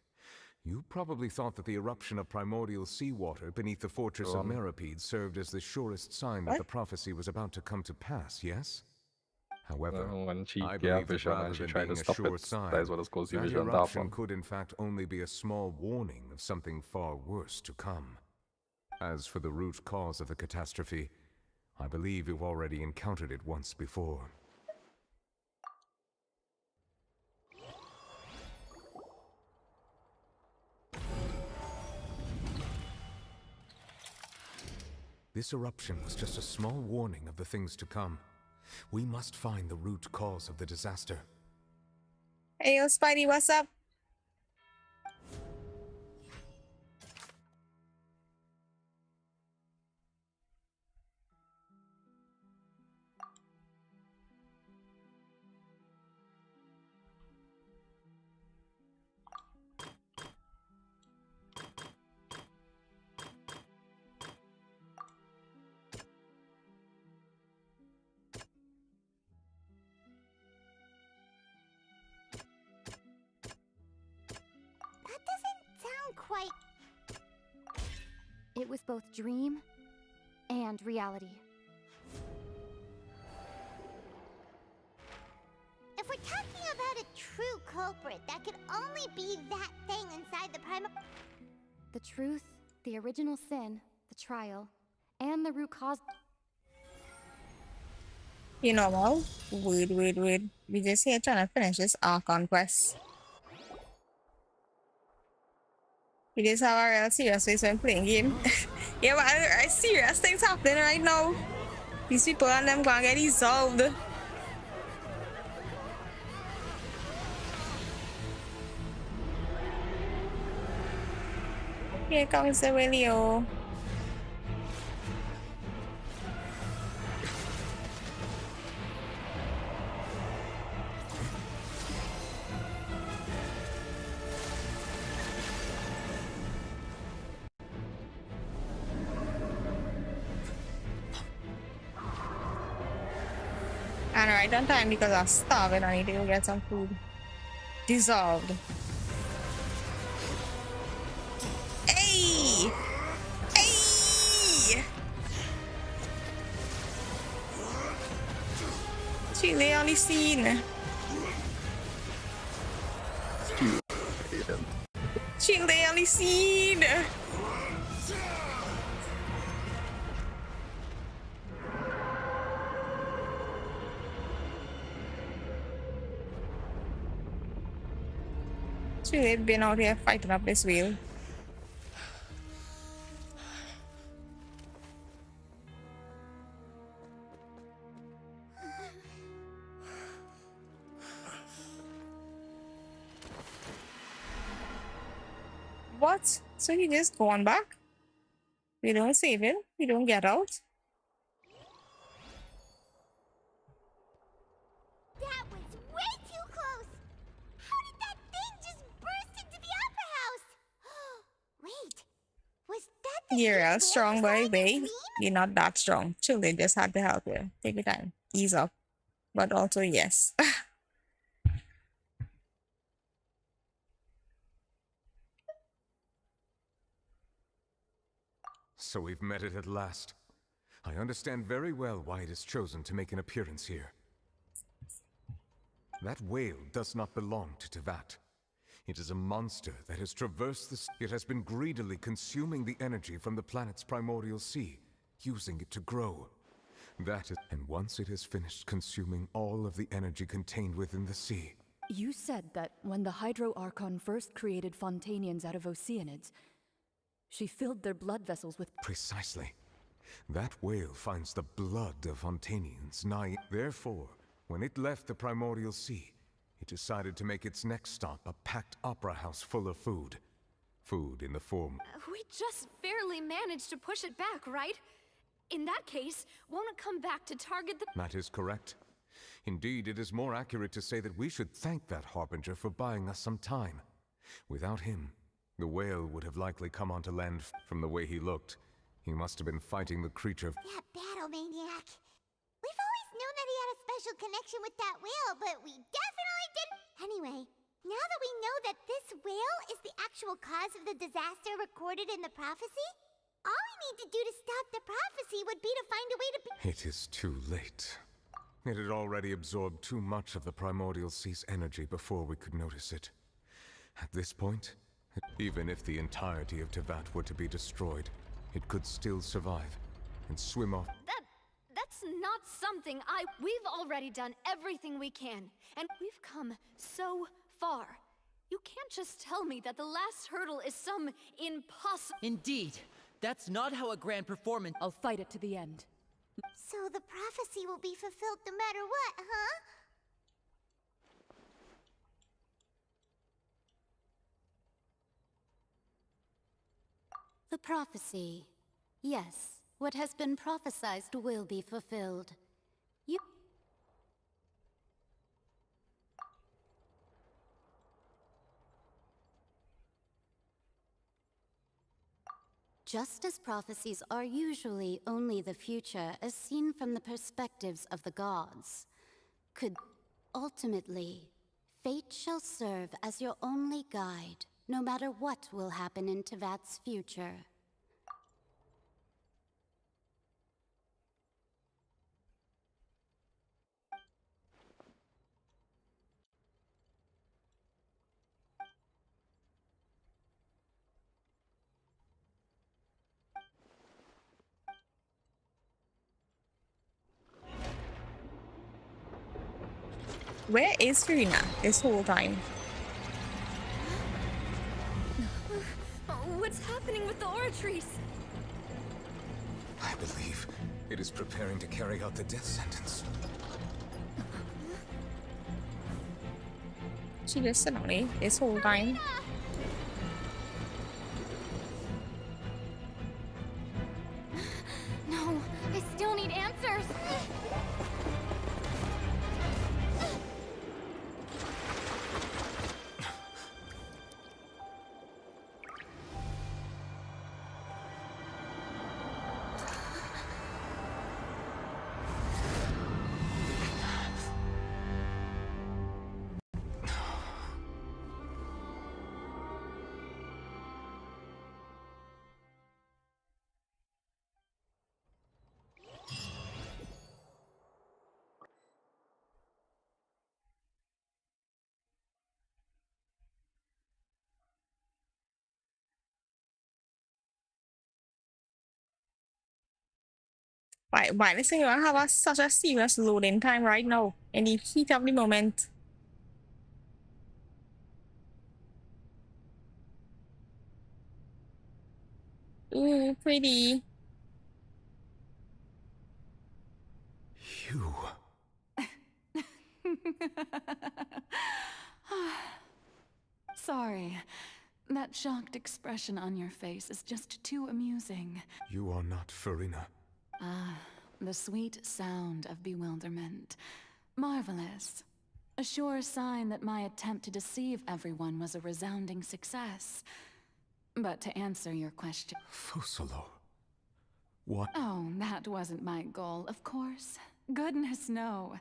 You probably thought that the eruption of primordial seawater beneath the fortress of Meripede served as the surest sign that the prophecy was about to come to pass, yes? However, when she I gave believe that vision rather and she than tried being to a stop sure it, sign, that is what is caused the that vision on that eruption one. could in fact only be a small warning of something far worse to come. As for the root cause of the catastrophe, I believe you've already encountered it once before. This eruption was just a small warning of the things to come. We must find the root cause of the disaster. Hey, yo, Spidey, what's up? That doesn't sound quite... It was both dream and reality. If we're talking about a true culprit, that could only be that thing inside the The truth, the original sin, the trial, and the root cause. You know what? Wait. We just here trying to finish this Archon quest. We just have our real serious face when playing game. Yeah, but I serious things happening right now. These people and them gonna get resolved. Here comes the Willio. And right on time because I'm starving. I need to go get some food. Dissolved. Hey! Hey! Chile on the scene. Chile on the scene. Chile been out here fighting up this wheel. What? So he just gone back? We don't save him? We don't get out? That was way too close! How did that thing just burst into the opera house? Wait, was that the You're a whale strong boy, beside the babe. dream? You're not that strong. Chile just had to help you. Take your time. Ease up. But also, yes. So we've met it at last. I understand very well why it has chosen to make an appearance here. That whale does not belong to Tevat. It is a monster that has traversed the sea. It has been greedily consuming the energy from the planet's primordial sea, using it to grow. And once it has finished consuming all of the energy contained within the sea. You said that when the Hydro Archon first created Fontanians out of Oceanids, she filled their blood vessels with... Precisely. That whale finds the blood of Fontanians nigh. Therefore, when it left the primordial sea, it decided to make its next stop a packed opera house full of food. Food in the form... We just barely managed to push it back, right? In that case, won't it come back to target the... That is correct. Indeed, it is more accurate to say that we should thank that Harbinger for buying us some time. Without him, the whale would have likely come onto land. From the way he looked, he must have been fighting the creature. That battle maniac. We've always known that he had a special connection with that whale, but we definitely didn't. Anyway, now that we know that this whale is the actual cause of the disaster recorded in the prophecy, all we need to do to stop the prophecy would be to find a way to be... It is too late. It had already absorbed too much of the primordial sea's energy before we could notice it. At this point, even if the entirety of Tevat were to be destroyed, it could still survive and swim off. That's not something We've already done everything we can, and we've come so far. You can't just tell me that the last hurdle is some impossible... Indeed. That's not how a grand performance... I'll fight it to the end. So the prophecy will be fulfilled no matter what, huh? The prophecy. Yes, what has been prophesied will be fulfilled. You... Just as prophecies are usually only the future as seen from the perspectives of the gods, could ultimately, fate shall serve as your only guide, no matter what will happen in Tevat's future. Where is Farina this whole time? What's happening with the oratories? I believe it is preparing to carry out the death sentence. She listened to me this whole time. No, I still need answers. Why they say you have such a serious loading time right now in the heat of the moment? Ooh, pretty. You. Sorry. That shocked expression on your face is just too amusing. You are not Farina. Ah, the sweet sound of bewilderment. Marvelous. A sure sign that my attempt to deceive everyone was a resounding success. But to answer your question... Focalor. What? Oh, that wasn't my goal, of course. Goodness, no.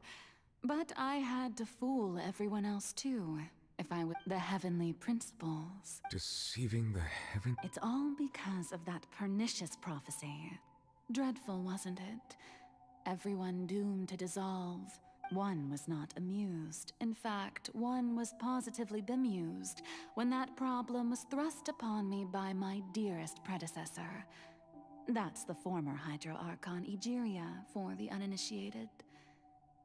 But I had to fool everyone else too. If I were the heavenly principles. Deceiving the heaven? It's all because of that pernicious prophecy. Dreadful, wasn't it? Everyone doomed to dissolve. One was not amused. In fact, one was positively bemused when that problem was thrust upon me by my dearest predecessor. That's the former Hydro Archon Egeria for the uninitiated.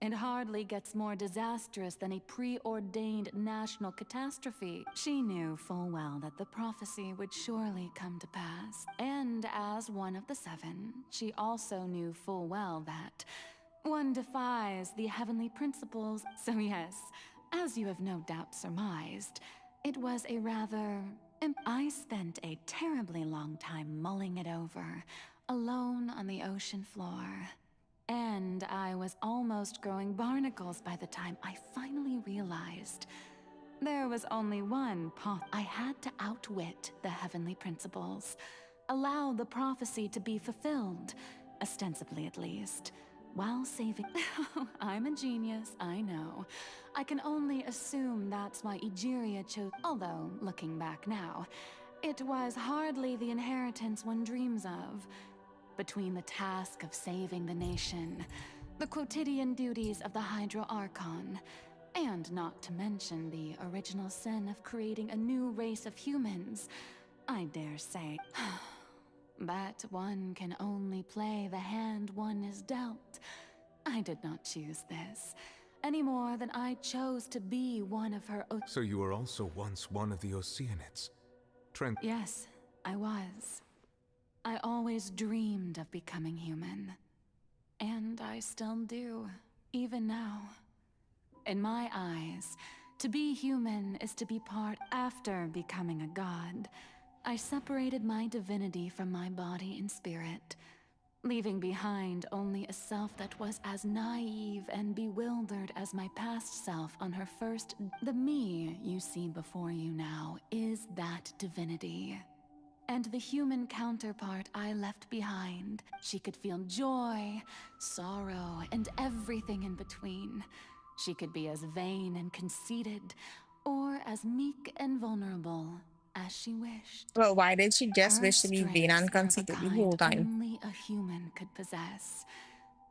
It hardly gets more disastrous than a preordained national catastrophe. She knew full well that the prophecy would surely come to pass. And as one of the seven, she also knew full well that one defies the heavenly principles. So yes, as you have no doubt surmised, it was a rather... I spent a terribly long time mulling it over, alone on the ocean floor. And I was almost growing barnacles by the time I finally realized there was only one path. I had to outwit the heavenly principles, allow the prophecy to be fulfilled, ostensibly at least, while saving... I'm a genius, I know. I can only assume that's why Egeria chose... Although, looking back now, it was hardly the inheritance one dreams of. Between the task of saving the nation, the quotidian duties of the Hydro Archon, and not to mention the original sin of creating a new race of humans, I dare say. But one can only play the hand one is dealt. I did not choose this, any more than I chose to be one of her... So you were also once one of the Oceanids? Yes, I was. I always dreamed of becoming human. And I still do, even now. In my eyes, to be human is to be part after becoming a god. I separated my divinity from my body and spirit, leaving behind only a self that was as naive and bewildered as my past self on her first... The me you see before you now is that divinity. And the human counterpart I left behind, she could feel joy, sorrow, and everything in between. She could be as vain and conceited, or as meek and vulnerable as she wished. Well, why did she just Her wish to be vain and strengths were of a conceited the whole kind time? only a human could possess,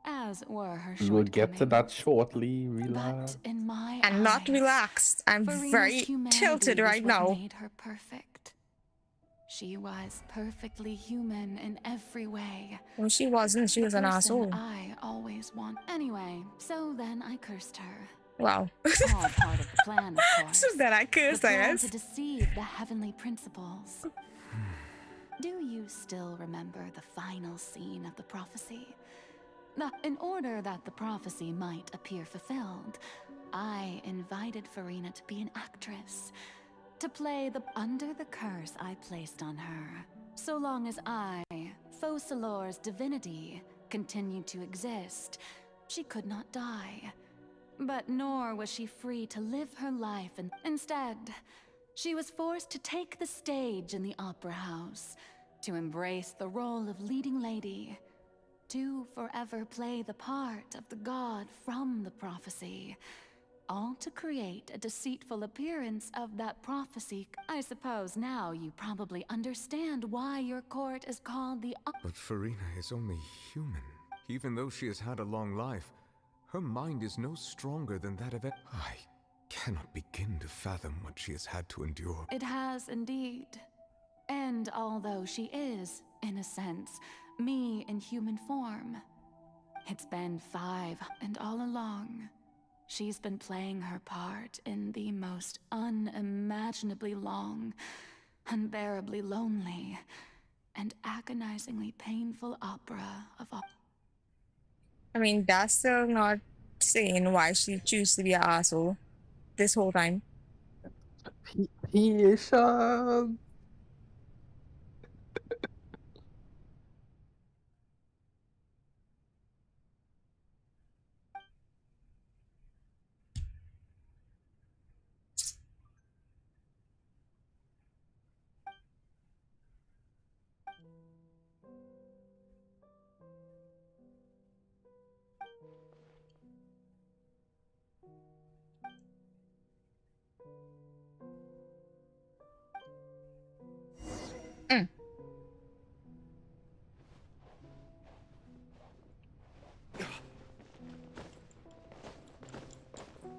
as were her We'll get to that shortcomings. shortly, relax. But in my I'm not eyes, relaxed. I'm Farina's very humanity tilted was right what now. made her perfect. She was perfectly human in every way. Well, she wasn't. She was an asshole. I always want. Anyway, so then I cursed her. Wow. All part of the plan, of course. So then I cursed, the I plan guess. to deceive the heavenly principles. Do you still remember the final scene of the prophecy? In order that the prophecy might appear fulfilled, I invited Farina to be an actress, to play under the curse I placed on her. So long as I, Focalor's divinity, continued to exist, she could not die. But nor was she free to live her life, and instead, she was forced to take the stage in the opera house, to embrace the role of leading lady, to forever play the part of the god from the prophecy, all to create a deceitful appearance of that prophecy. I suppose now you probably understand why your court is called the... But Farina is only human. Even though she has had a long life, her mind is no stronger than that of it. I cannot begin to fathom what she has had to endure. It has indeed. And although she is, in a sense, me in human form, It's been 5, and all along, she's been playing her part in the most unimaginably long, unbearably lonely, and agonizingly painful opera of all. I mean, that's still not saying why she choose to be an asshole this whole time. Patience.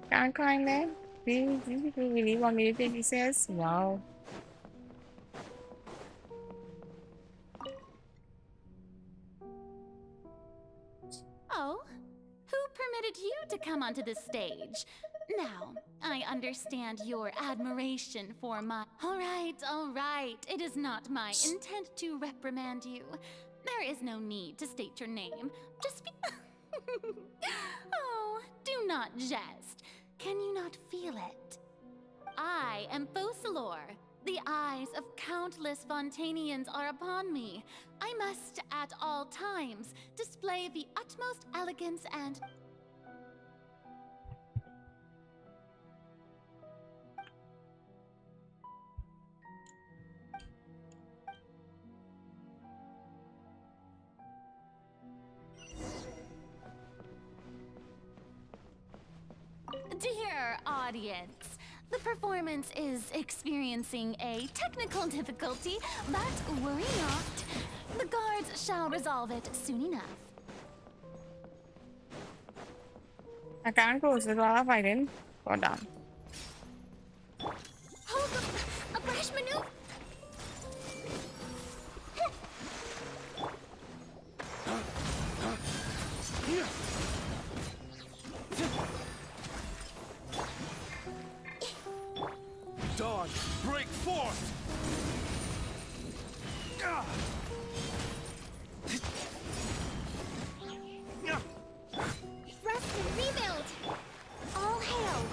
Can't climb there. You really want me to take these stairs? Wow. Oh, who permitted you to come onto the stage? Now, I understand your admiration for my... All right. It is not my intent to reprimand you. There is no need to state your name. Just be... Oh, do not jest. Can you not feel it? I am Focalor. The eyes of countless Fontanians are upon me. I must, at all times, display the utmost elegance and... Dear audience, the performance is experiencing a technical difficulty, but worry not. The guards shall resolve it soon enough. I can't close it while I'm fighting. God damn. Hold a brash maneuver. Dawn, break forth! Rest and rebuild! All hail!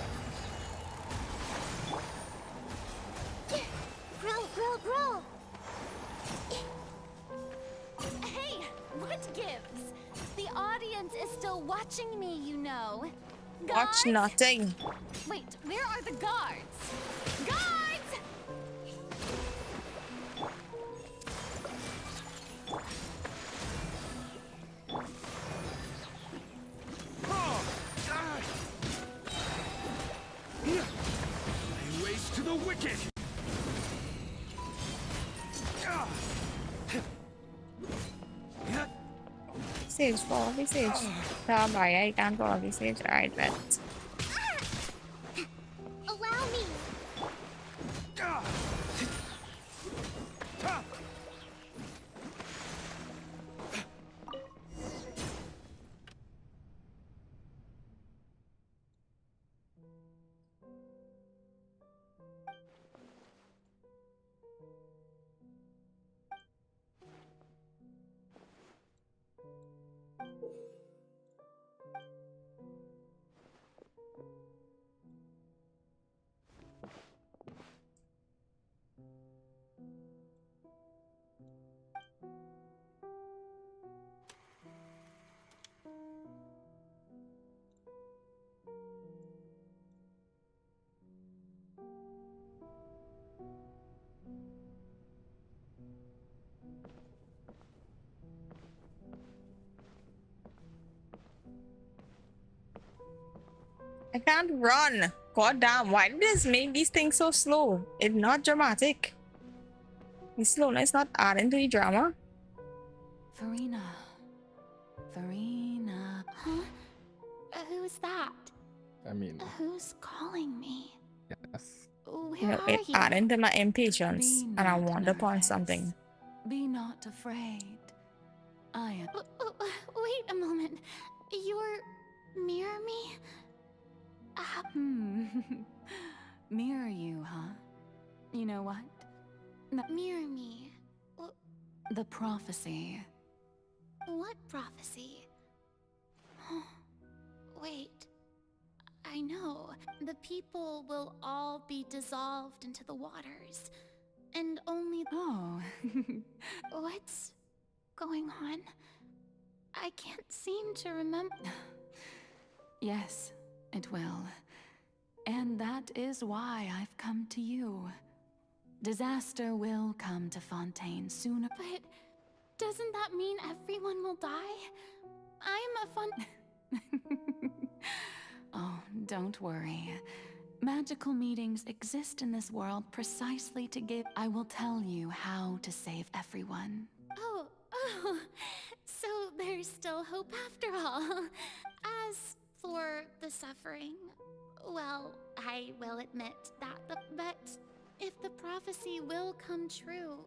Grow! Hey, what gives? The audience is still watching me, you know. Watch Guards? nothing. Wait, where are the guards? Guards! Lay waste to the wicked! Sage, follow the sage. I can't follow the sage. Alright, bet. Allow me! I can't run. God damn, why did this make these things so slow? It's not dramatic. The slowness not adding to the drama. Farina. Huh? Who's that? I mean, Who's calling me? yes. Where You know, are it you? adding to my impatience, Be and I not want upon nervous. something. Be not afraid. I am. Wait a moment. You're... mirror me? Mirror you, huh? You know what? Mirror me? The prophecy. What prophecy? Wait. I know. The people will all be dissolved into the waters. And only... Oh. What's going on? I can't seem to remember... Yes, it will. And that is why I've come to you. Disaster will come to Fontaine sooner. But doesn't that mean everyone will die? I'm a fun... Oh, don't worry. Magical meetings exist in this world precisely to give... I will tell you how to save everyone. Oh, so there's still hope after all. As for the suffering, well, I will admit that, but if the prophecy will come true,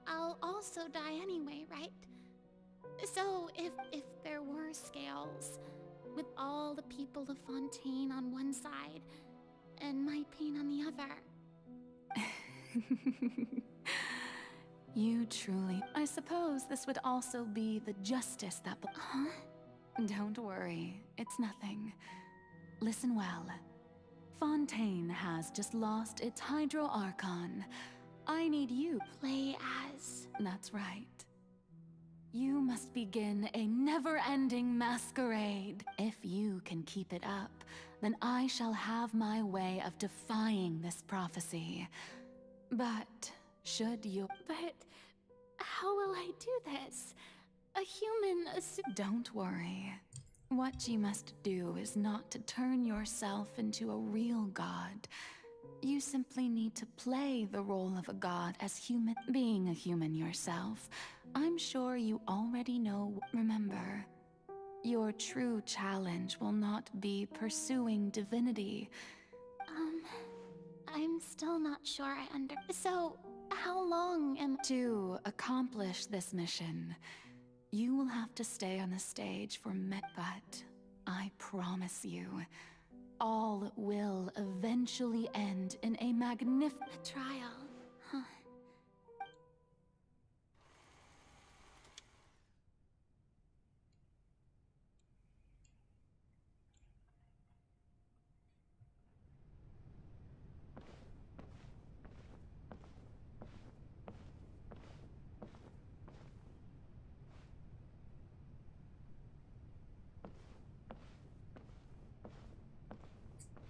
I'll also die anyway, right? So if there were scales, with all the people of Fontaine on one side, and my pain on the other. You truly... I suppose this would also be the justice that... Huh? Don't worry, it's nothing. Listen well. Fontaine has just lost its Hydro Archon. I need you... Play as... That's right. You must begin a never-ending masquerade. If you can keep it up, then I shall have my way of defying this prophecy. But should you... But how will I do this? A human... Don't worry. What you must do is not to turn yourself into a real god. You simply need to play the role of a god as human. Being a human yourself, I'm sure you already know. Remember, your true challenge will not be pursuing divinity. I'm still not sure I So, how long am... To accomplish this mission, you will have to stay on the stage for but I promise you, all will eventually end in a magnificent trial. Huh.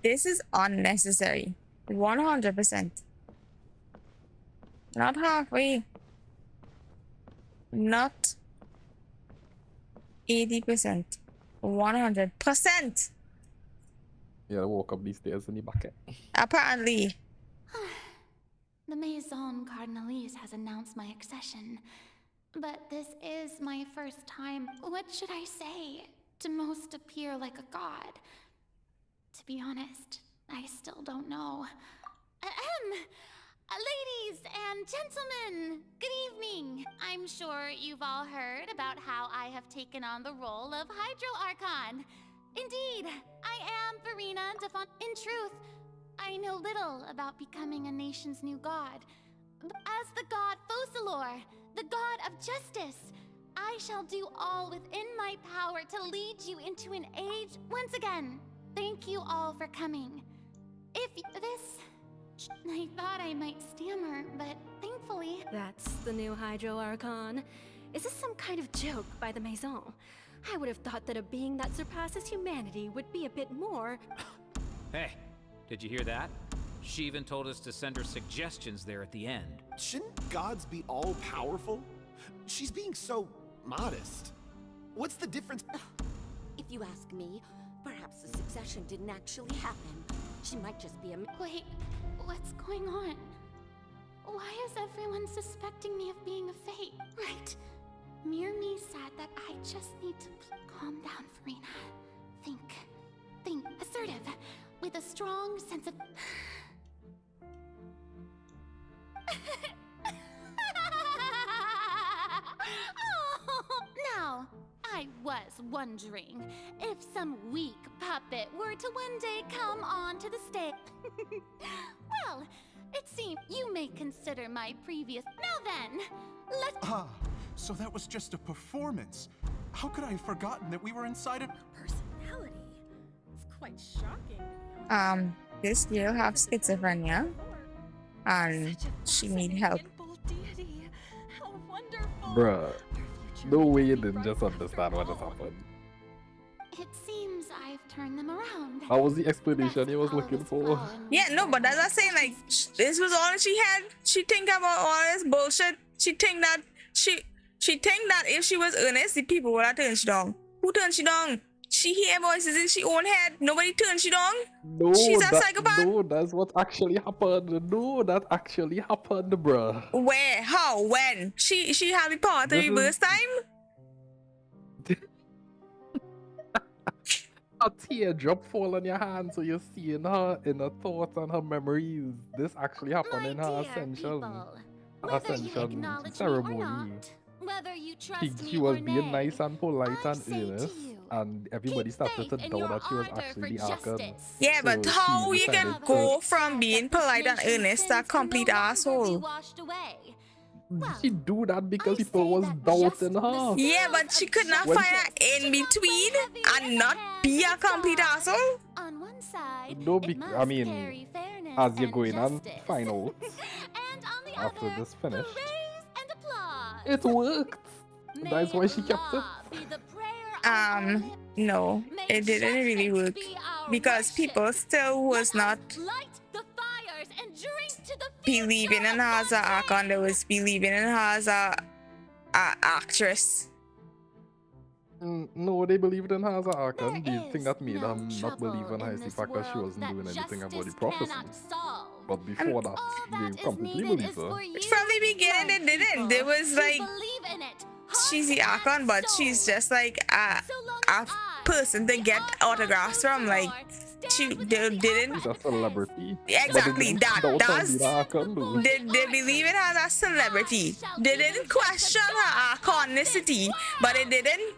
This is unnecessary. 100%. Not halfway. Not 80%. 100%. Yeah, I woke up these days in the bucket. Apparently. The Maison Cardinalise has announced my accession. But this is my first time. What should I say to most appear like a god? To be honest, I still don't know. Ladies and gentlemen, good evening. I'm sure you've all heard about how I have taken on the role of Hydro Archon. Indeed, I am Verena de Font. In truth, I know little about becoming a nation's new god. As the god Focalor, the god of justice, I shall do all within my power to lead you into an age. Once again, thank you all for coming. I thought I might stammer, but thankfully... That's the new Hydro Archon. Is this some kind of joke by the Maison? I would have thought that a being that surpasses humanity would be a bit more... Hey, did you hear that? She even told us to send her suggestions there at the end. Shouldn't gods be all-powerful? She's being so modest. What's the difference? If you ask me, perhaps the succession didn't actually happen. She might just be a... Wait, what's going on? Why is everyone suspecting me of being a fate? Right. Mirmi said that I just need to calm down, Verena. Think, assertive, with a strong sense of... Oh, now, I was was wondering if some weak puppet were to one day come onto the stage. Well, it seems you may consider my previous. Now then, let's. Ah, so that was just a performance. How could I have forgotten that we were inside a personality? It's quite shocking. This girl have schizophrenia, and she need help. Bruh, no way you didn't just understand what just happened. It seems I've turned them around. How was the explanation he was looking for? Yeah, no, but as I say, like, this was all she had. She think about all this bullshit. She think that if she was earnest, the people would have turned she down. Who turned she down? She hear voices in she own head. Nobody turned she down. No, she's a psychopath. No, that's what actually happened. No, that actually happened, bruh. Where? How? When? She had the power to reverse time? A teardrop fall on your hand, so you're seeing her inner thoughts and her memories. This actually happened in her ascension. Ceremony. Whether you trust She was being nice and polite and earnest, and everybody started to doubt that she was actually the Archon. Yeah, but how you can go from being polite and earnest to a complete asshole? She do that because people was doubting her. Yeah, but she could not fire in between and not be a complete asshole. On one side, No, I mean, as you're going on final after this finished, it worked. That's why she kept it. No, it didn't really work because people still was not believing in her as an Archon. They was believing in her as a actress. No, they believed in her as an Archon. The thing that made them not believe in her is the fact that she wasn't doing anything about the prophecy. But before that, they completely believed her. From the beginning, they didn't. There was like, she's the Archon, but she's just like a person to get autographs from. Like, they didn't. She's a celebrity. Exactly, they believe in her as a celebrity. They didn't question her Archonicity, but they didn't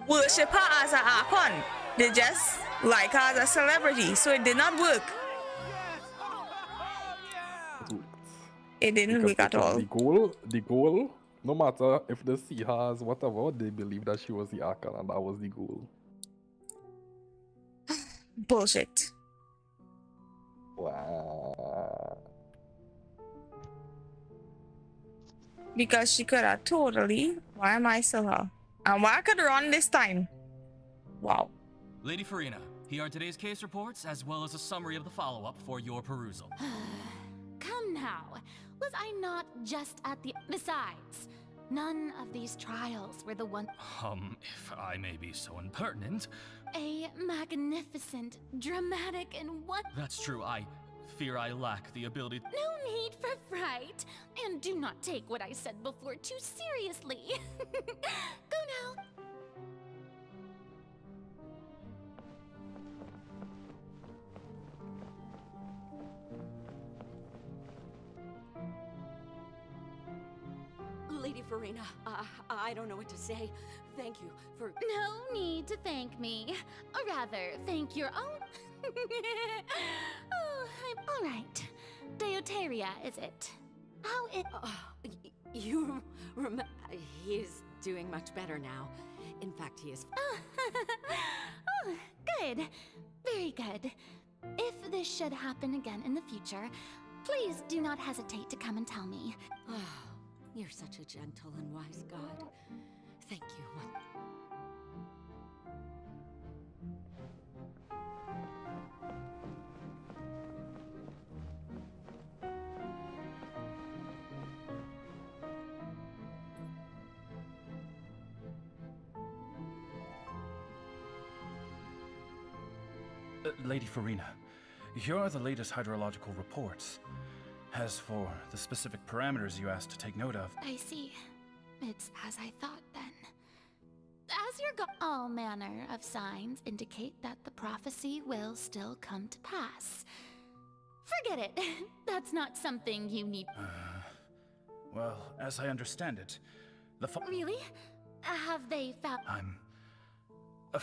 worship her as an Archon. They just like her as a celebrity, so it did not work. It didn't work at all. The goal, no matter if they see her as whatever, they believe that she was the Archon, and that was the goal. Bullshit. Wow. Because she could have totally. Why am I still her? And why I could run this time? Wow. Lady Farina, here are today's case reports as well as a summary of the follow-up for your perusal. Come now, was I not just at the... Besides, none of these trials were the one... If I may be so impertinent... A magnificent, dramatic, and what... That's true, I fear I lack the ability... No need for fright, and do not take what I said before too seriously. Go now. Lady Farina, I don't know what to say. Thank you for... No need to thank me. Or rather, thank your own... Oh, I'm all right. Deuteria, is it? How it... You he is doing much better now. In fact, he is... Oh, good. Very good. If this should happen again in the future, please do not hesitate to come and tell me. You're such a gentle and wise god. Thank you. Lady Farina, here are the latest hydrological reports. As for the specific parameters you asked to take note of... I see. It's as I thought, then. As all manner of signs indicate that the prophecy will still come to pass. Forget it. That's not something you need... Well, as I understand it, the... Really? Have they found... Oh,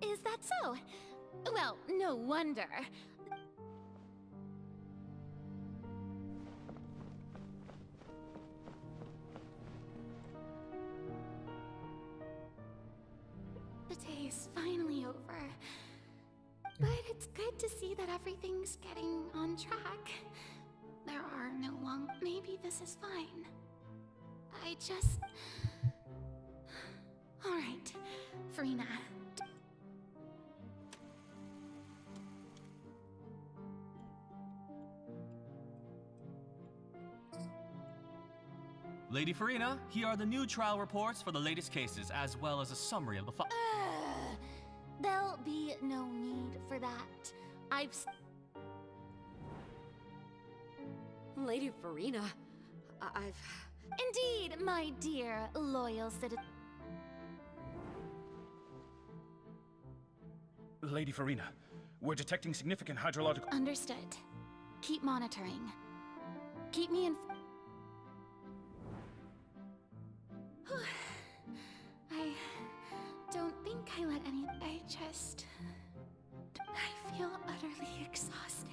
is that so? Well, no wonder. The day is finally over. But it's good to see that everything's getting on track. There are no long... Maybe this is fine. I just... Alright, Farina. Lady Farina, here are the new trial reports for the latest cases, as well as a summary of the There'll be no need for that. Lady Farina, I've... Indeed, my dear, loyal citizen. Lady Farina, we're detecting significant hydrological... Understood. Keep monitoring. Keep me in... I don't think I let any... I feel utterly exhausted.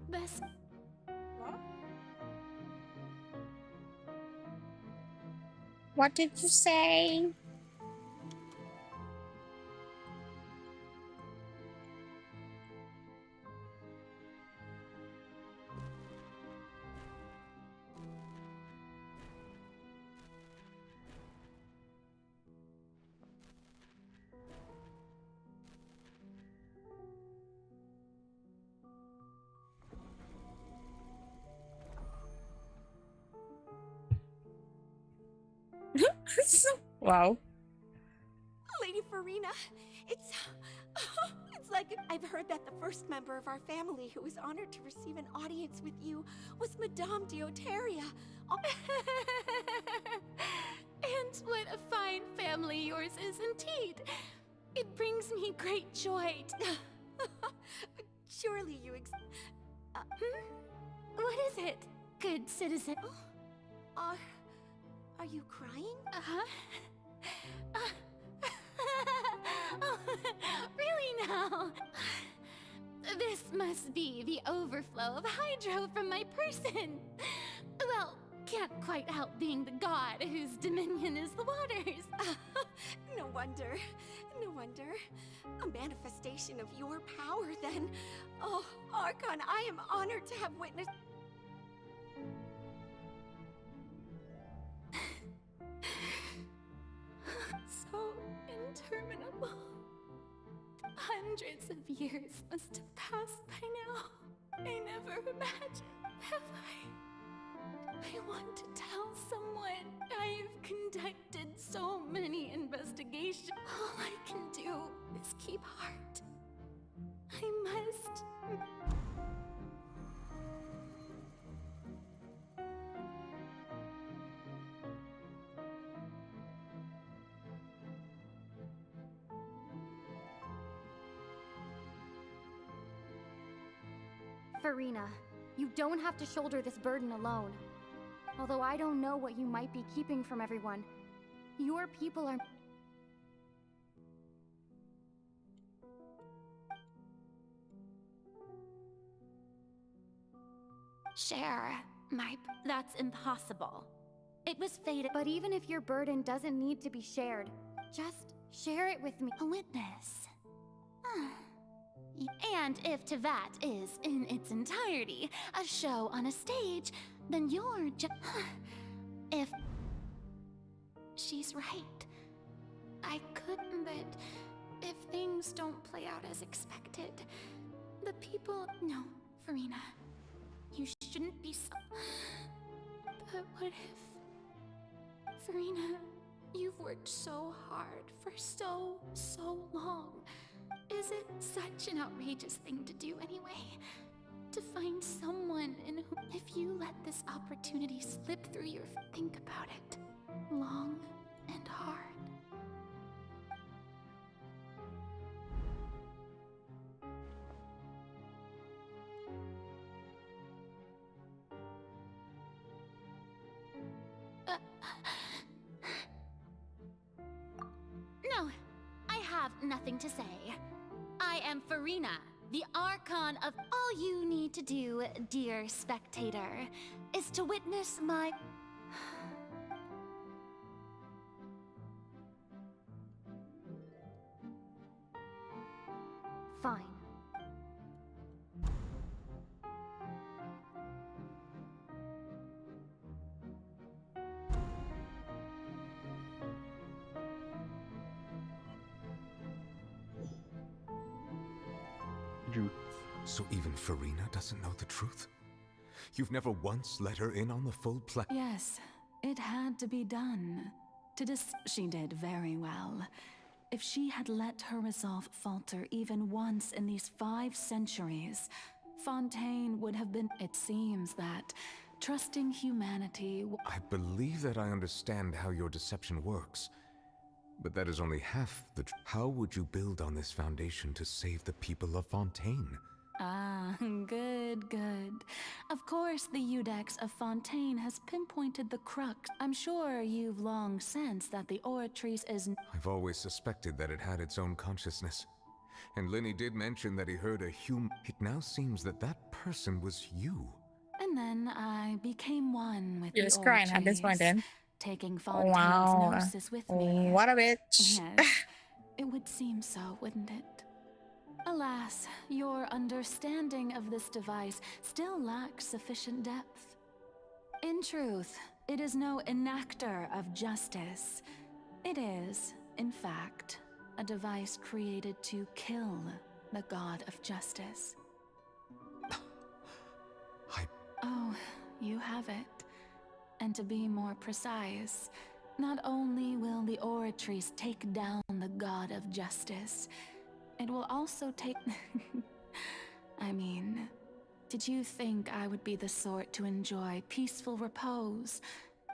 Best... What did you say? Wow. Lady Farina, it's like I've heard that the first member of our family who was honored to receive an audience with you was Madame Deoteria. And what a fine family yours is indeed. It brings me great joy. Surely you What is it, good citizen? Are you crying? Uh-huh. Oh, really now? This must be the overflow of hydro from my person. Well, can't quite help being the god whose dominion is the waters. No wonder. No wonder. A manifestation of your power, then. Oh, Archon, I am honored to have witnessed... So interminable. Hundreds of years must have passed by now. I never imagined, have I want to tell someone. I've conducted so many investigations. All I can do is keep heart. I must... Farina, you don't have to shoulder this burden alone. Although I don't know what you might be keeping from everyone. Your people are... Share, that's impossible. It was fated. But even if your burden doesn't need to be shared, just share it with me. A witness. And if Tevat is, in its entirety, a show on a stage, then you're just... If... She's right. I couldn't, but... If things don't play out as expected, the people... No, Farina. You shouldn't be so... But what if... Farina, you've worked so hard for so long. Is it such an outrageous thing to do anyway? To find someone in whom... If you let this opportunity slip through your... Think about it. Long and hard. nothing to say. I am Farina, the Archon of all you need to do, dear spectator, is to witness my... Fine. So even Farina doesn't know the truth? You've never once let her in on the full plan? Yes, it had to be done. She did very well. If she had let her resolve falter even once in these 5 centuries, Fontaine would have been... It seems that trusting humanity... I believe that I understand how your deception works. But that is only half the How would you build on this foundation to save the people of Fontaine? Ah, good, good. Of course, the Iudex of Fontaine has pinpointed the crux. I'm sure you've long sensed that the Oratrice is... I've always suspected that it had its own consciousness. And Lenny did mention that he heard a human... It now seems that that person was you. And then I became one with You're the just crying at this point Oratrice, then. taking Fontaine's Wow. gnosis with me. What a bitch. Yes, it would seem so, wouldn't it? Alas, your understanding of this device still lacks sufficient depth. In truth, it is no enactor of justice. It is, in fact, a device created to kill the god of justice. Oh, you have it. And to be more precise, not only will the Oratrice take down the god of justice, it will also take... I mean, did you think I would be the sort to enjoy peaceful repose?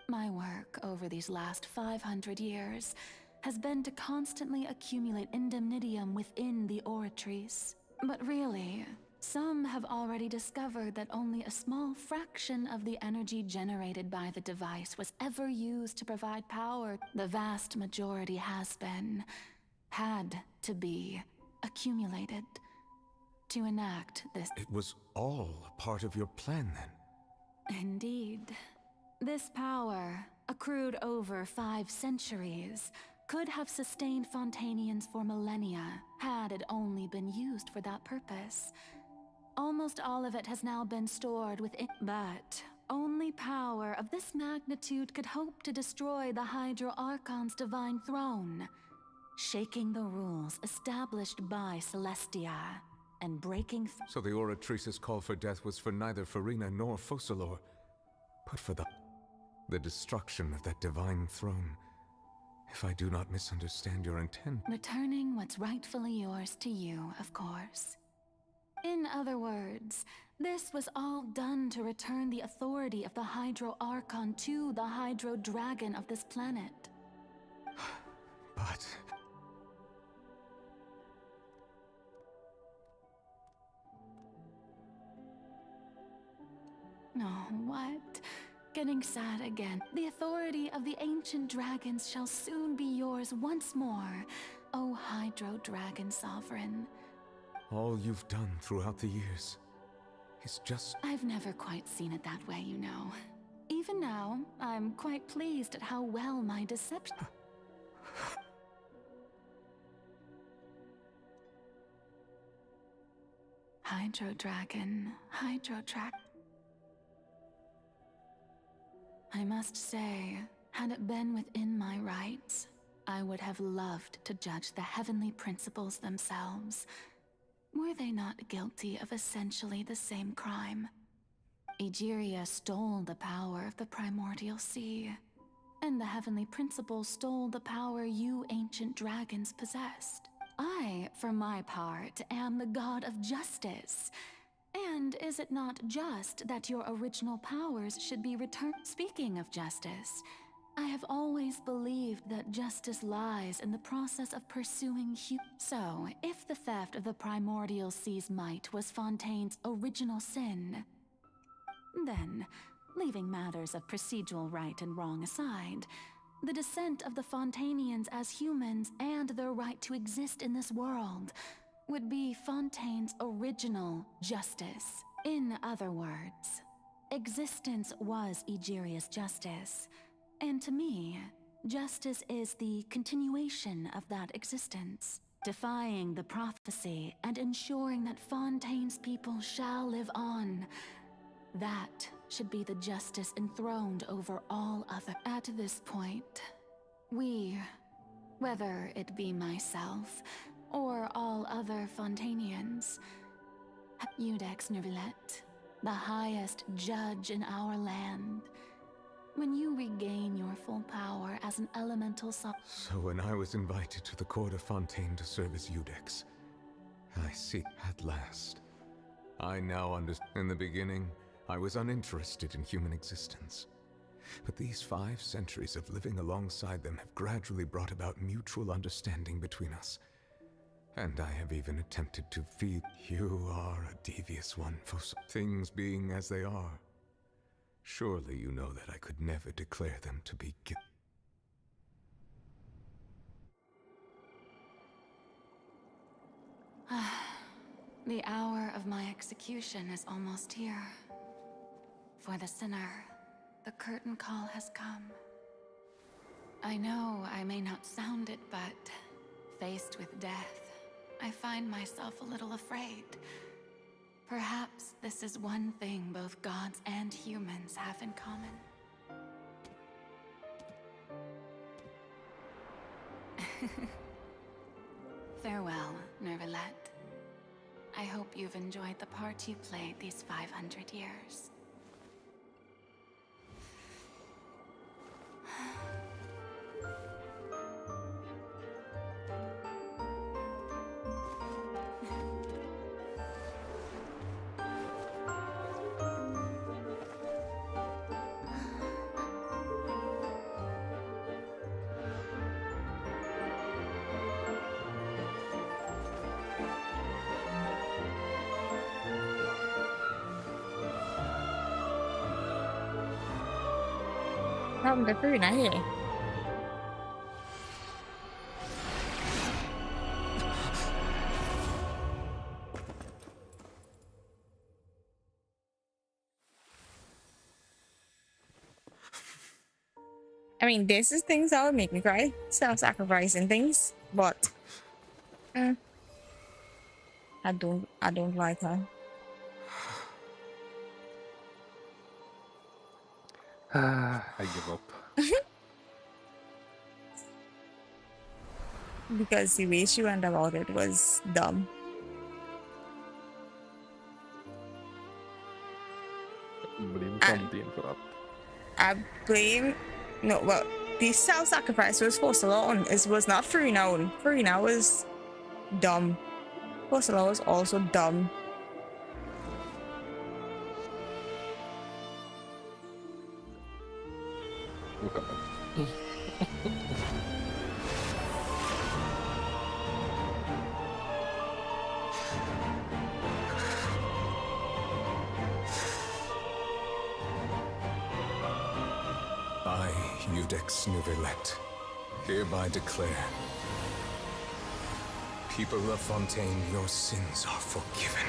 My work over these last 500 years has been to constantly accumulate indemnitium within the Oratrice. But really, some have already discovered that only a small fraction of the energy generated by the device was ever used to provide power. The vast majority had to be accumulated to enact this. It was all a part of your plan then? Indeed. This power, accrued over 5 centuries, could have sustained Fontainians for millennia had it only been used for that purpose. Almost all of it has now been stored within, but only power of this magnitude could hope to destroy the Hydro Archon's divine throne, shaking the rules established by Celestia and breaking So the Oratrice's call for death was for neither Farina nor Focalor, but for the destruction of that divine throne. If I do not misunderstand your intent... Returning what's rightfully yours to you, of course. In other words, this was all done to return the authority of the Hydro Archon to the Hydro Dragon of this planet. But... Oh, what? Getting sad again. The authority of the ancient dragons shall soon be yours once more, O Hydro Dragon Sovereign. All you've done throughout the years is just... I've never quite seen it that way, you know. Even now, I'm quite pleased at how well my deception... Hydro Dragon, Hydro Dragon. I must say, had it been within my rights, I would have loved to judge the heavenly principles themselves. Were they not guilty of essentially the same crime? Egeria stole the power of the primordial sea, and the heavenly principles stole the power you ancient dragons possessed. I, for my part, am the god of justice. And is it not just that your original powers should be returned? Speaking of justice, I have always believed that justice lies in the process of pursuing So, if the theft of the primordial sea's might was Fontaine's original sin, then, leaving matters of procedural right and wrong aside, The descent of the Fontanians as humans and their right to exist in this world would be Fontaine's original justice. In other words, existence was Egeria's justice. And to me, justice is the continuation of that existence, defying the prophecy and ensuring that Fontaine's people shall live on. That should be the justice enthroned over all other. At this point, we, whether it be myself or all other Fontanians, Iudex Neuvillette, the highest judge in our land, when you regain your full power as an elemental So when I was invited to the court of Fontaine to serve as Iudex, I see at last. I now understand. In the beginning, I was uninterested in human existence. But these 5 centuries of living alongside them have gradually brought about mutual understanding between us. And I have even attempted to feed. You are a devious one, for things being as they are. Surely you know that I could never declare them to be The hour of my execution is almost here. For the sinner, the curtain call has come. I know I may not sound it, but faced with death, I find myself a little afraid. Perhaps this is one thing both gods and humans have in common. Farewell, Neuvillette. I hope you've enjoyed the part you played these 500 years. Không, cái thứ nãy vậy. I mean, this is things that would make me cry. Self-sacrificing things, but I don't like her. I give up. Because the way she went about it was dumb. Blame Fontaine for that. I blame no. Well, the self-sacrifice was Focalon. It was not Furina. Furina was dumb. Focalon was also dumb. Look at that. I, Iudex Neuvillette, hereby declare, people of Fontaine, your sins are forgiven.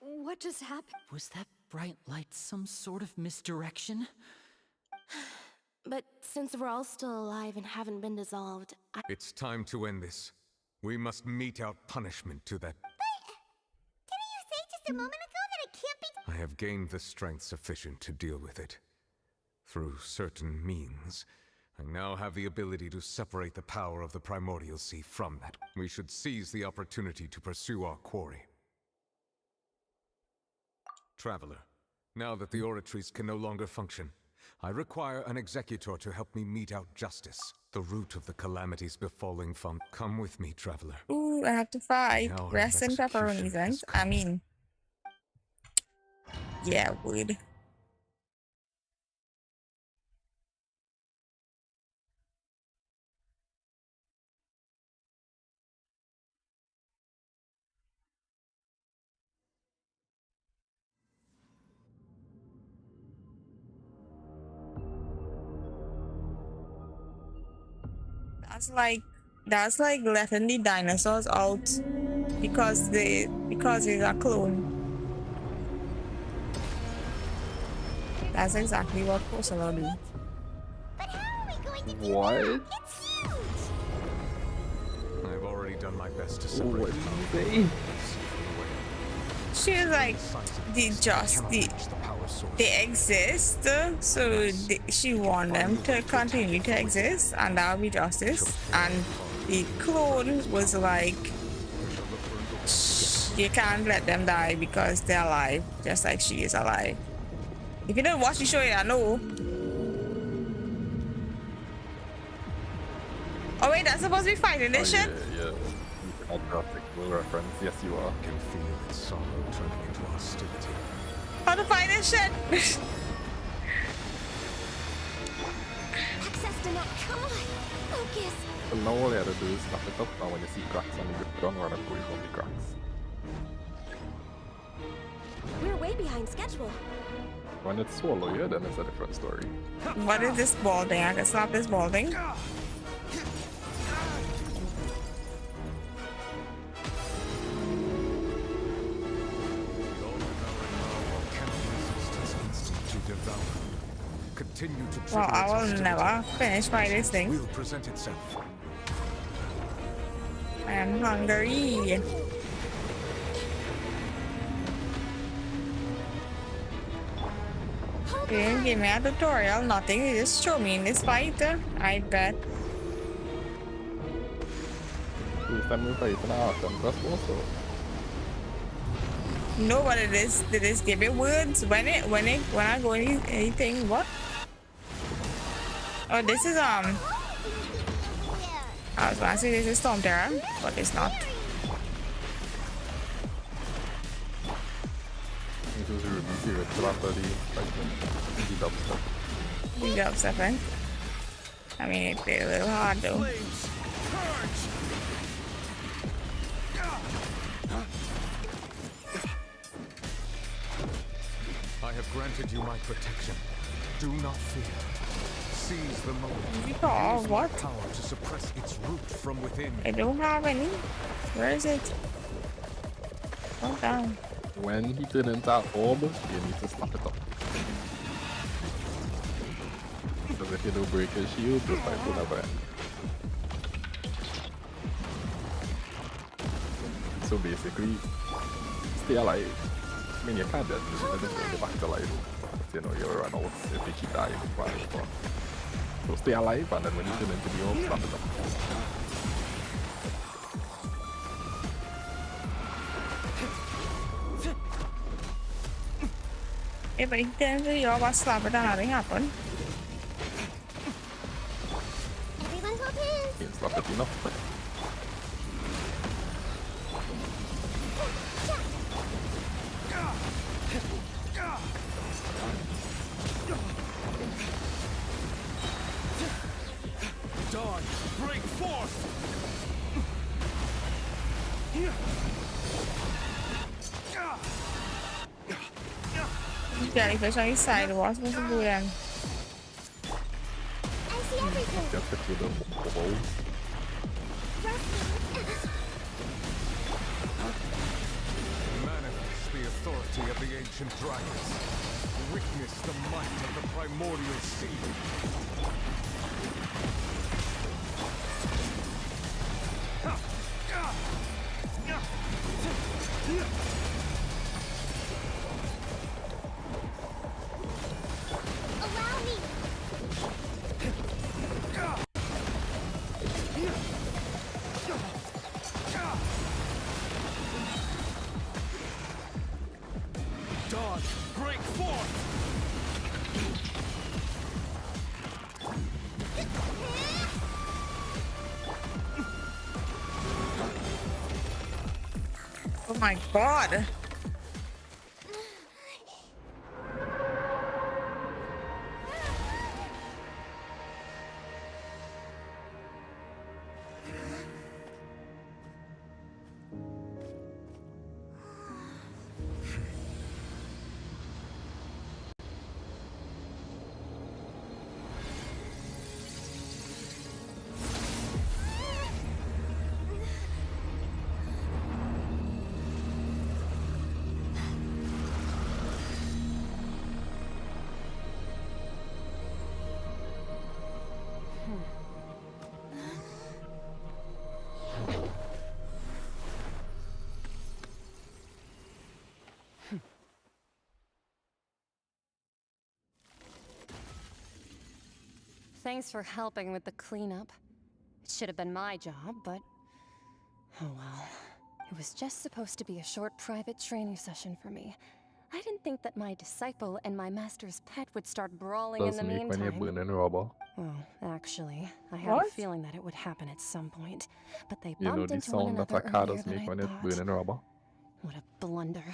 What just happened? Was that bright light some sort of misdirection? But since we're all still alive and haven't been dissolved, It's time to end this. We must mete out punishment to that. Didn't you say just a moment ago that it can't be? I have gained the strength sufficient to deal with it. Through certain means, I now have the ability to separate the power of the Primordial Sea from that. We should seize the opportunity to pursue our quarry. Traveler, now that the oratories can no longer function, I require an executor to help me mete out justice. The root of the calamities befalling Funk. Come with me, Traveler. Ooh, I have to fight. The hour of Rest and execution pepperonis, has I mean, yeah, would. That's like letting the dinosaurs out because it's a clone. That's exactly what Fossilor do. What? I've already done my best to separate She was like, they exist, so she want them to continue to exist, and that would be justice. And the clone was like, you can't let them die because they're alive, just like she is alive. If you don't watch the show, I know. Oh wait, that's supposed to be fighting this shit? Yeah. A graphical reference, yes you are. I can feel its sorrow turning into hostility. How to fight this shit? Access denied. Come on. Focus. So now all you have to do is snap it up. Now when you see cracks on the ground, run away from the cracks. We're way behind schedule. When it's swallow you, then it's a different story. What is this ball thing? I can slap this ball thing. Well, I will never finish by this thing. Will present itself. I am hungry. They didn't give me a tutorial, nothing. They just show me in this fight. I bet. This time we fight in ARCHON quest also. No, but it is. They just give me words when I go anything. What? Oh, this is I was gonna say this is Storm Terror, but it's not. This is Ruby period till after the dubstep. The dubstep, eh? I mean, it played a little hard though. I have granted you my protection. Do not fear. Seize the moment. Oh, what? Power to suppress its root from within. I don't have any. Where is it? Calm down. When he turns into that orb, you need to slap it up. Because if you don't break his shield, this fight will never end. So basically, stay alive. I mean, you can't just go back to life. But, you know, you'll run out if you keep dying. So stay alive, and then when you turn into the orb, slap it up. If I turn to the orb, I'll slap it and nothing happen. Everyone hop in. You can slap it enough. Dawn, break forth! Jellyfish on his side, what's supposed to do then? I see everything. Just get rid of the balls. Manifest the authority of the ancient dragons. Witness the might of the primordial sea. Allow me. Archon, break forth! Oh my god. Thanks for helping with the cleanup. It should have been my job, but... oh well. It was just supposed to be a short private training session for me. I didn't think that my disciple and my master's pet would start brawling in the Doesn't make when meantime. you're burning rubber. Well, actually, I had What? a feeling that it would happen at some point, but they You know bumped the into one sound that another a car earlier does than make I when it's thought. burning rubber. What a blunder.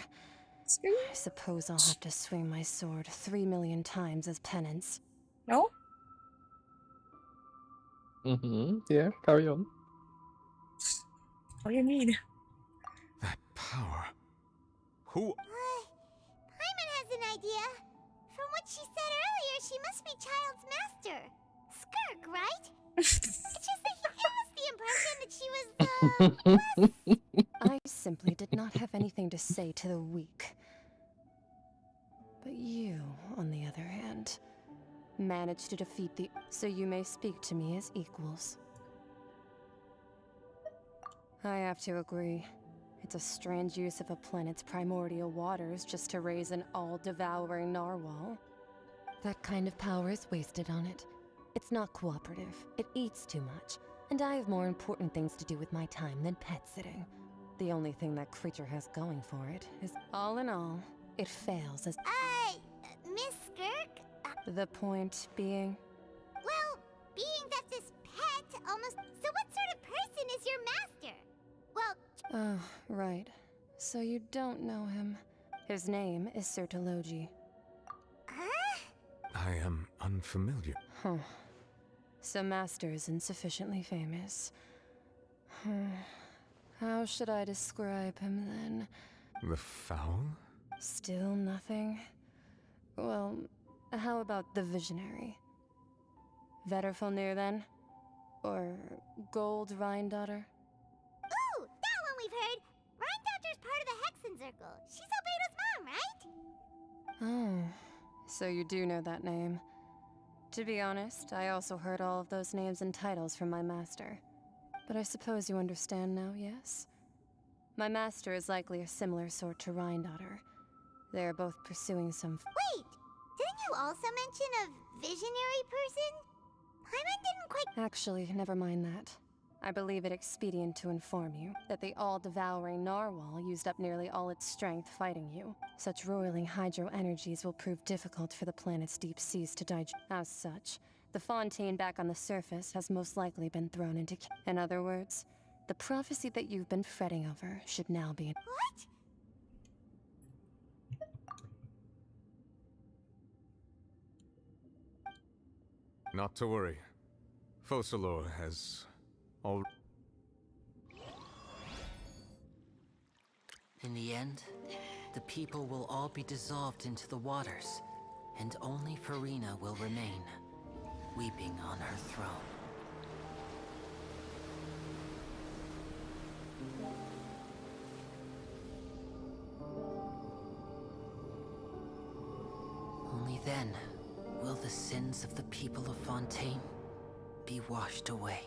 I suppose I'll have to swing my sword 3 million times as penance. No? Yeah, carry on. What do you mean? That power. Who? Paimon has an idea. From what she said earlier, she must be Child's master. Skirk, right? It's just that he gave us the impression that she was, I simply did not have anything to say to the weak. But you, on the other hand, managed to defeat the... so you may speak to me as equals. I have to agree. It's a strange use of a planet's primordial waters just to raise an all-devouring narwhal. That kind of power is wasted on it. It's not cooperative. It eats too much. And I have more important things to do with my time than pet sitting. The only thing that creature has going for it is, all in all, it fails as... Miss Skirk? The point being... Well, being that this pet almost... So what sort of person is your master? Well... Oh, right. So you don't know him. His name is Sertologi. Huh? I am unfamiliar. Huh. So Master isn't sufficiently famous. How should I describe him then? The foul? Still nothing? Well, how about the Visionary? Vetterfulnir then? Or Gold Rhine-daughter? Ooh, that one we've heard. Rhine-daughter's part of the Hexen Circle. She's Albedo's mom, right? Oh, so you do know that name. To be honest, I also heard all of those names and titles from my master. But I suppose you understand now, yes? My master is likely a similar sort to Rhine-daughter. They are both pursuing some... Wait, didn't you also mention a visionary person? Paimon didn't quite... Actually, never mind that. I believe it expedient to inform you that the all-devouring narwhal used up nearly all its strength fighting you. Such roiling hydro energies will prove difficult for the planet's deep seas to digest. As such, the fontaine back on the surface has most likely been thrown into... In other words, the prophecy that you've been fretting over should now be... What? Not to worry. Focalor has... In the end, the people will all be dissolved into the waters, and only Farina will remain, weeping on her throne. Only then will the sins of the people of Fontaine be washed away.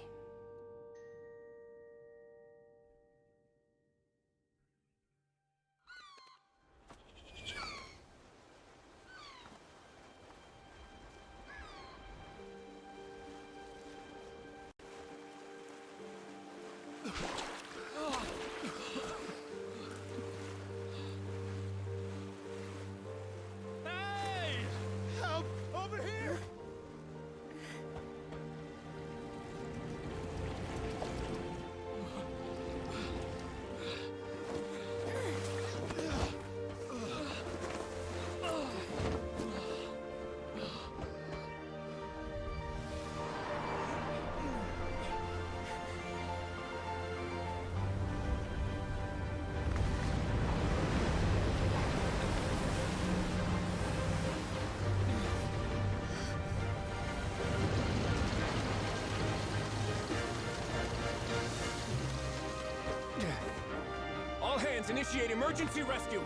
initiate emergency rescue.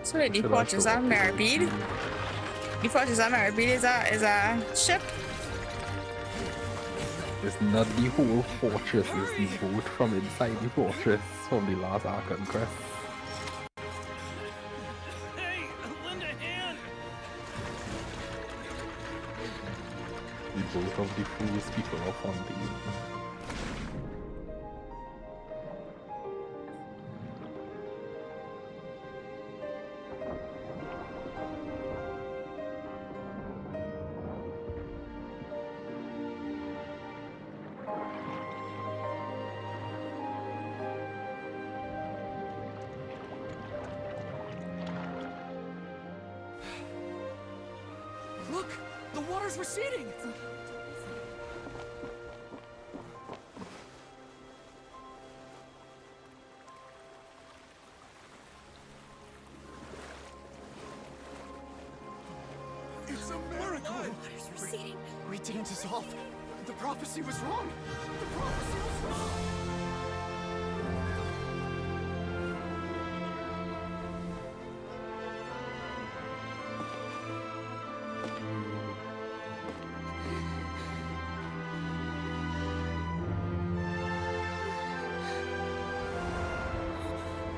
So the Fortress of Meripede. The Fortress of Meripede is a ship. It's not the whole fortress, it's the boat from inside the fortress from the last Archon quest. Hey, lend a hand. The boat of the fools people of Fontaine. Look, the water's receding. It's a miracle. Water's receding. We didn't dissolve. The prophecy was wrong. The prophecy was wrong.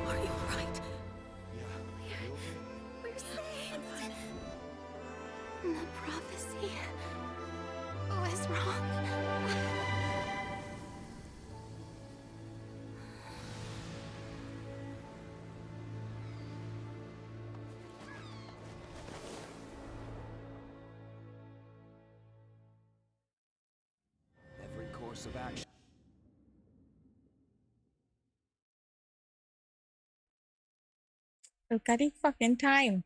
Are you alright? We're saved. The prophecy was wrong. Every course of action. Look at the fucking time.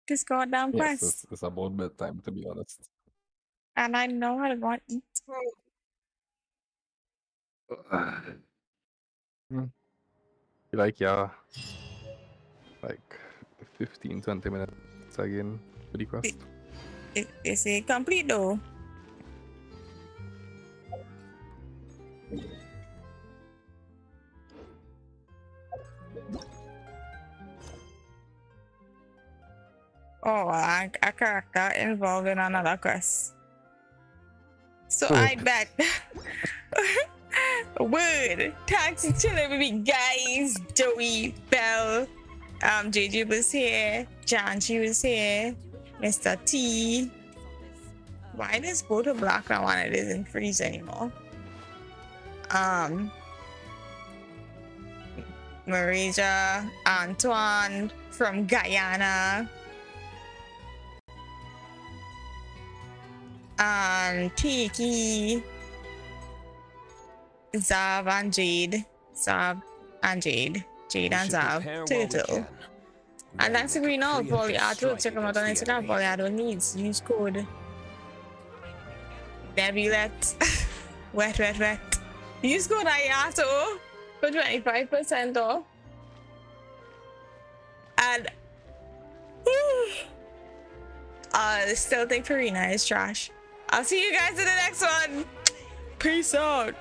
This goddamn Yes, quest. it's about bedtime to be honest. And I know how to go and eat. Like, yeah, like 15-20 minutes again for the quest. Is it complete though? Oh, a character involved in another quest. So I bet. Word. Thanks for chilling with me, guys. Joey, Belle, JJ was here. John, she was here. Mr. T. Why does both of black now and it isn't freeze anymore? Marija, Antoine from Guyana. Tiki, Zav and Jade. Zav and Jade. Jade and Zav. Turtle. And thanks to Green Out, Polyadro. Check them out on Instagram. Polyadro needs. Use code Nebulet. Wet. Use code IATO for 25% off. And still think Farina is trash. I'll see you guys in the next one. Peace out.